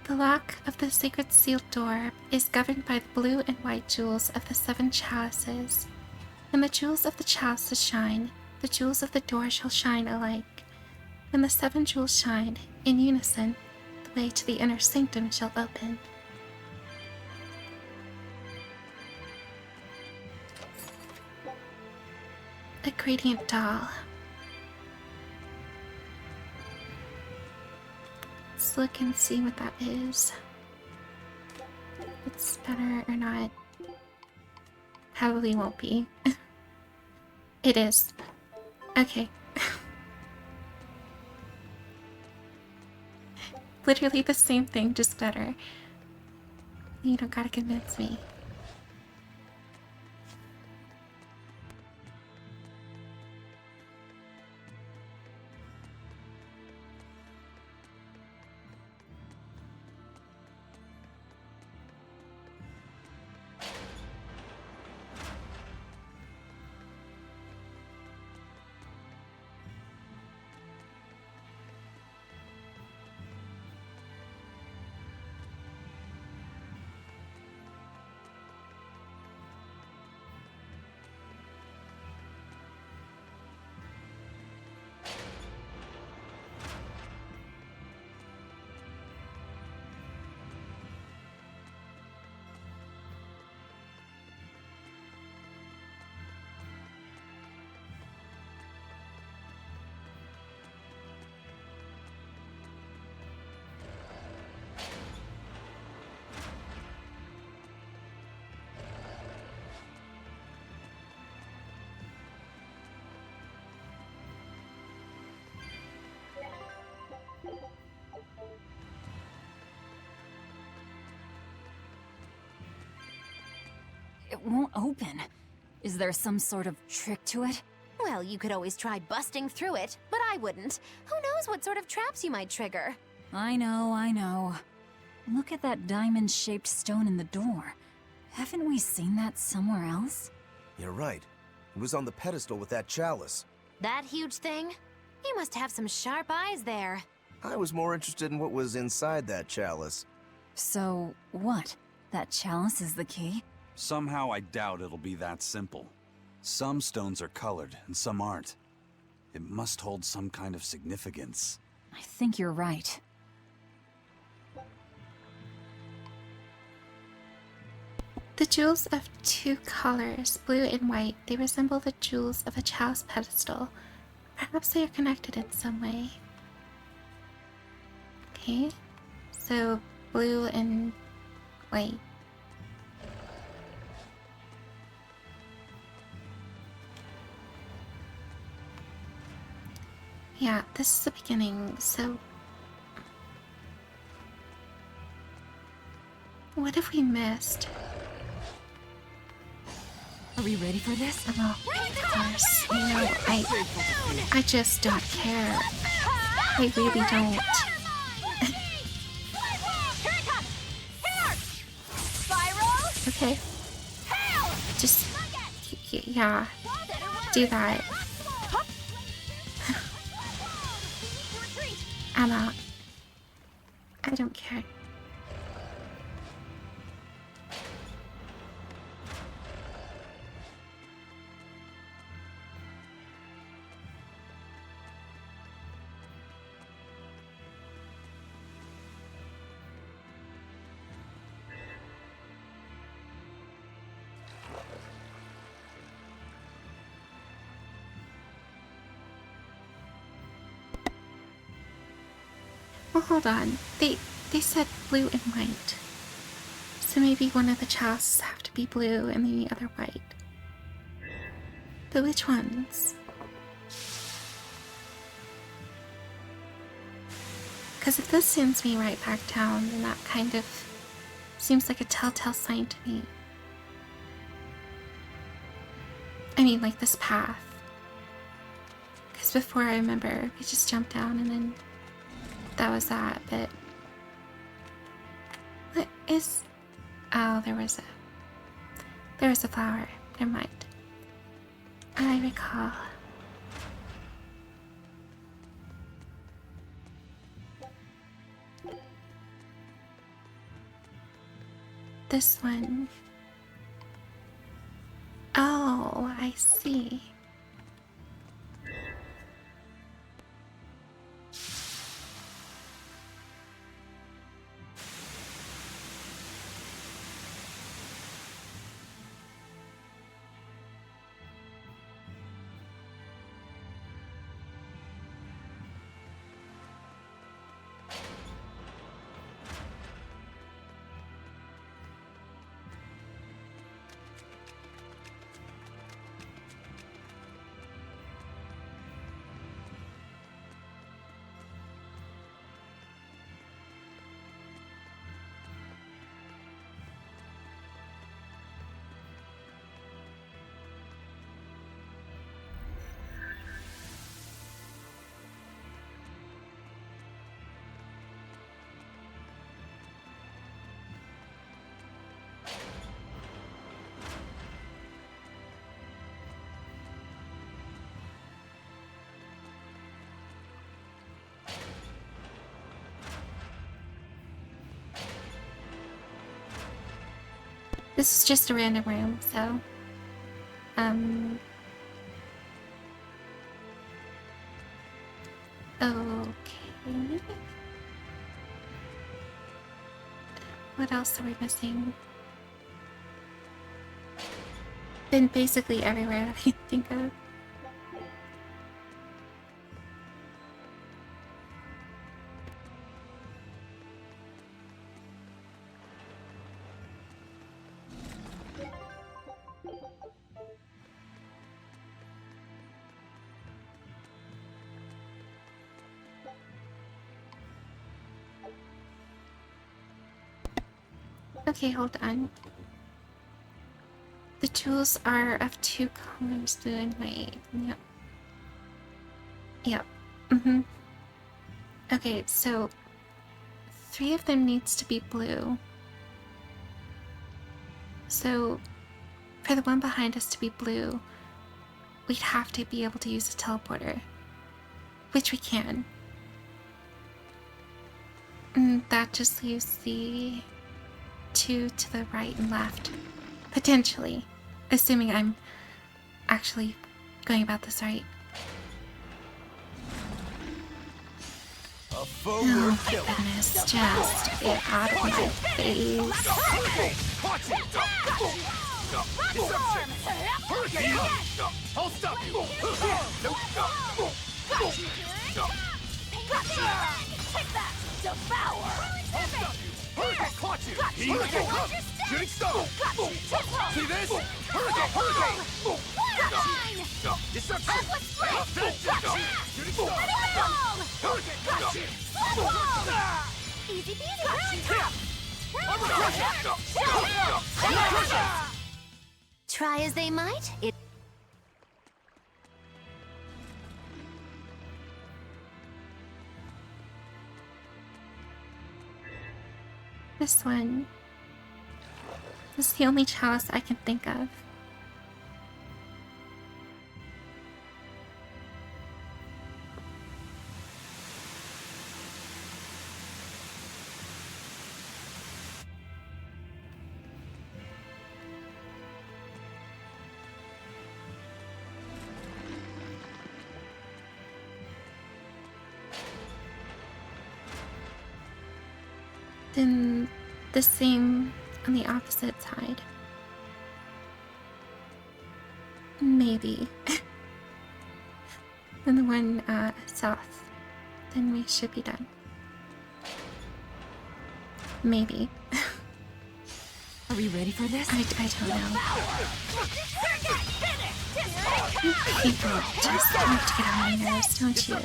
The lock of the sacred sealed door is governed by the blue and white jewels of the 7 chalices. When the jewels of the chalices shine, the jewels of the door shall shine alike. When the 7 jewels shine in unison, the way to the inner sanctum shall open. A gradient doll. Let's look and see what that is. If it's better or not. Probably won't be. It is. Okay. Literally the same thing, just better. You don't gotta convince me. It won't open. Is there some sort of trick to it? Well, you could always try busting through it, but I wouldn't. Who knows what sort of traps you might trigger? I know. Look at that diamond-shaped stone in the door. Haven't we seen that somewhere else? You're right. It was on the pedestal with that chalice. That huge thing? You must have some sharp eyes there. I was more interested in what was inside that chalice. So, what? That chalice is the key? Somehow I doubt it'll be that simple. Some stones are colored and some aren't. It must hold some kind of significance. I think you're right. The jewels of 2 colors, blue and white, they resemble the jewels of a chalice pedestal. Perhaps they are connected in some way. Okay, So, blue and white. Yeah, this is the beginning, so... What have we missed? Are we ready for this? Oh, of course. You know, I just don't care. I really don't. Okay. Just, yeah, do that. I'm out. I don't care. Well, hold on. They said blue and white. So maybe one of the chalices have to be blue and the other white. But which ones? Because if this sends me right back down, then that kind of seems like a telltale sign to me. I mean, like this path. Because before I remember, we just jumped down and then that was that, but... What is... Oh, there was a flower. Never mind. I recall. This one. Oh, I see. This is just a random room, so... Okay... What else are we missing? Been basically everywhere that I can think of. Okay, hold on. The tools are of two colors, blue and white. Yep. Yep. Okay, so 3 of them needs to be blue. So for the one behind us to be blue, we'd have to be able to use a teleporter. Which we can. That just leaves the 2 to the right and left. Potentially. Assuming I'm actually going about this right. Oh my goodness, just get out of my face. I'll stop you! Take that! Devour! I'll stop you! Hurricane, caught you! Hurricane, come! Shooting star! See this? Hurricane, hurricane! Deception! Shooting star! Hurricane, got you! Easy peasy! Try as they might, it... This one. This is the only chalice I can think of. Then the same on the opposite side. Maybe. Then the one south. Then we should be done. Maybe. Are we ready for this? I don't know. People just love to get on my nerves, don't you?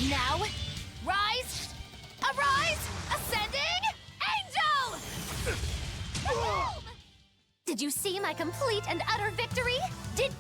Now, rise! Arise! Ascending! Angel! Did you see my complete and utter victory? Did...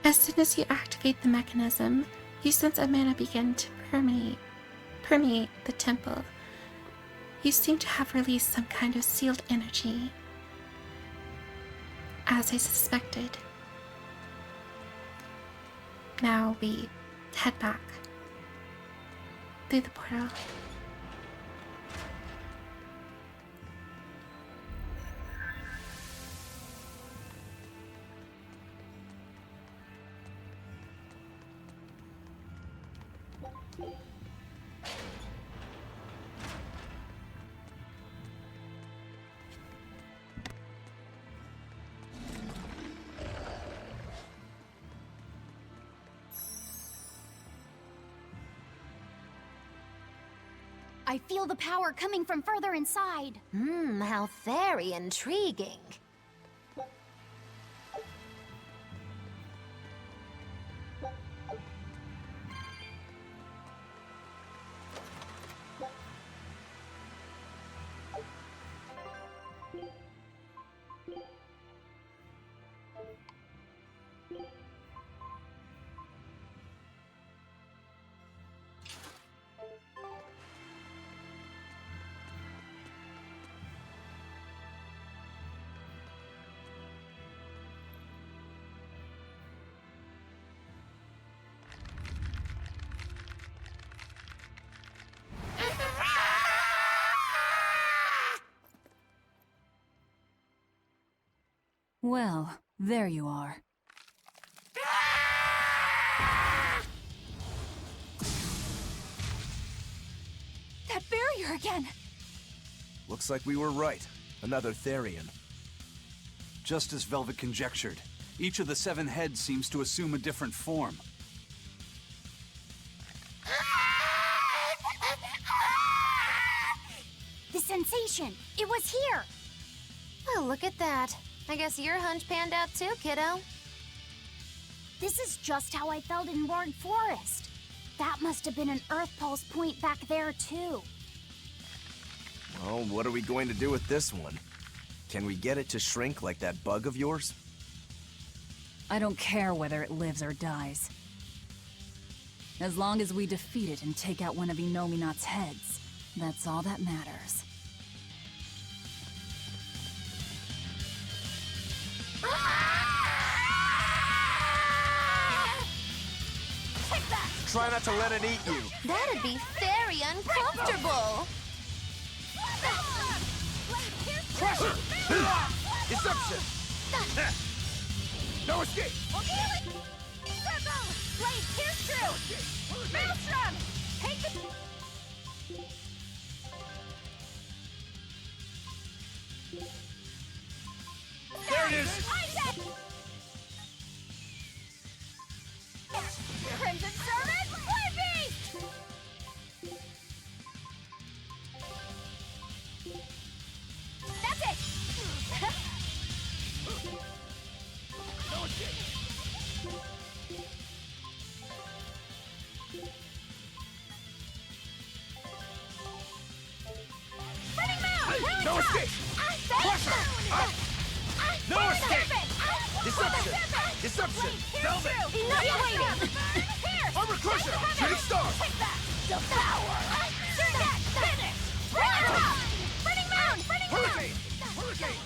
As soon as you activate the mechanism, you sense a mana begin to permeate the temple. You seem to have released some kind of sealed energy. As I suspected. Now we head back through the portal. I feel the power coming from further inside. How very intriguing. Well, there you are. Here again. Looks like we were right. Another Therian. Just as Velvet conjectured, each of the 7 heads seems to assume a different form. The sensation! It was here! Oh, look at that. I guess your hunch panned out too, kiddo. This is just how I felt in Morg Forest. That must have been an Earth Pulse point back there, too. Well, what are we going to do with this one? Can we get it to shrink like that bug of yours? I don't care whether it lives or dies. As long as we defeat it and take out one of Inominat's heads, that's all that matters. Try not to let it eat you. That'd be very uncomfortable. Crusher! Deception! No escape! Circle! Blade, pierce through! Maelstrom! Take the... There it is! Crimson Servant, Flare Beast! That's it! No escape! Burning Mound! No escape! Crusher! No escape! Deception! Deception! Velvet! Inoculating! Armor Crusher! Shooting Star! Devour! Finish! Burning Mound! Burning Mound! Hurricane! Hurricane!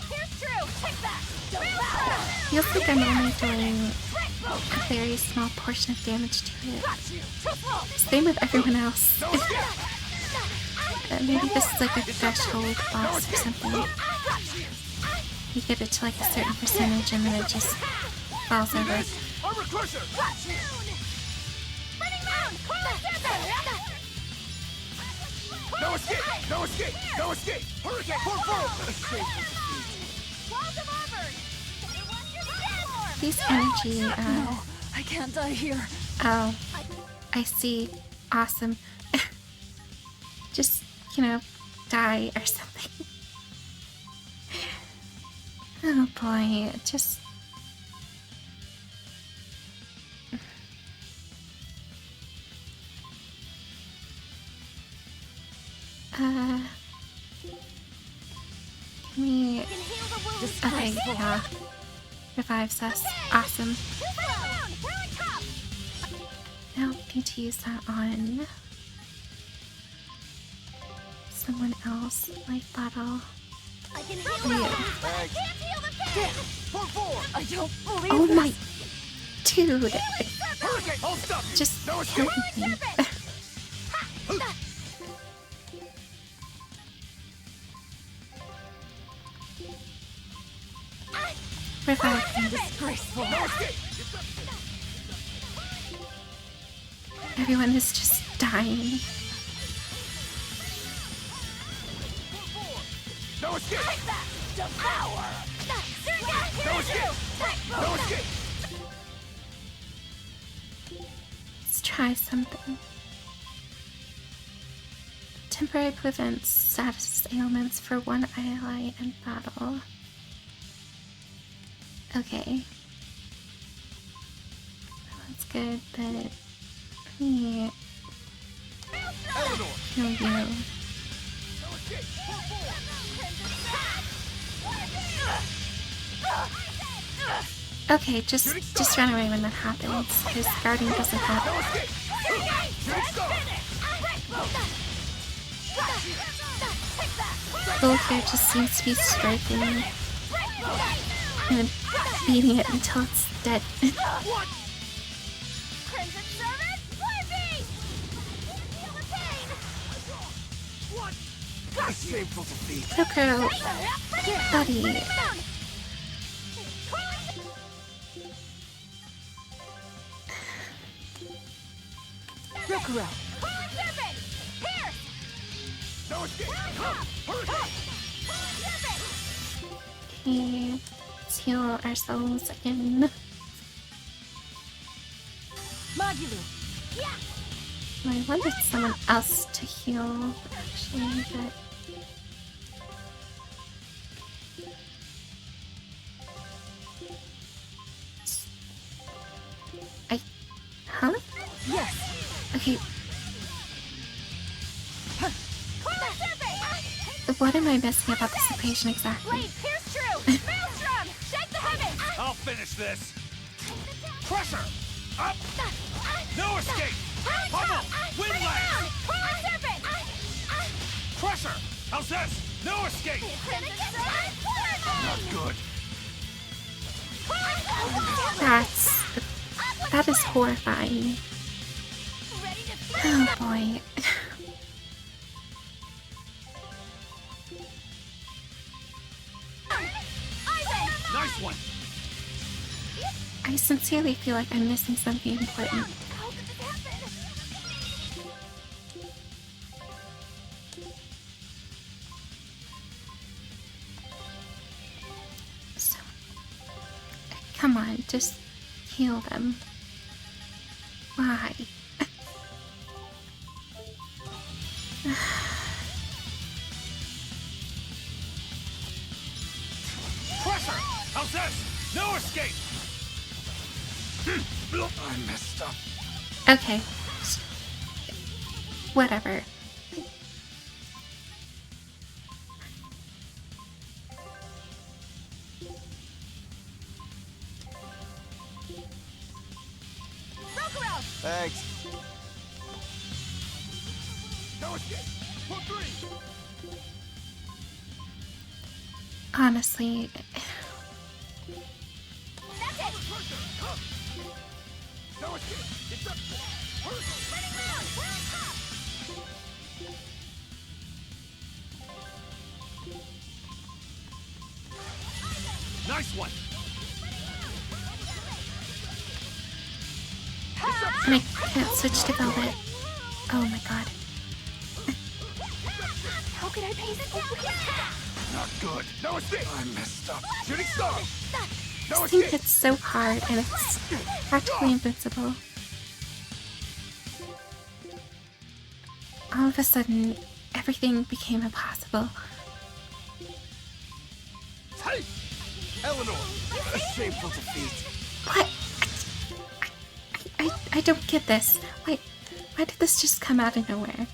Pierce through! Take that! Devour! Feels like I'm only doing a very small portion of damage to it. Same with everyone else. Maybe this is like a threshold boss or something. You get it to like a certain percentage and then it just falls over. Armor Crusher! Burning Mound! No escape! No escape! No escape! Hurricane! Walls of Auburn! These energy, No, I can't die here. oh, I see. Awesome. Just, you know, die or something. Oh boy, just... Can we... Okay, yeah. Revives us. Awesome. Now we need to use that on... someone else. Life bottle. I can heal You. I can't heal the pain! I don't believe Oh this. my... Dude. Hurricane! Hold stop! Just No kill escape! me. Revive me. Disgraceful. No escape! Everyone is just dying. No escape! Devour! No escape! No escape! Let's try something. Temporary prevents status ailments for one ally in battle. Okay. That's good, but... Yeah. Kill you. No escape! Okay, just run away when that happens, because guarding doesn't help. No escape! Shooting Star! Bullfrog just seems to be striking and beating it until it's dead. What? Crimson Servant, Flare Beast! Feel the pain! What? A shameful defeat. Kokoro, buddy. Rokuro. No escape! Hurricane! Okay, let's heal ourselves again. I wanted someone else to heal, actually, but... Huh? Yes. Okay. What am I missing about this equation exactly? I'll finish this! Crusher! Up! No escape! Pummel! Windlash! Crusher! How's this? No escape! Not good. That is horrifying. Oh boy. Nice one! I sincerely feel like I'm missing something important. So, come on, just heal them. Why? Crusher! How's this? No escape! I messed up. Okay. Whatever. Thanks. No escape! Pull three! Honestly, No escape! It's up! Nice one! and I can't switch to Velvet. Oh my god. How could I pay this? Not good! No escape! I messed up! Shooting star! No I think escape! it's so hard and it's practically invincible. All of a sudden, everything became impossible. Hey! Eleanor! A shameful defeat! What? I don't get this. Why did this just come out of nowhere?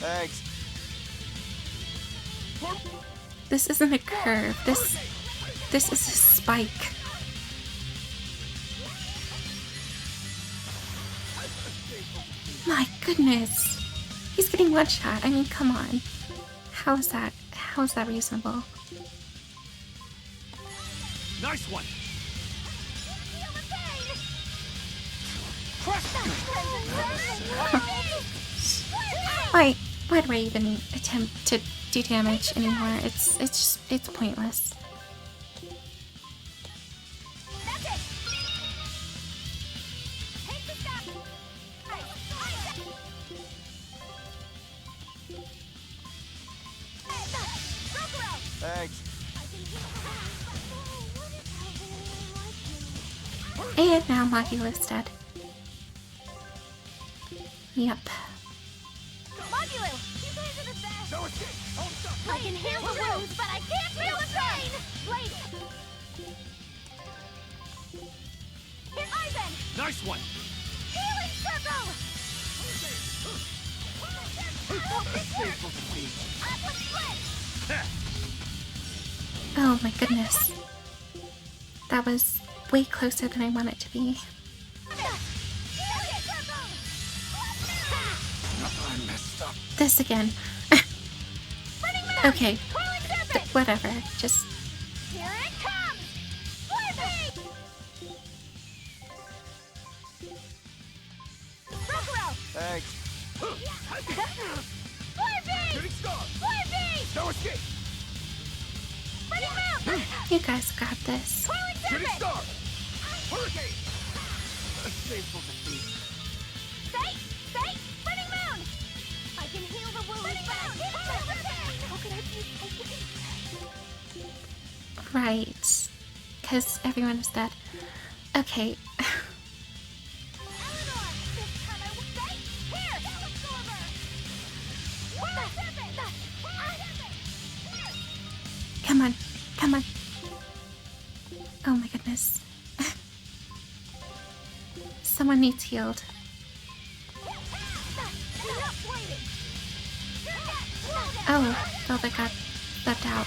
Thanks. This isn't a curve. This is a spike. My goodness. He's getting one shot. I mean, come on. How is that reasonable? Nice one! Why do I even attempt to do damage anymore? It's pointless. Thanks. And now Magula's dead. Yep. I can heal the wounds, but I can't feel the pain! Wait! Here's Ivan! Nice one! Healing circle! Shameful defeat! Aqua split! Oh my goodness. That was way closer than I want it to be. I messed up. This again. Okay. Whatever. Just... Here it comes! Flurby! Thanks. Flurby! Shooting star! Flurby! No escape! You guys got this. Shooting star! Hurricane! A shameful defeat. Stay! Burning Right. Because everyone is dead. Okay. Come on. Come on. Oh my goodness. Someone needs healed. Oh, Velvet got left out.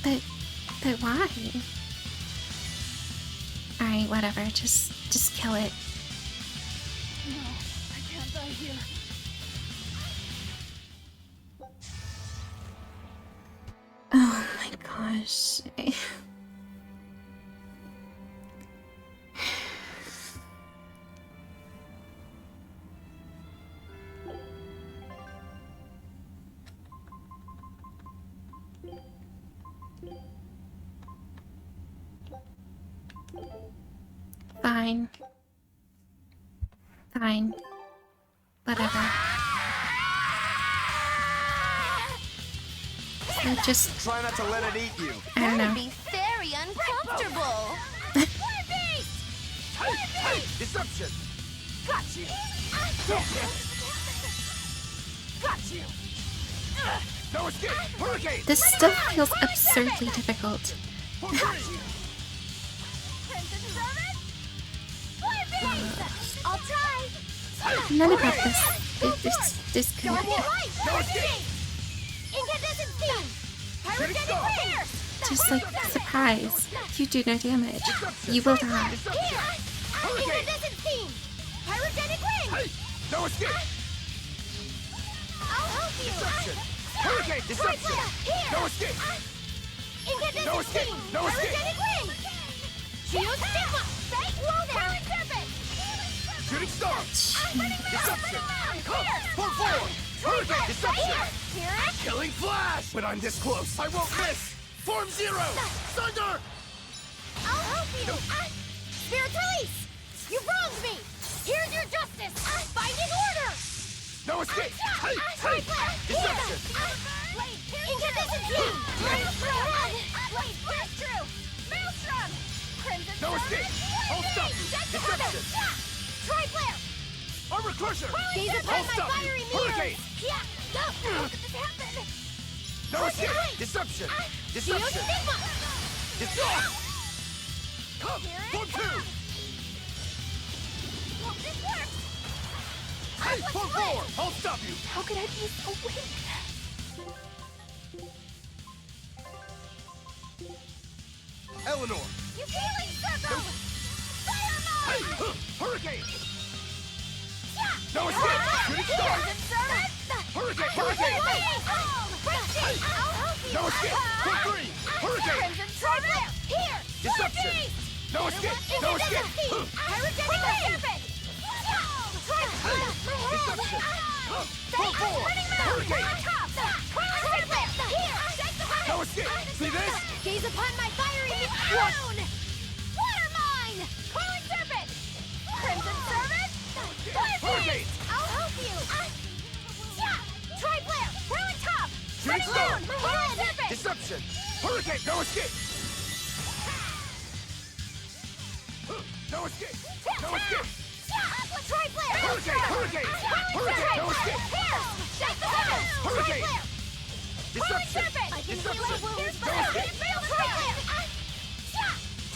But why? Alright, whatever. Just kill it. No, I can't die here. Oh my gosh. Fine. Fine. Whatever. So just try not to let it eat you. I don't know. That'd be very uncomfortable. Hey, deception! Got you! Got you! No escape! Hurricane! This stuff feels absurdly difficult. I'll try. None of this could Incandescent beam. Pyrogenic flare. just like surprise. You do no damage. You will die. Incandescent beam. Pyrogenic wing. Hey, no escape! I'll help you. Hurricane! Deception! Here. No escape! Incandescent No escape. beam. No escape. Pyrogenic wing. Geostigma. Whoa there. Serpent. Shooting star! Deception! Form forward! Hurricane! Deception! Killing flash! When I'm this close, I won't miss! Form zero! Thunder! I'll help you. Spirit release. You wronged me. Here's your justice. Binding order. No escape! Hey! Hey! Deception! Incandescent beam. Maelstrom. Where's true? Maelstrom. Crimson No escape! I'll stop you! Deception! Tri-flare. Armor crusher! Gaze I'll upon my stop fiery you! mirrors. Hurricane! How did this happen? No escape! Deception! Deception! Geostigma. Deception! Come! Form two! Hope this works. Hey! Form four! I'll stop you! How could I be so weak? Eleanor! You healing circle. Fire mode. Hey! Hurricane! No escape! Shooting star! Hurricane! Hurricane! Hey! No escape! Form three! Hurricane! Crimson Tri-flare. Here. Deception! No escape! No escape! Pyrogenic serpent. Tri-flare. Deception! Form four! Hurricane! Tri-flare. Here. No escape! See this? Gaze upon my fiery moon! Water mine! Crawling serpent! Crimson serpent! Hurricane! I'll help you! Tri-flare! Ruin top! Shooting star! Crawling serpent! Deception! Hurricane! No escape! No escape! No escape! Tri-flare! Hurricane! Hurricane! Hurricane! No escape! Hurricane! Deception! Deception! No escape!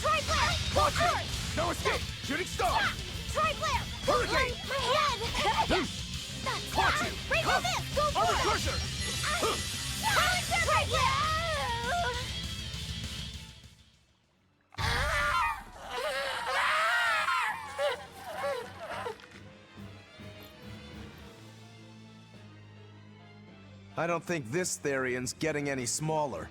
Tri-flare! Watch it! No escape! Shooting star! Tri-flare! Hurricane! My head! Watch it! Come! Go for Armor it! crusher! Tri-flare! I don't think this Therian's getting any smaller.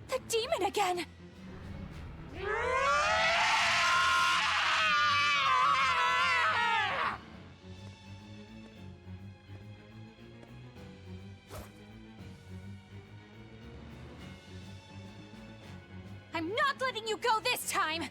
The demon again! I'm not letting you go this time!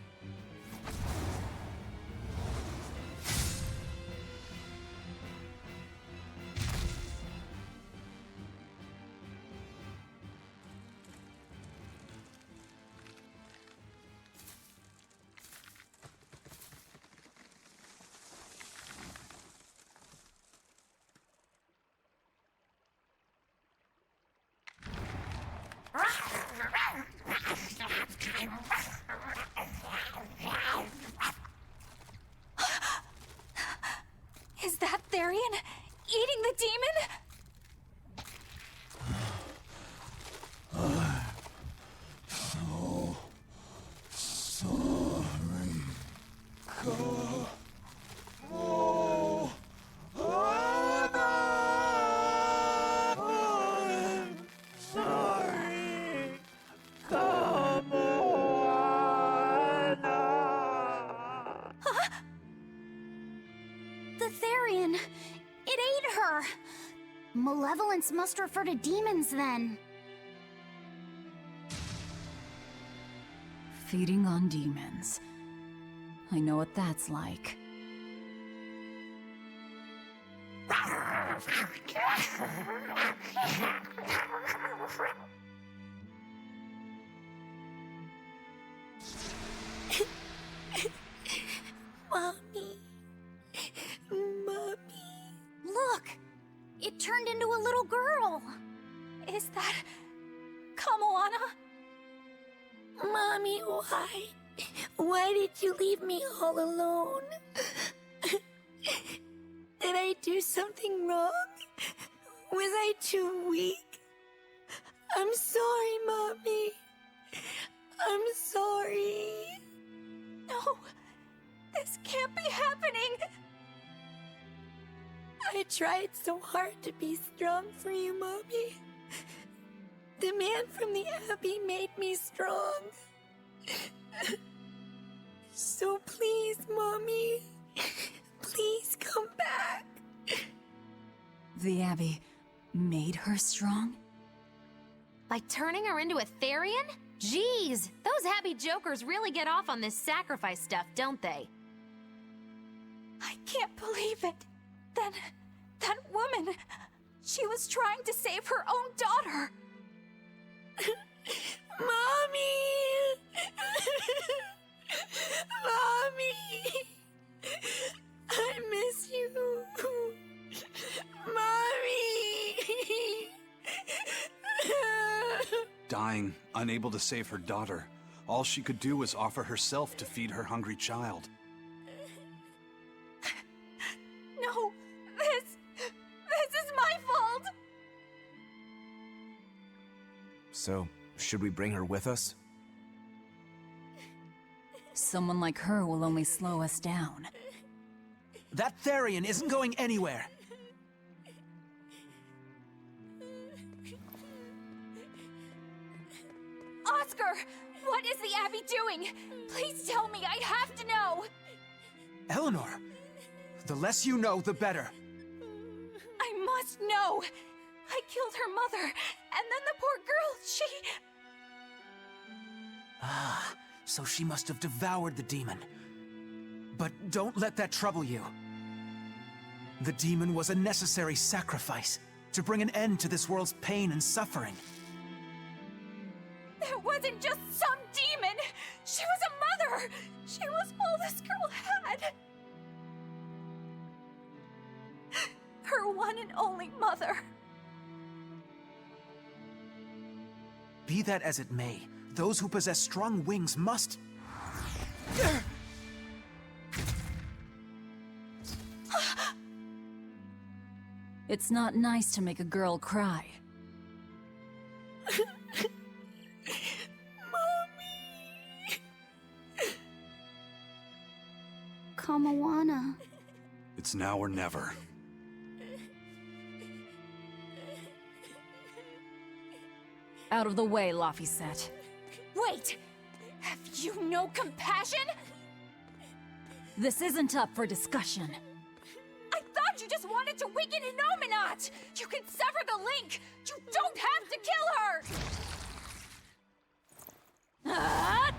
Is that Therian eating the demon? The Therian! It ate her! Malevolence must refer to demons then. Feeding on demons. I know what that's like. Mommy. Mommy. Look! It turned into a little girl! Is that... Kamoana? Mommy, why? Why did you leave me all alone? Did I do something wrong? Was I too weak? I'm sorry, Mommy. I'm sorry. No, this can't be happening. I tried so hard to be strong for you, Mommy. The man from the Abbey made me strong. So please, Mommy, please come back. The Abbey made her strong? By turning her into a Therian? Jeez, those Abbey jokers really get off on this sacrifice stuff, don't they? I can't believe it. That woman, she was trying to save her own daughter. Mommy! Mommy! I miss you. Mommy! Dying, unable to save her daughter, all she could do was offer herself to feed her hungry child. No, this is my fault. So, should we bring her with us? Someone like her will only slow us down. That Therian isn't going anywhere! Oscar, what is the Abbey doing? Please tell me, I have to know! Eleanor! The less you know, the better. I must know! I killed her mother, and then the poor girl, she... Ah, so she must have devoured the demon. But don't let that trouble you. The demon was a necessary sacrifice to bring an end to this world's pain and suffering. It wasn't just some demon! She was a mother! She was all this girl had! Her one and only mother. Be that as it may, those who possess strong wings must... It's not nice to make a girl cry. Kamoana. It's now or never. Out of the way, Laphicet. Wait! Have you no compassion? This isn't up for discussion. I thought you just wanted to weaken Innominat! You can sever the link! You don't have to kill her! Velvet!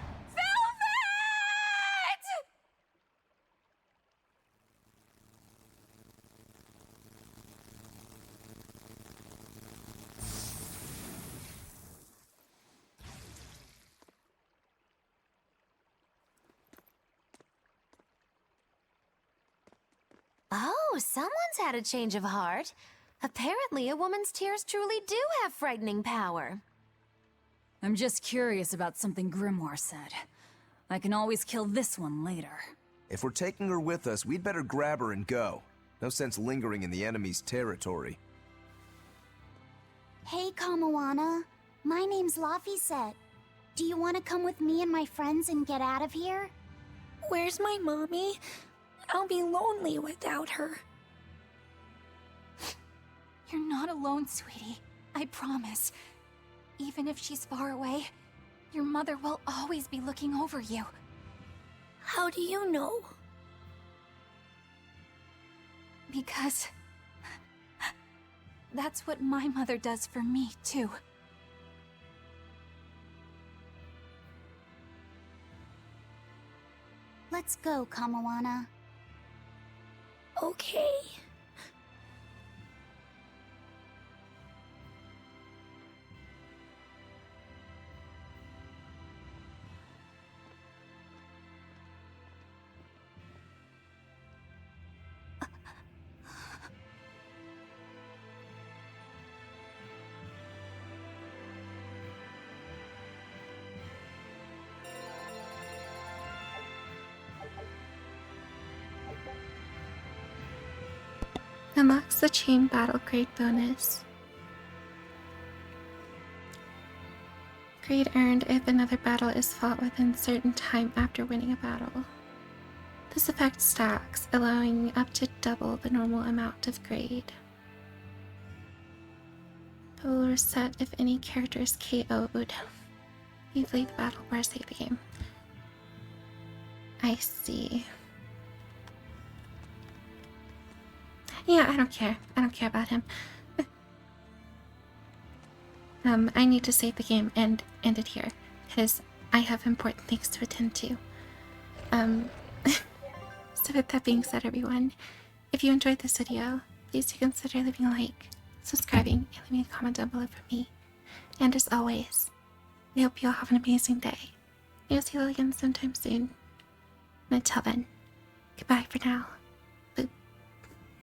Oh, someone's had a change of heart. Apparently, a woman's tears truly do have frightening power. I'm just curious about something Grimoire said. I can always kill this one later. If we're taking her with us, we'd better grab her and go. No sense lingering in the enemy's territory. Hey, Kamawana. My name's Laphicet. Do you want to come with me and my friends and get out of here? Where's my mommy? I'll be lonely without her. You're not alone, sweetie. I promise. Even if she's far away, your mother will always be looking over you. How do you know? Because that's what my mother does for me, too. Let's go, Kamawana. Okay. Unlocks the chain battle grade bonus. Grade earned if another battle is fought within certain time after winning a battle. This effect stacks, allowing up to double the normal amount of grade. But will reset if any character is KO'd. You leave the battle or save the game. I see. Yeah, I don't care. I don't care about him. I need to save the game and end it here, because I have important things to attend to. So with that being said, everyone, if you enjoyed this video, please do consider leaving a like, subscribing, and leaving a comment down below for me. And as always, I hope you all have an amazing day. I'll see you all again sometime soon. And until then, goodbye for now.